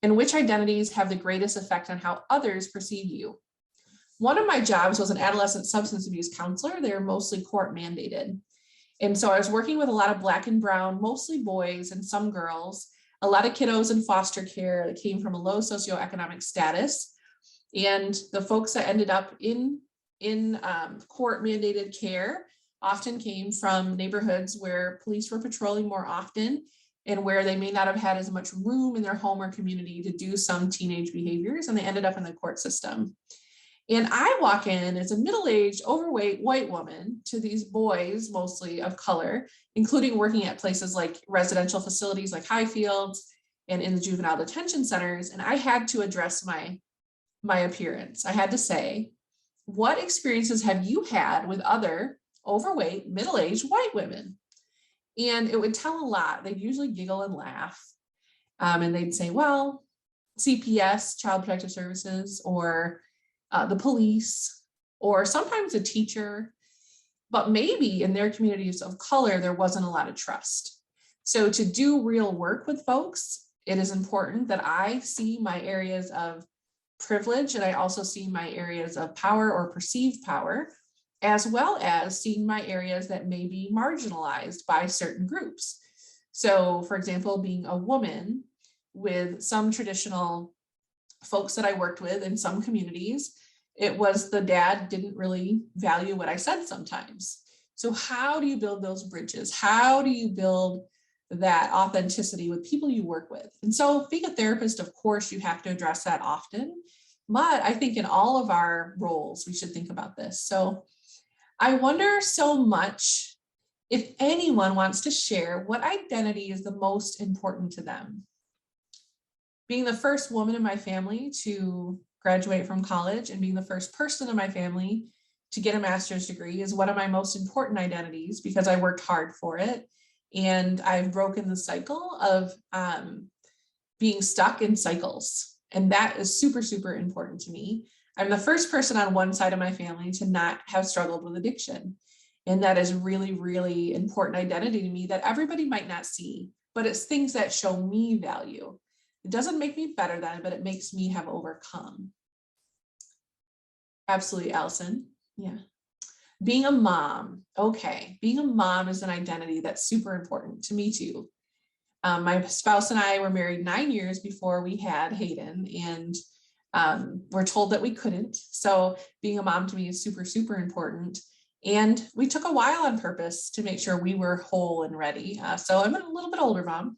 And which identities have the greatest effect on how others perceive you? One of my jobs was an adolescent substance abuse counselor. They were mostly court mandated. And so I was working with a lot of Black and brown, mostly boys and some girls, a lot of kiddos in foster care that came from a low socioeconomic status. And the folks that ended up in court mandated care often came from neighborhoods where police were patrolling more often and where they may not have had as much room in their home or community to do some teenage behaviors, and they ended up in the court system. And I walk in as a middle-aged, overweight white woman to these boys, mostly of color, including working at places like residential facilities like Highfields and in the juvenile detention centers. And I had to address my appearance. I had to say, what experiences have you had with other overweight, middle-aged white women? And it would tell a lot. They'd usually giggle and laugh. And they'd say, well, CPS, Child Protective Services, or the police, or sometimes a teacher. But maybe in their communities of color, there wasn't a lot of trust. So to do real work with folks, it is important that I see my areas of privilege, and I also see my areas of power or perceived power, as well as seeing my areas that may be marginalized by certain groups. So for example, being a woman with some traditional folks that I worked with in some communities, it was the dad didn't really value what I said sometimes. So how do you build those bridges? How do you build that authenticity with people you work with? And so being a therapist, of course, you have to address that often, but I think in all of our roles, we should think about this. So I wonder so much if anyone wants to share what identity is the most important to them. Being the first woman in my family to graduate from college and being the first person in my family to get a master's degree is one of my most important identities because I worked hard for it. And I've broken the cycle of being stuck in cycles. And that is super, super important to me. I'm the first person on one side of my family to not have struggled with addiction. And that is really, really important identity to me that everybody might not see, but it's things that show me value. It doesn't make me better than, but it makes me have overcome. Absolutely, Allison. Yeah. Being a mom. Okay. Being a mom is an identity that's super important to me too. My spouse and I were married 9 years before we had Hayden, and we're told that we couldn't. So being a mom to me is super, super important. And we took a while on purpose to make sure we were whole and ready. So I'm a little bit older mom.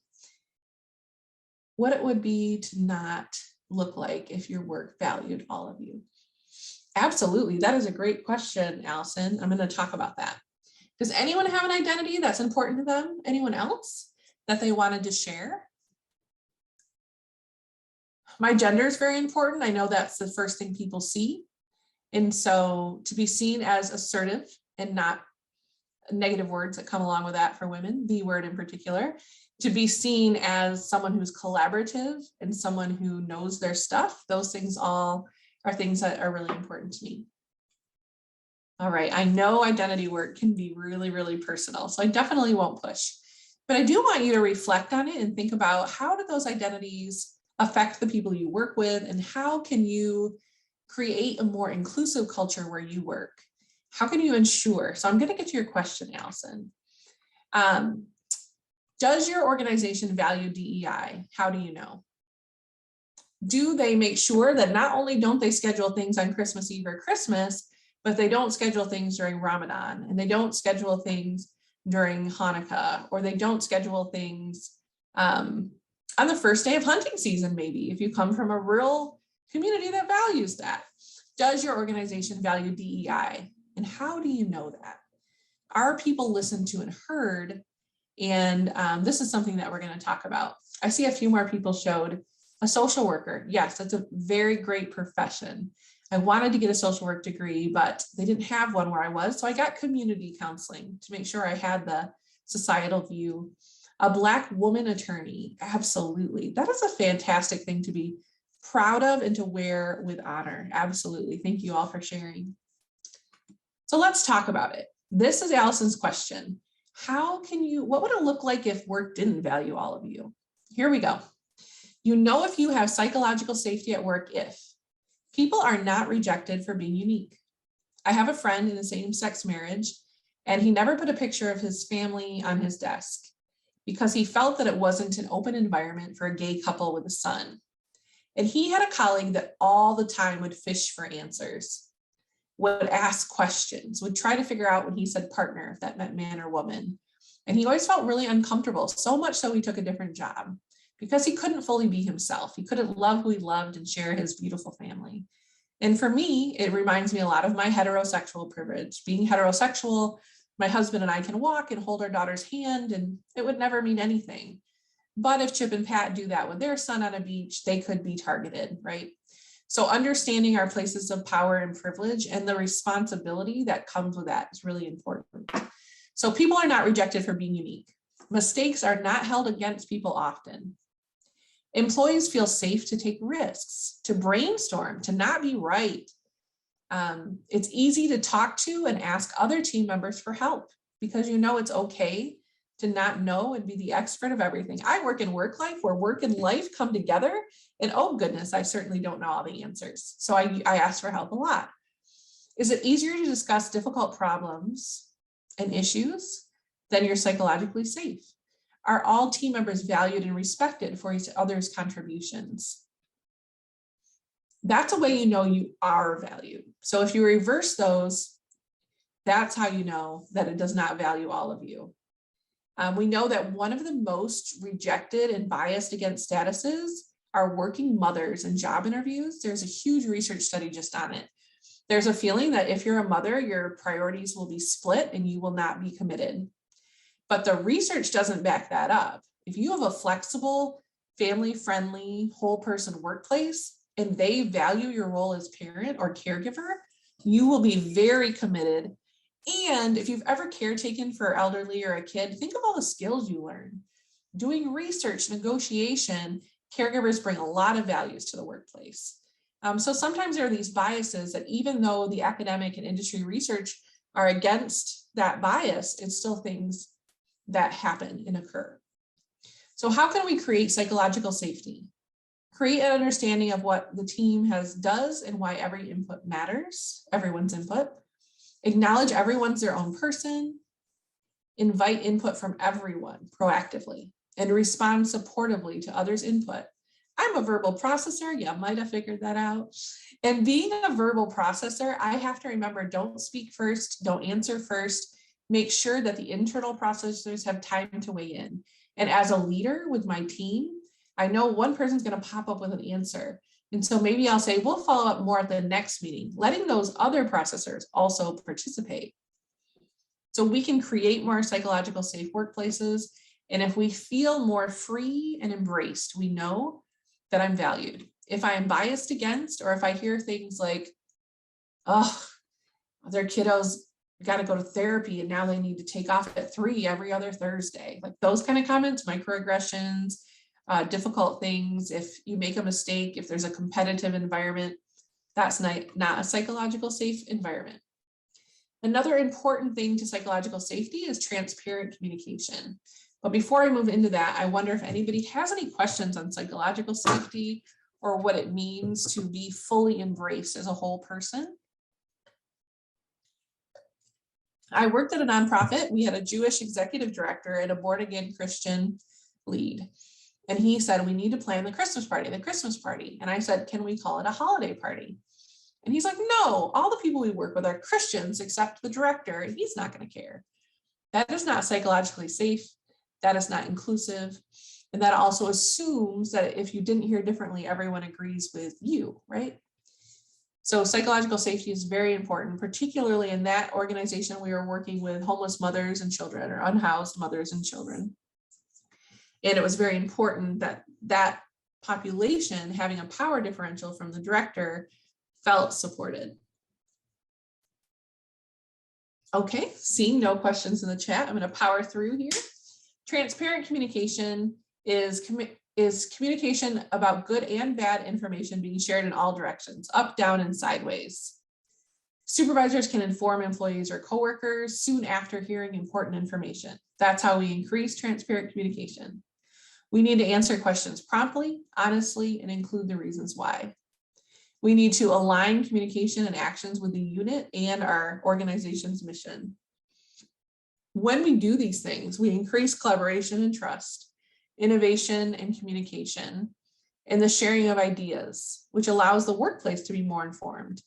What it would be to not look like if your work valued all of you. Absolutely. That is a great question, Allison. I'm going to talk about that. Does anyone have an identity that's important to them? Anyone else that they wanted to share? My gender is very important. I know that's the first thing people see. And so to be seen as assertive and not negative words that come along with that for women, the word in particular, to be seen as someone who's collaborative and someone who knows their stuff, those things all are things that are really important to me. All right, I know identity work can be really, really personal, so I definitely won't push, but I do want you to reflect on it and think about how do those identities affect the people you work with, and how can you create a more inclusive culture where you work? How can you ensure? So I'm going to get to your question, Allison. Does your organization value DEI? How do you know? Do they make sure that not only don't they schedule things on Christmas Eve or Christmas, but they don't schedule things during Ramadan, and they don't schedule things during Hanukkah, or they don't schedule things on the first day of hunting season, maybe, if you come from a rural community that values that. Does your organization value DEI? And how do you know that? Are people listened to and heard? And this is something that we're going to talk about. I see a few more people showed a social worker. Yes, that's a very great profession. I wanted to get a social work degree, but they didn't have one where I was. So I got community counseling to make sure I had the societal view. A Black woman attorney, absolutely. That is a fantastic thing to be proud of and to wear with honor. Absolutely. Thank you all for sharing. So let's talk about it. This is Allison's question. What would it look like if work didn't value all of you? Here we go. You know if you have psychological safety at work if people are not rejected for being unique. I have a friend in a same-sex marriage, and he never put a picture of his family on his desk because he felt that it wasn't an open environment for a gay couple with a son. And he had a colleague that all the time would fish for answers, would ask questions, would try to figure out when he said partner, if that meant man or woman. And he always felt really uncomfortable, so much so he took a different job because he couldn't fully be himself. He couldn't love who he loved and share his beautiful family. And for me, it reminds me a lot of my heterosexual privilege. Being heterosexual, my husband and I can walk and hold our daughter's hand, and it would never mean anything. But if Chip and Pat do that with their son on a beach, they could be targeted, right? So understanding our places of power and privilege and the responsibility that comes with that is really important. So people are not rejected for being unique. Mistakes are not held against people often. Employees feel safe to take risks, to brainstorm, to not be right. It's easy to talk to and ask other team members for help because you know it's okay to not know and be the expert of everything. I work in work life where work and life come together, and oh goodness, I certainly don't know all the answers. So I ask for help a lot. Is it easier to discuss difficult problems and issues then you're psychologically safe? Are all team members valued and respected for each other's contributions? That's a way you know you are valued. So if you reverse those, that's how you know that it does not value all of you. We know that one of the most rejected and biased against statuses are working mothers in job interviews. There's a huge research study just on it. There's a feeling that if you're a mother, your priorities will be split and you will not be committed. But the research doesn't back that up. If you have a flexible, family-friendly, whole person workplace, and they value your role as parent or caregiver, you will be very committed. And if you've ever caretaken for elderly or a kid, think of all the skills you learn. Doing research, negotiation, caregivers bring a lot of values to the workplace. So sometimes there are these biases that even though the academic and industry research are against that bias, it's still things that happen and occur. So how can we create psychological safety? Create an understanding of what the team does and why every input matters, everyone's input. Acknowledge everyone's their own person. Invite input from everyone proactively and respond supportively to others' input. I'm a verbal processor. You might have figured that out. And being a verbal processor, I have to remember, don't speak first, don't answer first. Make sure that the internal processors have time to weigh in. And as a leader with my team, I know one person's going to pop up with an answer. And so maybe I'll say, we'll follow up more at the next meeting, letting those other processors also participate. So we can create more psychological safe workplaces. And if we feel more free and embraced, we know that I'm valued. If I am biased against, or if I hear things like, oh, their kiddos got to go to therapy and now they need to take off at 3 every other Thursday, like those kind of comments, microaggressions, difficult things. If you make a mistake, if there's a competitive environment, that's not a psychological safe environment. Another important thing to psychological safety is transparent communication. But before I move into that, I wonder if anybody has any questions on psychological safety or what it means to be fully embraced as a whole person. I worked at a nonprofit. We had a Jewish executive director and a born-again Christian lead. And he said, we need to plan the Christmas party. And I said, can we call it a holiday party? And he's like, no, all the people we work with are Christians except the director, and he's not going to care. That is not psychologically safe. That is not inclusive. And that also assumes that if you didn't hear differently, everyone agrees with you, right? So psychological safety is very important, particularly in that organization. We were working with homeless mothers and children, or unhoused mothers and children. And it was very important that that population, having a power differential from the director, felt supported. Okay, seeing no questions in the chat, I'm going to power through here. Transparent communication is communication about good and bad information being shared in all directions, up, down, and sideways. Supervisors can inform employees or coworkers soon after hearing important information. That's how we increase transparent communication. We need to answer questions promptly, honestly, and include the reasons why. We need to align communication and actions with the unit and our organization's mission. When we do these things, we increase collaboration and trust, innovation and communication, and the sharing of ideas, which allows the workplace to be more informed.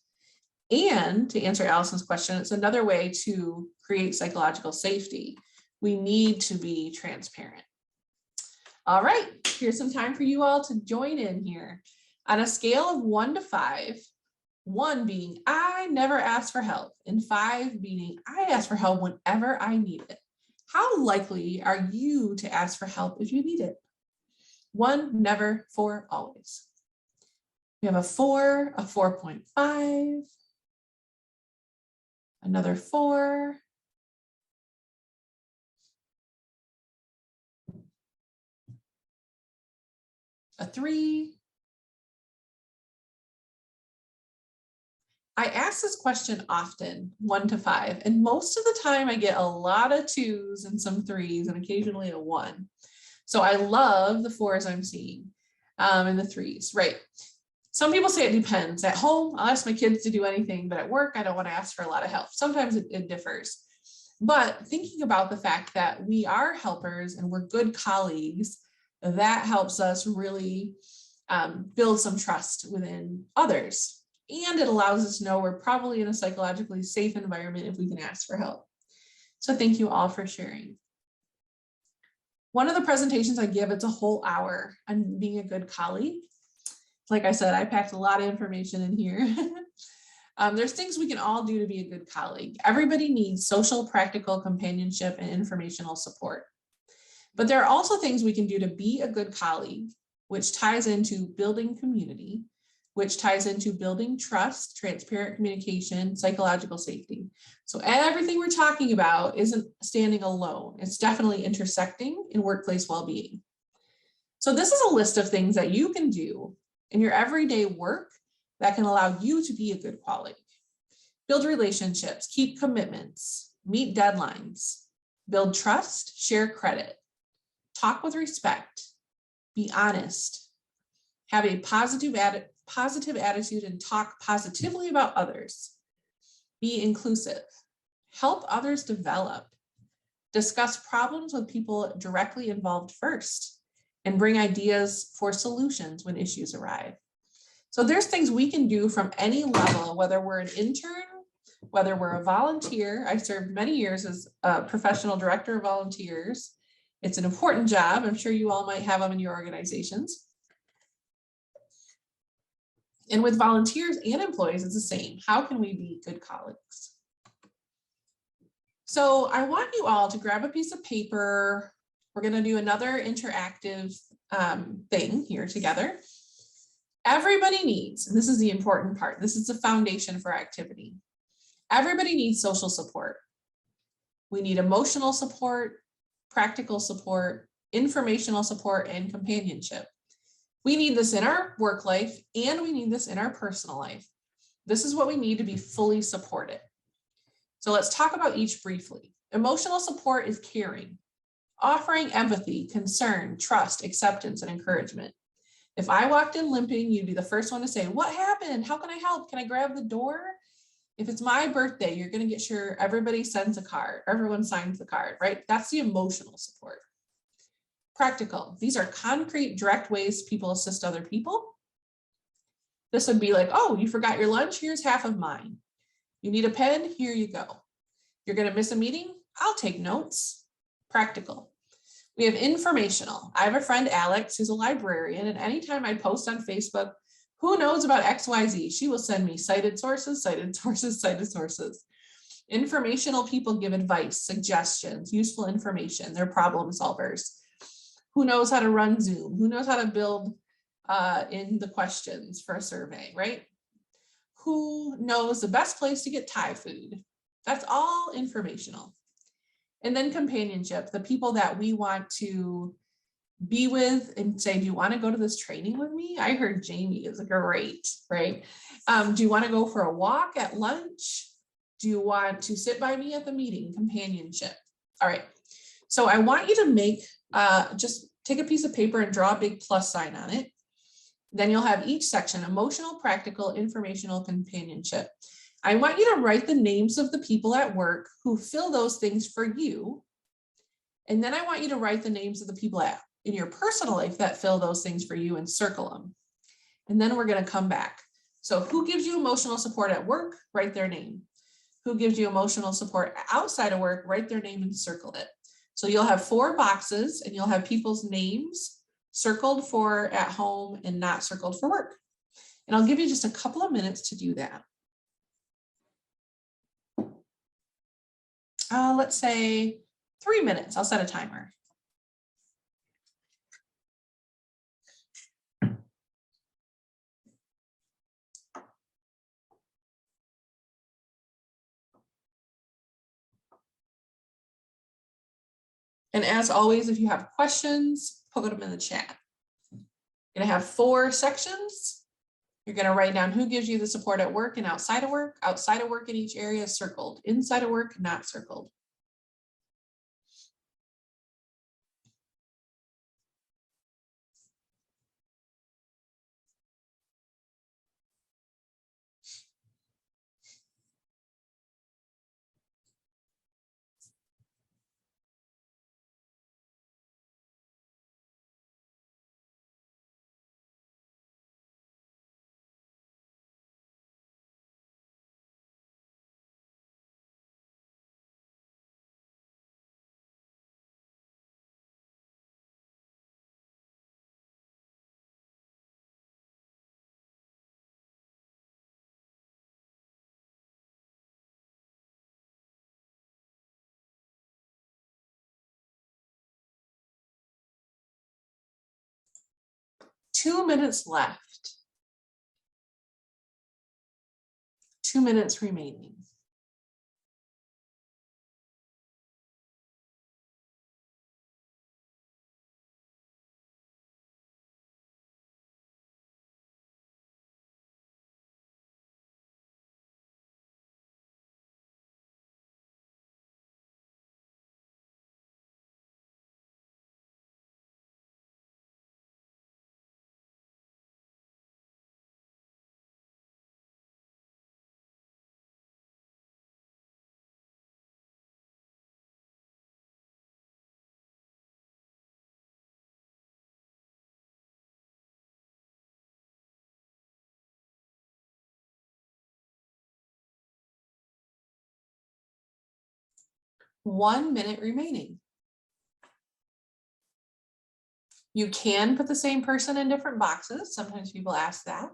And to answer Allison's question, it's another way to create psychological safety. We need to be transparent. All right, here's some time for you all to join in here. On a scale of 1 to 5, 1 being I never ask for help, and 5 being I ask for help whenever I need it. How likely are you to ask for help if you need it? 1, never, 4, always. We have a 4, a 4.5, another 4, a 3. I ask this question often, 1 to 5, and most of the time I get a lot of 2s and some 3s and occasionally a 1. So I love the 4s I'm seeing and the 3s, right? Some people say it depends. At home, I'll ask my kids to do anything, but at work, I don't want to ask for a lot of help. Sometimes it differs. But thinking about the fact that we are helpers and we're good colleagues, that helps us really build some trust within others. And it allows us to know we're probably in a psychologically safe environment if we can ask for help. So thank you all for sharing. One of the presentations I give, it's a whole hour on being a good colleague. Like I said, I packed a lot of information in here. There's things we can all do to be a good colleague. Everybody needs social, practical, companionship, and informational support. But there are also things we can do to be a good colleague, which ties into building community, which ties into building trust, transparent communication, psychological safety. So everything we're talking about isn't standing alone. It's definitely intersecting in workplace well-being. So this is a list of things that you can do in your everyday work that can allow you to be a good colleague. Build relationships, keep commitments, meet deadlines, build trust, share credit, talk with respect, be honest, have a positive attitude and talk positively about others, be inclusive, help others develop, discuss problems with people directly involved first, and bring ideas for solutions when issues arrive. So there's things we can do from any level, whether we're an intern, whether we're a volunteer. I served many years as a professional director of volunteers. It's an important job. I'm sure you all might have them in your organizations. And with volunteers and employees, it's the same. How can we be good colleagues? So I want you all to grab a piece of paper. We're going to do another interactive thing here together. Everybody needs, and this is the important part, this is the foundation for activity. Everybody needs social support. We need emotional support, practical support, informational support, and companionship. We need this in our work life and we need this in our personal life. This is what we need to be fully supported. So let's talk about each briefly. Emotional support is caring, offering empathy, concern, trust, acceptance, and encouragement. If I walked in limping, you'd be the first one to say, "What happened? How can I help? Can I grab the door?" If it's my birthday, you're going to get sure everybody sends a card, everyone signs the card, right? That's the emotional support. Practical. These are concrete, direct ways people assist other people. This would be like, "Oh, you forgot your lunch? Here's half of mine. You need a pen? Here you go. You're going to miss a meeting? I'll take notes." Practical. We have informational. I have a friend, Alex, who's a librarian, and anytime I post on Facebook, "Who knows about XYZ?" she will send me cited sources, cited sources, cited sources. Informational people give advice, suggestions, useful information. They're problem solvers. Who knows how to run Zoom? Who knows how to build in the questions for a survey, right? Who knows the best place to get Thai food? That's all informational. And then companionship, the people that we want to be with and say, "Do you want to go to this training with me? I heard Jamie is great," right? Do you want to go for a walk at lunch? Do you want to sit by me at the meeting? Companionship. All right. So I want you to make, just take a piece of paper and draw a big plus sign on it. Then you'll have each section: emotional, practical, informational, companionship. I want you to write the names of the people at work who fill those things for you. And then I want you to write the names of the people in your personal life that fill those things for you and circle them. And then we're going to come back. So who gives you emotional support at work? Write their name. Who gives you emotional support outside of work? Write their name and circle it. So you'll have 4 boxes and you'll have people's names circled for at home and not circled for work. And I'll give you just a couple of minutes to do that. Let's say 3 minutes. I'll set a timer. And as always, if you have questions, put them in the chat. You're gonna have 4 sections. You're gonna write down who gives you the support at work and outside of work. Outside of work in each area is circled. Inside of work, not circled. Two minutes left. 2 minutes remaining. One minute remaining. You can put the same person in different boxes. Sometimes people ask that.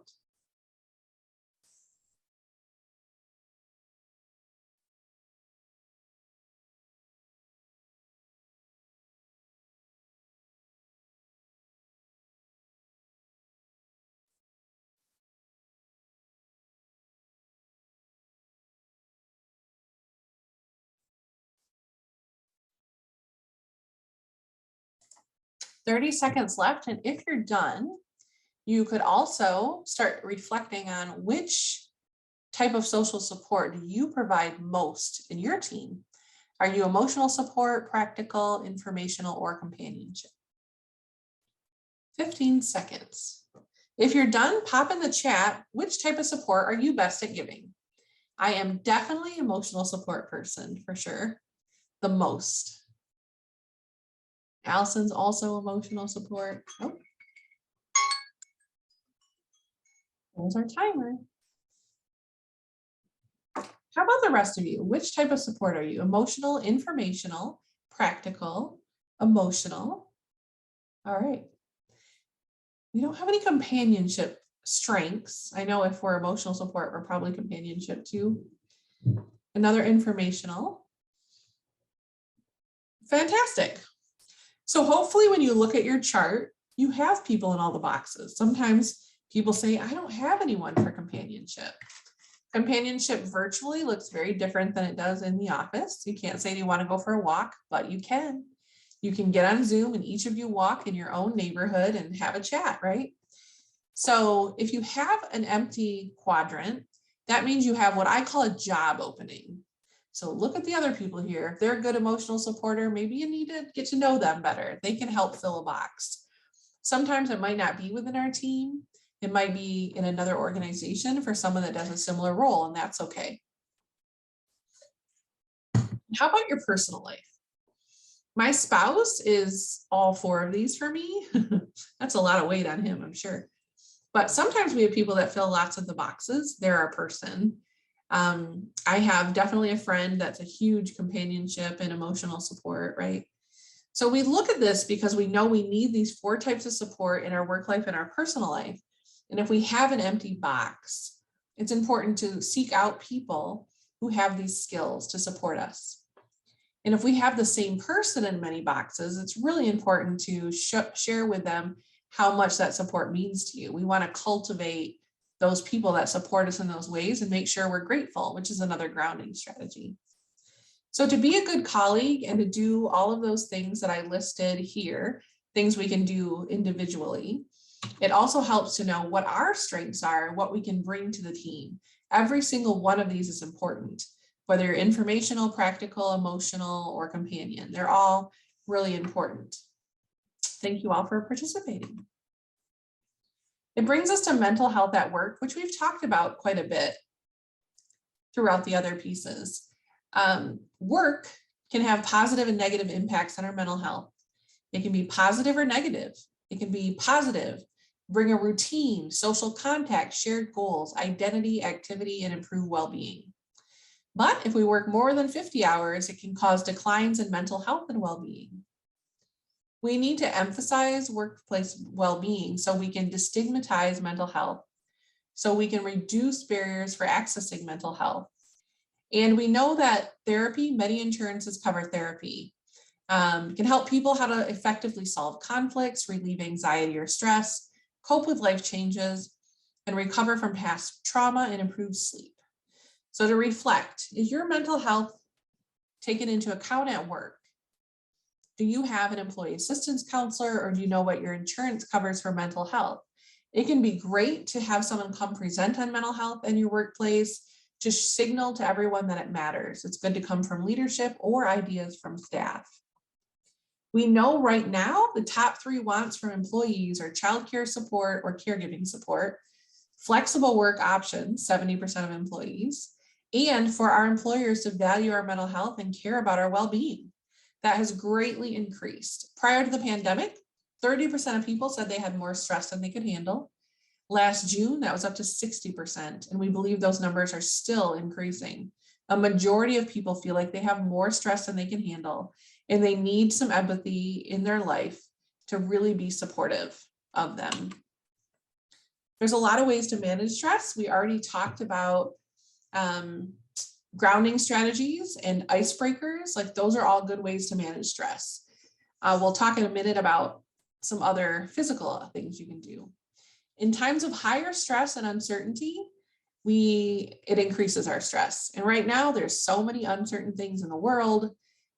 "30 seconds left, and if you're done, you could also start reflecting on which type of social support do you provide most in your team. Are you emotional support, practical, informational, or companionship? 15 seconds. If you're done, pop in the chat, which type of support are you best at giving? I am definitely emotional support person for sure, the most. Allison's also emotional support. Oh. There's our timer. How about the rest of you? Which type of support are you? Emotional, informational, practical, emotional? All right. We don't have any companionship strengths. I know if we're emotional support, we're probably companionship too. Another informational. Fantastic. So hopefully when you look at your chart, you have people in all the boxes. Sometimes people say, I don't have anyone for companionship. Companionship virtually looks very different than it does in the office. You can't say, do you want to go for a walk? But you can. You can get on Zoom and each of you walk in your own neighborhood and have a chat, right? So if you have an empty quadrant, that means you have what I call a job opening. So look at the other people here. If they're a good emotional supporter, maybe you need to get to know them better. They can help fill a box. Sometimes it might not be within our team. It might be in another organization for someone that does a similar role, and that's okay. How about your personal life? My spouse is all 4 of these for me. That's a lot of weight on him, I'm sure. But sometimes we have people that fill lots of the boxes. They're our person. I have definitely a friend that's a huge companionship and emotional support, right? So we look at this because we know we need these 4 types of support in our work life and our personal life. And if we have an empty box, it's important to seek out people who have these skills to support us. And if we have the same person in many boxes, it's really important to share with them how much that support means to you. We want to cultivate those people that support us in those ways and make sure we're grateful, which is another grounding strategy. So to be a good colleague and to do all of those things that I listed here, things we can do individually, it also helps to know what our strengths are, what we can bring to the team. Every single one of these is important, whether you're informational, practical, emotional, or companion. They're all really important. Thank you all for participating. It brings us to mental health at work, which we've talked about quite a bit throughout the other pieces. Work can have positive and negative impacts on our mental health. It can be positive or negative. It can be positive, bring a routine, social contact, shared goals, identity, activity, and improve well-being. But if we work more than 50 hours, it can cause declines in mental health and well-being. We need to emphasize workplace well-being so we can destigmatize mental health, so we can reduce barriers for accessing mental health. And we know that therapy, many insurances cover therapy, can help people how to effectively solve conflicts, relieve anxiety or stress, cope with life changes, and recover from past trauma and improve sleep. So to reflect, is your mental health taken into account at work? Do you have an employee assistance counselor, or do you know what your insurance covers for mental health? It can be great to have someone come present on mental health in your workplace to signal to everyone that it matters. It's good to come from leadership or ideas from staff. We know right now the top 3 wants from employees are childcare support or caregiving support, flexible work options, 70% of employees, and for our employers to value our mental health and care about our well-being. That has greatly increased. Prior to the pandemic, 30% of people said they had more stress than they could handle. Last June, that was up to 60%, and we believe those numbers are still increasing. A majority of people feel like they have more stress than they can handle, and they need some empathy in their life to really be supportive of them. There's a lot of ways to manage stress. We already talked about grounding strategies and icebreakers. Like, those are all good ways to manage stress. We'll talk in a minute about some other physical things you can do. In times of higher stress and uncertainty, it increases our stress. And right now there's so many uncertain things in the world,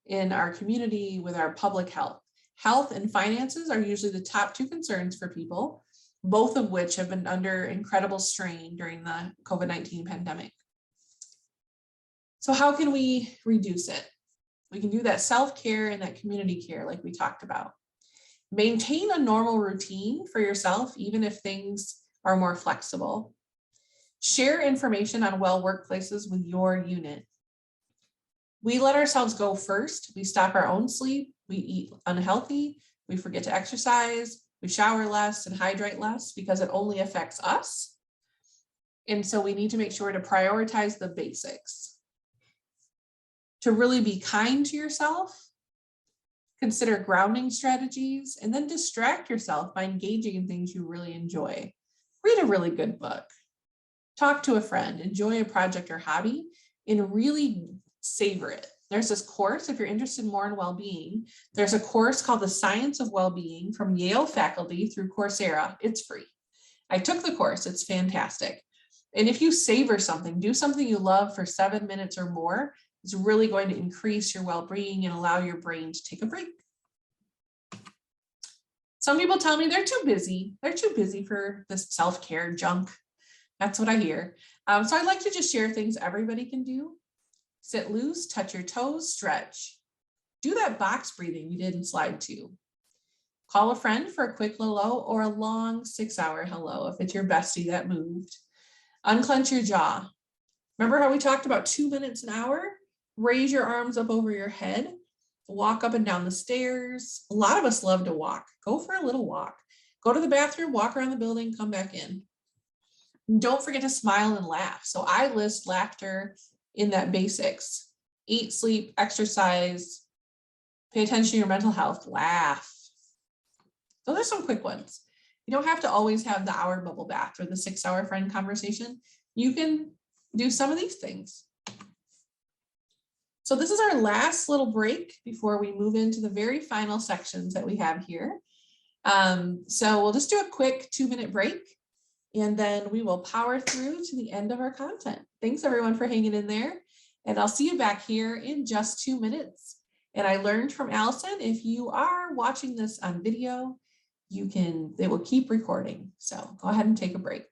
in our community, with our public health. Health and finances are usually the top 2 concerns for people, both of which have been under incredible strain during the COVID-19 pandemic. So how can we reduce it? We can do that self-care and that community care like we talked about. Maintain a normal routine for yourself, even if things are more flexible. Share information on well workplaces with your unit. We let ourselves go first. We stop our own sleep. We eat unhealthy. We forget to exercise. We shower less and hydrate less because it only affects us. And so we need to make sure to prioritize the basics. To really be kind to yourself, consider grounding strategies, and then distract yourself by engaging in things you really enjoy. Read a really good book. Talk to a friend, enjoy a project or hobby, and really savor it. There's this course, if you're interested more in well-being, there's a course called The Science of Well-Being from Yale faculty through Coursera. It's free. I took the course, it's fantastic. And if you savor something, do something you love for 7 minutes or more, it's really going to increase your well-being and allow your brain to take a break. Some people tell me they're too busy. They're too busy for this self-care junk. That's what I hear. So I'd like to just share things everybody can do. Sit loose, touch your toes, stretch. Do that box breathing we did in slide 2. Call a friend for a quick hello or a long 6-hour hello if it's your bestie that moved. Unclench your jaw. Remember how we talked about 2 minutes an hour? Raise your arms up over your head. Walk up and down the stairs. A lot of us love to walk. Go for a little walk. Go to the bathroom, walk around the building, come back in. And don't forget to smile and laugh. So I list laughter in that basics. Eat, sleep, exercise, Pay attention to your mental health, laugh. Those are some quick ones. You don't have to always have the hour bubble bath or the 6-hour friend conversation. You can do some of these things. So this is our last little break before we move into the very final sections that we have here. So we'll just do a quick 2-minute break, and then we will power through to the end of our content. Thanks everyone for hanging in there, and I'll see you back here in just 2 minutes. And I learned from Allison, if you are watching this on video, it will keep recording. So go ahead and take a break.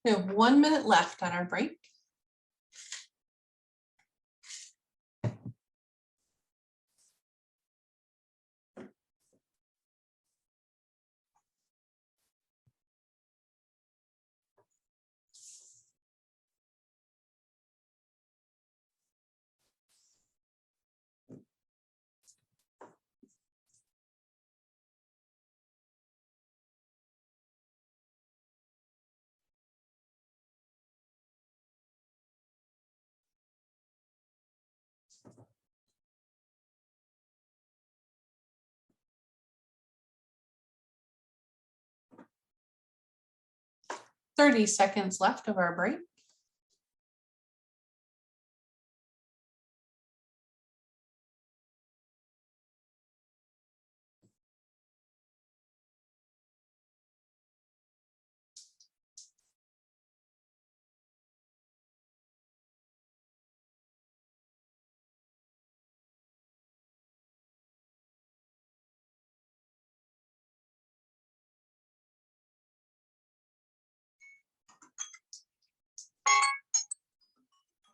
We have 1 minute left on our break. Thirty seconds left of our break.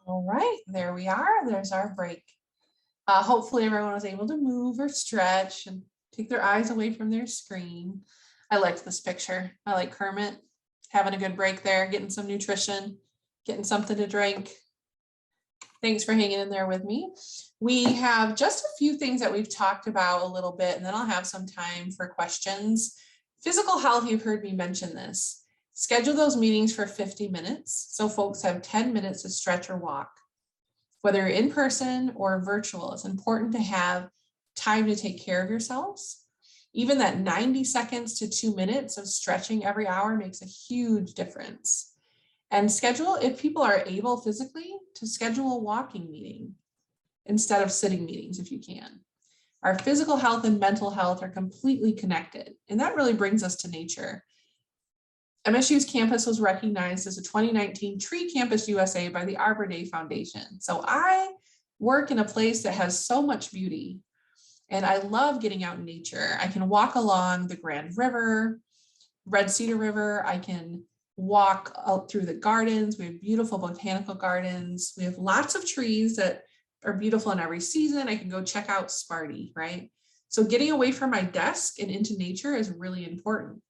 All right, there we are. There's our break. Hopefully everyone was able to move or stretch and take their eyes away from their screen. I liked this picture. I like Kermit having a good break there, getting some nutrition, getting something to drink. Thanks for hanging in there with me. We have just a few things that we've talked about a little bit, and then I'll have some time for questions. Physical health, you've heard me mention this. Schedule those meetings for 50 minutes so folks have 10 minutes to stretch or walk. Whether you're in person or virtual, it's important to have time to take care of yourselves. Even that 90 seconds to 2 minutes of stretching every hour makes a huge difference. And schedule, if people are able physically, to schedule a walking meeting instead of sitting meetings if you can. Our physical health and mental health are completely connected, and that really brings us to nature. MSU's campus was recognized as a 2019 Tree Campus USA by the Arbor Day Foundation. So I work in a place that has so much beauty, and I love getting out in nature. I can walk along the Grand River, Red Cedar River. I can walk out through the gardens. We have beautiful botanical gardens. We have lots of trees that are beautiful in every season. I can go check out Sparty, right? So getting away from my desk and into nature is really important.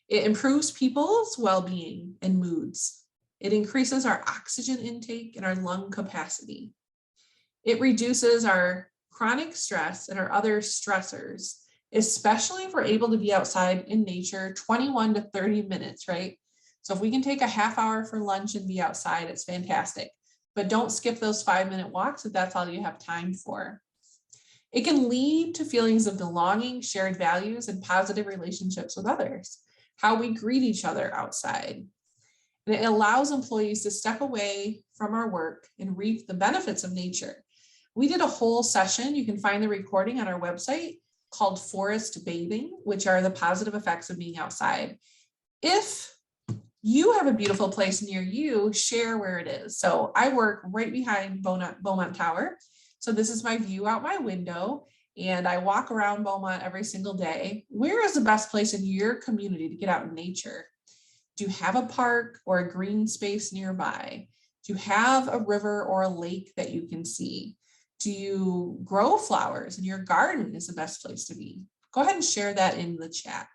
It improves people's well-being and moods. It increases our oxygen intake and our lung capacity. It reduces our chronic stress and our other stressors, especially if we're able to be outside in nature 21 to 30 minutes, right? So if we can take a half hour for lunch and be outside, it's fantastic. But don't skip those 5-minute walks if that's all you have time for. It can lead to feelings of belonging, shared values, and positive relationships with others. How we greet each other outside. And it allows employees to step away from our work and reap the benefits of nature. We did a whole session. You can find the recording on our website called Forest Bathing, which are the positive effects of being outside. If you have a beautiful place near you, share where it is. So I work right behind Beaumont Tower. So this is my view out my window, and I walk around Beaumont every single day. Where is the best place in your community to get out in nature? Do you have a park or a green space nearby? Do you have a river or a lake that you can see? Do you grow flowers in your garden is the best place to be? Go ahead and share that in the chat.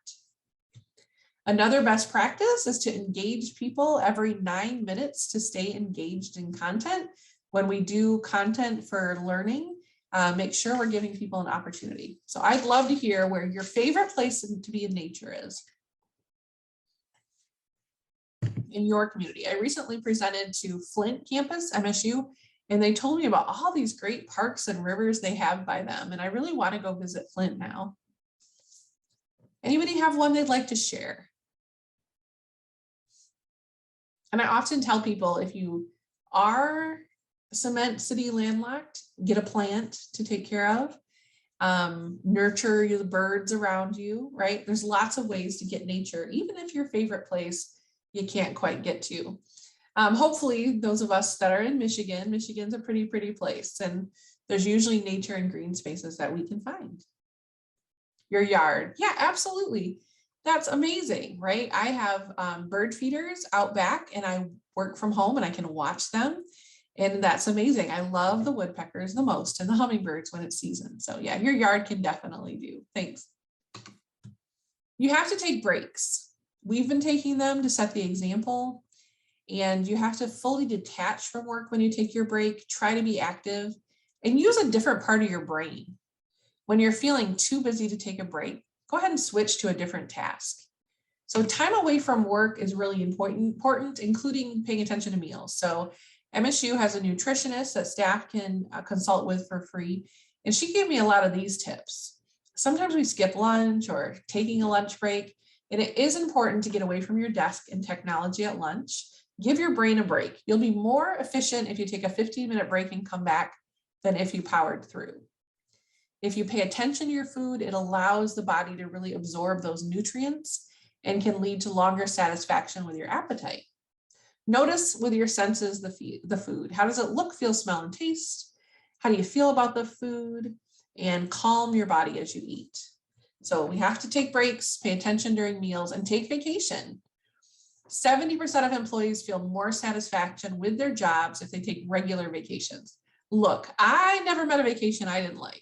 Another best practice is to engage people every 9 minutes to stay engaged in content. When we do content for learning, make sure we're giving people an opportunity. So I'd love to hear where your favorite place to be in nature is in your community. I recently presented to Flint campus, MSU, and they told me about all these great parks and rivers they have by them. And I really want to go visit Flint now. Anybody have one they'd like to share? And I often tell people, if you are cement city landlocked, get a plant to take care of, nurture the birds around you, right? There's lots of ways to get nature, even if your favorite place you can't quite get to. Hopefully those of us that are in Michigan, Michigan's a pretty place, and there's usually nature and green spaces that we can find. Your yard, yeah, absolutely. That's amazing, right? I have bird feeders out back, and I work from home and I can watch them. And that's amazing. I love the woodpeckers the most and the hummingbirds when it's season. So yeah, your yard can definitely do. Thanks. You have to take breaks. We've been taking them to set the example, and you have to fully detach from work when you take your break. Try to be active and use a different part of your brain. When you're feeling too busy to take a break, go ahead and switch to a different task. So time away from work is really important, including paying attention to meals. So MSU has a nutritionist that staff can consult with for free. And she gave me a lot of these tips. Sometimes we skip lunch or taking a lunch break, and it is important to get away from your desk and technology at lunch. Give your brain a break. You'll be more efficient if you take a 15-minute break and come back than if you powered through. If you pay attention to your food, it allows the body to really absorb those nutrients and can lead to longer satisfaction with your appetite. Notice with your senses the food. How does it look, feel, smell, and taste? How do you feel about the food? And calm your body as you eat. So we have to take breaks, pay attention during meals, and take vacation. 70% of employees feel more satisfaction with their jobs if they take regular vacations. Look, I never met a vacation I didn't like.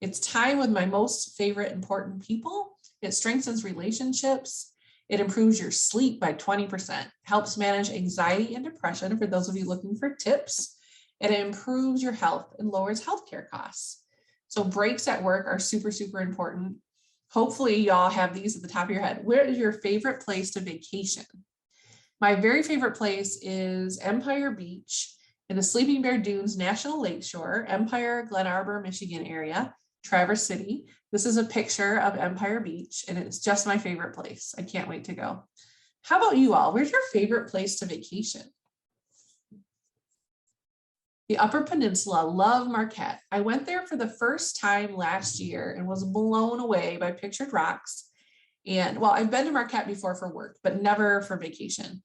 It's time with my most favorite important people. It strengthens relationships. It improves your sleep by 20%, helps manage anxiety and depression for those of you looking for tips, and it improves your health and lowers healthcare costs. So breaks at work are super important. Hopefully y'all have these at the top of your head. Where is your favorite place to vacation? My very favorite place is Empire Beach in the Sleeping Bear Dunes National Lakeshore, Empire, Glen Arbor, Michigan area, Traverse City. This is a picture of Empire Beach, and it's just my favorite place. I can't wait to go. How about you all? Where's your favorite place to vacation? The Upper Peninsula, love Marquette. I went there for the first time last year and was blown away by pictured rocks. And well, I've been to Marquette before for work, but never for vacation.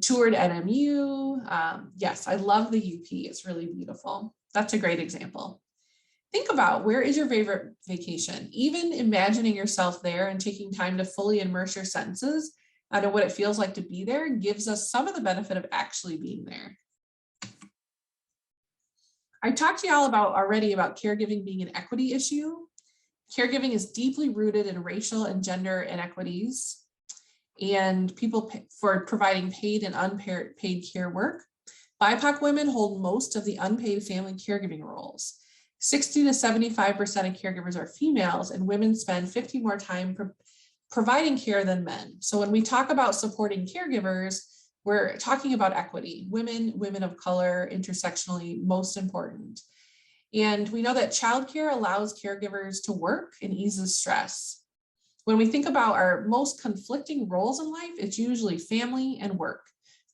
Toured NMU. Yes, I love the UP. It's really beautiful. That's a great example. Think about, where is your favorite vacation? Even imagining yourself there and taking time to fully immerse your senses into what it feels like to be there gives us some of the benefit of actually being there. I talked to y'all already about caregiving being an equity issue. Caregiving is deeply rooted in racial and gender inequities and people for providing paid and unpaid care work. BIPOC women hold most of the unpaid family caregiving roles. 60 to 75% of caregivers are females, and women spend 50 more time providing care than men. So when we talk about supporting caregivers, we're talking about equity, women of color, intersectionally, most important. And we know that childcare allows caregivers to work and eases stress. When we think about our most conflicting roles in life, it's usually family and work.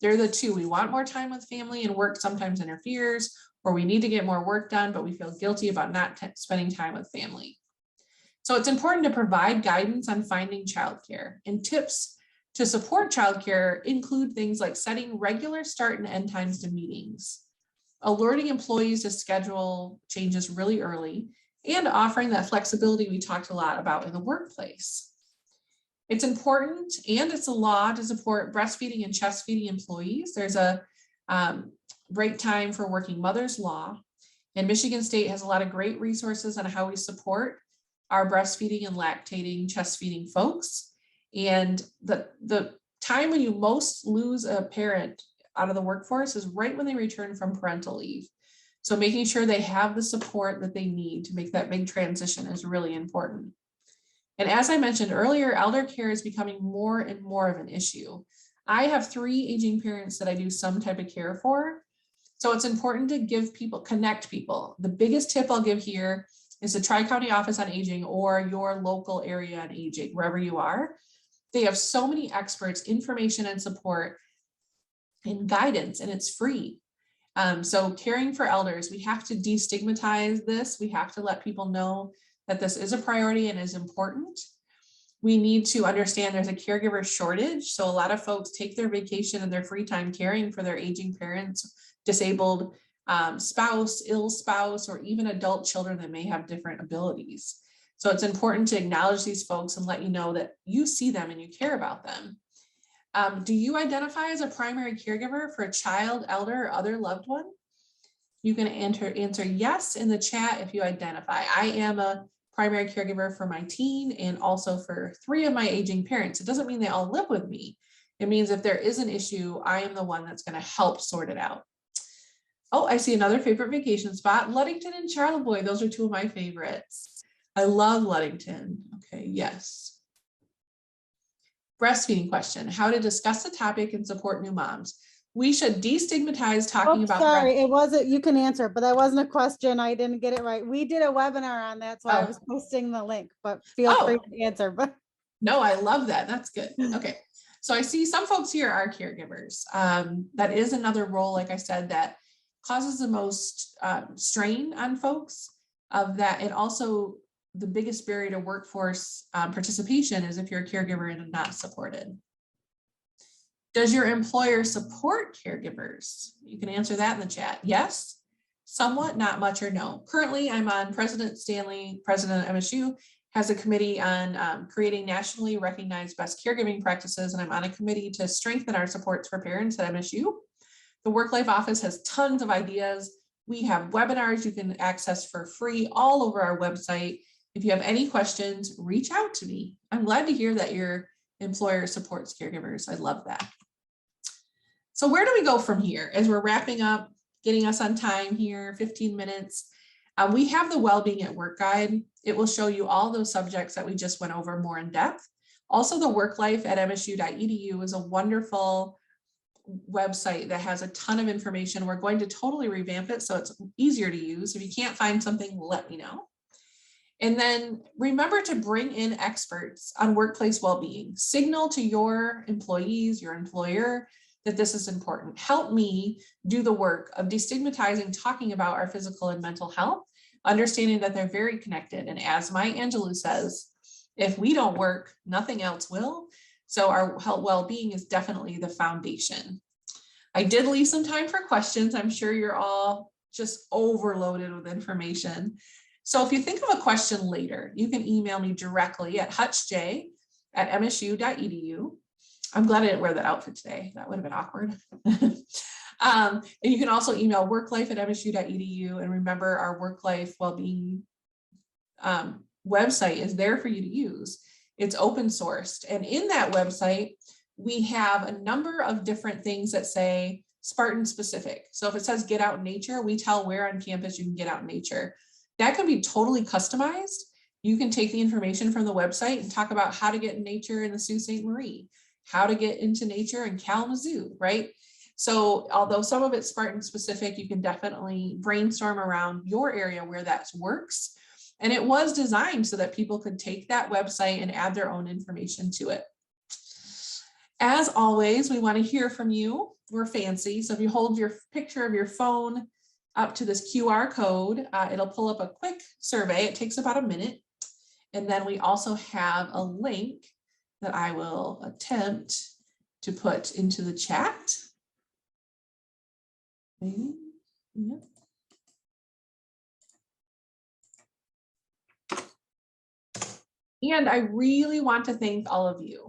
They're the two. We want more time with family, and work sometimes interferes, or we need to get more work done, but we feel guilty about not spending time with family. So it's important to provide guidance on finding childcare, and tips to support childcare include things like setting regular start and end times to meetings, alerting employees to schedule changes really early, and offering that flexibility we talked a lot about in the workplace. It's important, and it's a law, to support breastfeeding and chest feeding employees. There's a break time for working mothers law, and Michigan State has a lot of great resources on how we support our breastfeeding and lactating, chest feeding folks. And the time when you most lose a parent out of the workforce is right when they return from parental leave. So making sure they have the support that they need to make that big transition is really important. And as I mentioned earlier, elder care is becoming more and more of an issue. I have 3 aging parents that I do some type of care for. So it's important to give people, connect people. The biggest tip I'll give here is the Tri-County Office on Aging or your local area on aging, wherever you are. They have so many experts, information and support and guidance, and it's free. So caring for elders, we have to destigmatize this. We have to let people know that this is a priority and is important. We need to understand there's a caregiver shortage. So a lot of folks take their vacation and their free time caring for their aging parents, disabled spouse, ill spouse, or even adult children that may have different abilities. So it's important to acknowledge these folks and let you know that you see them and you care about them. Do you identify as a primary caregiver for a child, elder, or other loved one? You can answer yes in the chat if you identify. I am a primary caregiver for my teen and also for 3 of my aging parents. It doesn't mean they all live with me. It means if there is an issue, I am the one that's going to help sort it out. Oh, I see another favorite vacation spot, Ludington and Charlevoix. Those are 2 of my favorites. I love Ludington. Okay, yes. Breastfeeding question, how to discuss the topic and support new moms. We should destigmatize talking about. Sorry, it wasn't, you can answer, but that wasn't a question. I didn't get it right. We did a webinar on that, so I was posting the link, but feel free to answer. But no, I love that. That's good. Okay. So I see some folks here are caregivers. That is another role, like I said, that causes the most strain on folks of that. And also the biggest barrier to workforce participation is if you're a caregiver and not supported. Does your employer support caregivers? You can answer that in the chat. Yes, somewhat, not much, or no. Currently, I'm on President Stanley, president of MSU, has a committee on creating nationally recognized best caregiving practices, and I'm on a committee to strengthen our supports for parents at MSU. The Work Life Office has tons of ideas. We have webinars you can access for free all over our website. If you have any questions, reach out to me. I'm glad to hear that your employer supports caregivers. I love that. So where do we go from here? As we're wrapping up, getting us on time here, 15 minutes, we have the Wellbeing at Work Guide. It will show you all those subjects that we just went over more in depth. Also, the Work Life at msu.edu is a wonderful website that has a ton of information. We're going to totally revamp it so it's easier to use. If you can't find something, let me know. And then remember to bring in experts on workplace well-being. Signal to your employees, your employer, that this is important. Help me do the work of destigmatizing, talking about our physical and mental health, understanding that they're very connected. And as Maya Angelou says, if we don't work, nothing else will. So our health well-being is definitely the foundation. I did leave some time for questions. I'm sure you're all just overloaded with information. So if you think of a question later, you can email me directly at hutchj@msu.edu. I'm glad I didn't wear that outfit today. That would have been awkward. And you can also email worklife@msu.edu. And remember, our Work Life Wellbeing website is there for you to use. It's open sourced. And in that website, we have a number of different things that say Spartan specific. So if it says get out in nature, we tell where on campus you can get out in nature. That can be totally customized. You can take the information from the website and talk about how to get in nature in the Sault Ste. Marie, how to get into nature in Kalamazoo, right? So although some of it's Spartan specific, you can definitely brainstorm around your area where that works. And it was designed so that people could take that website and add their own information to it. As always, we want to hear from you. We're fancy. So if you hold your picture of your phone up to this QR code. It'll pull up a quick survey. It takes about a minute. And then we also have a link that I will attempt to put into the chat. Maybe. Yep. And I really want to thank all of you.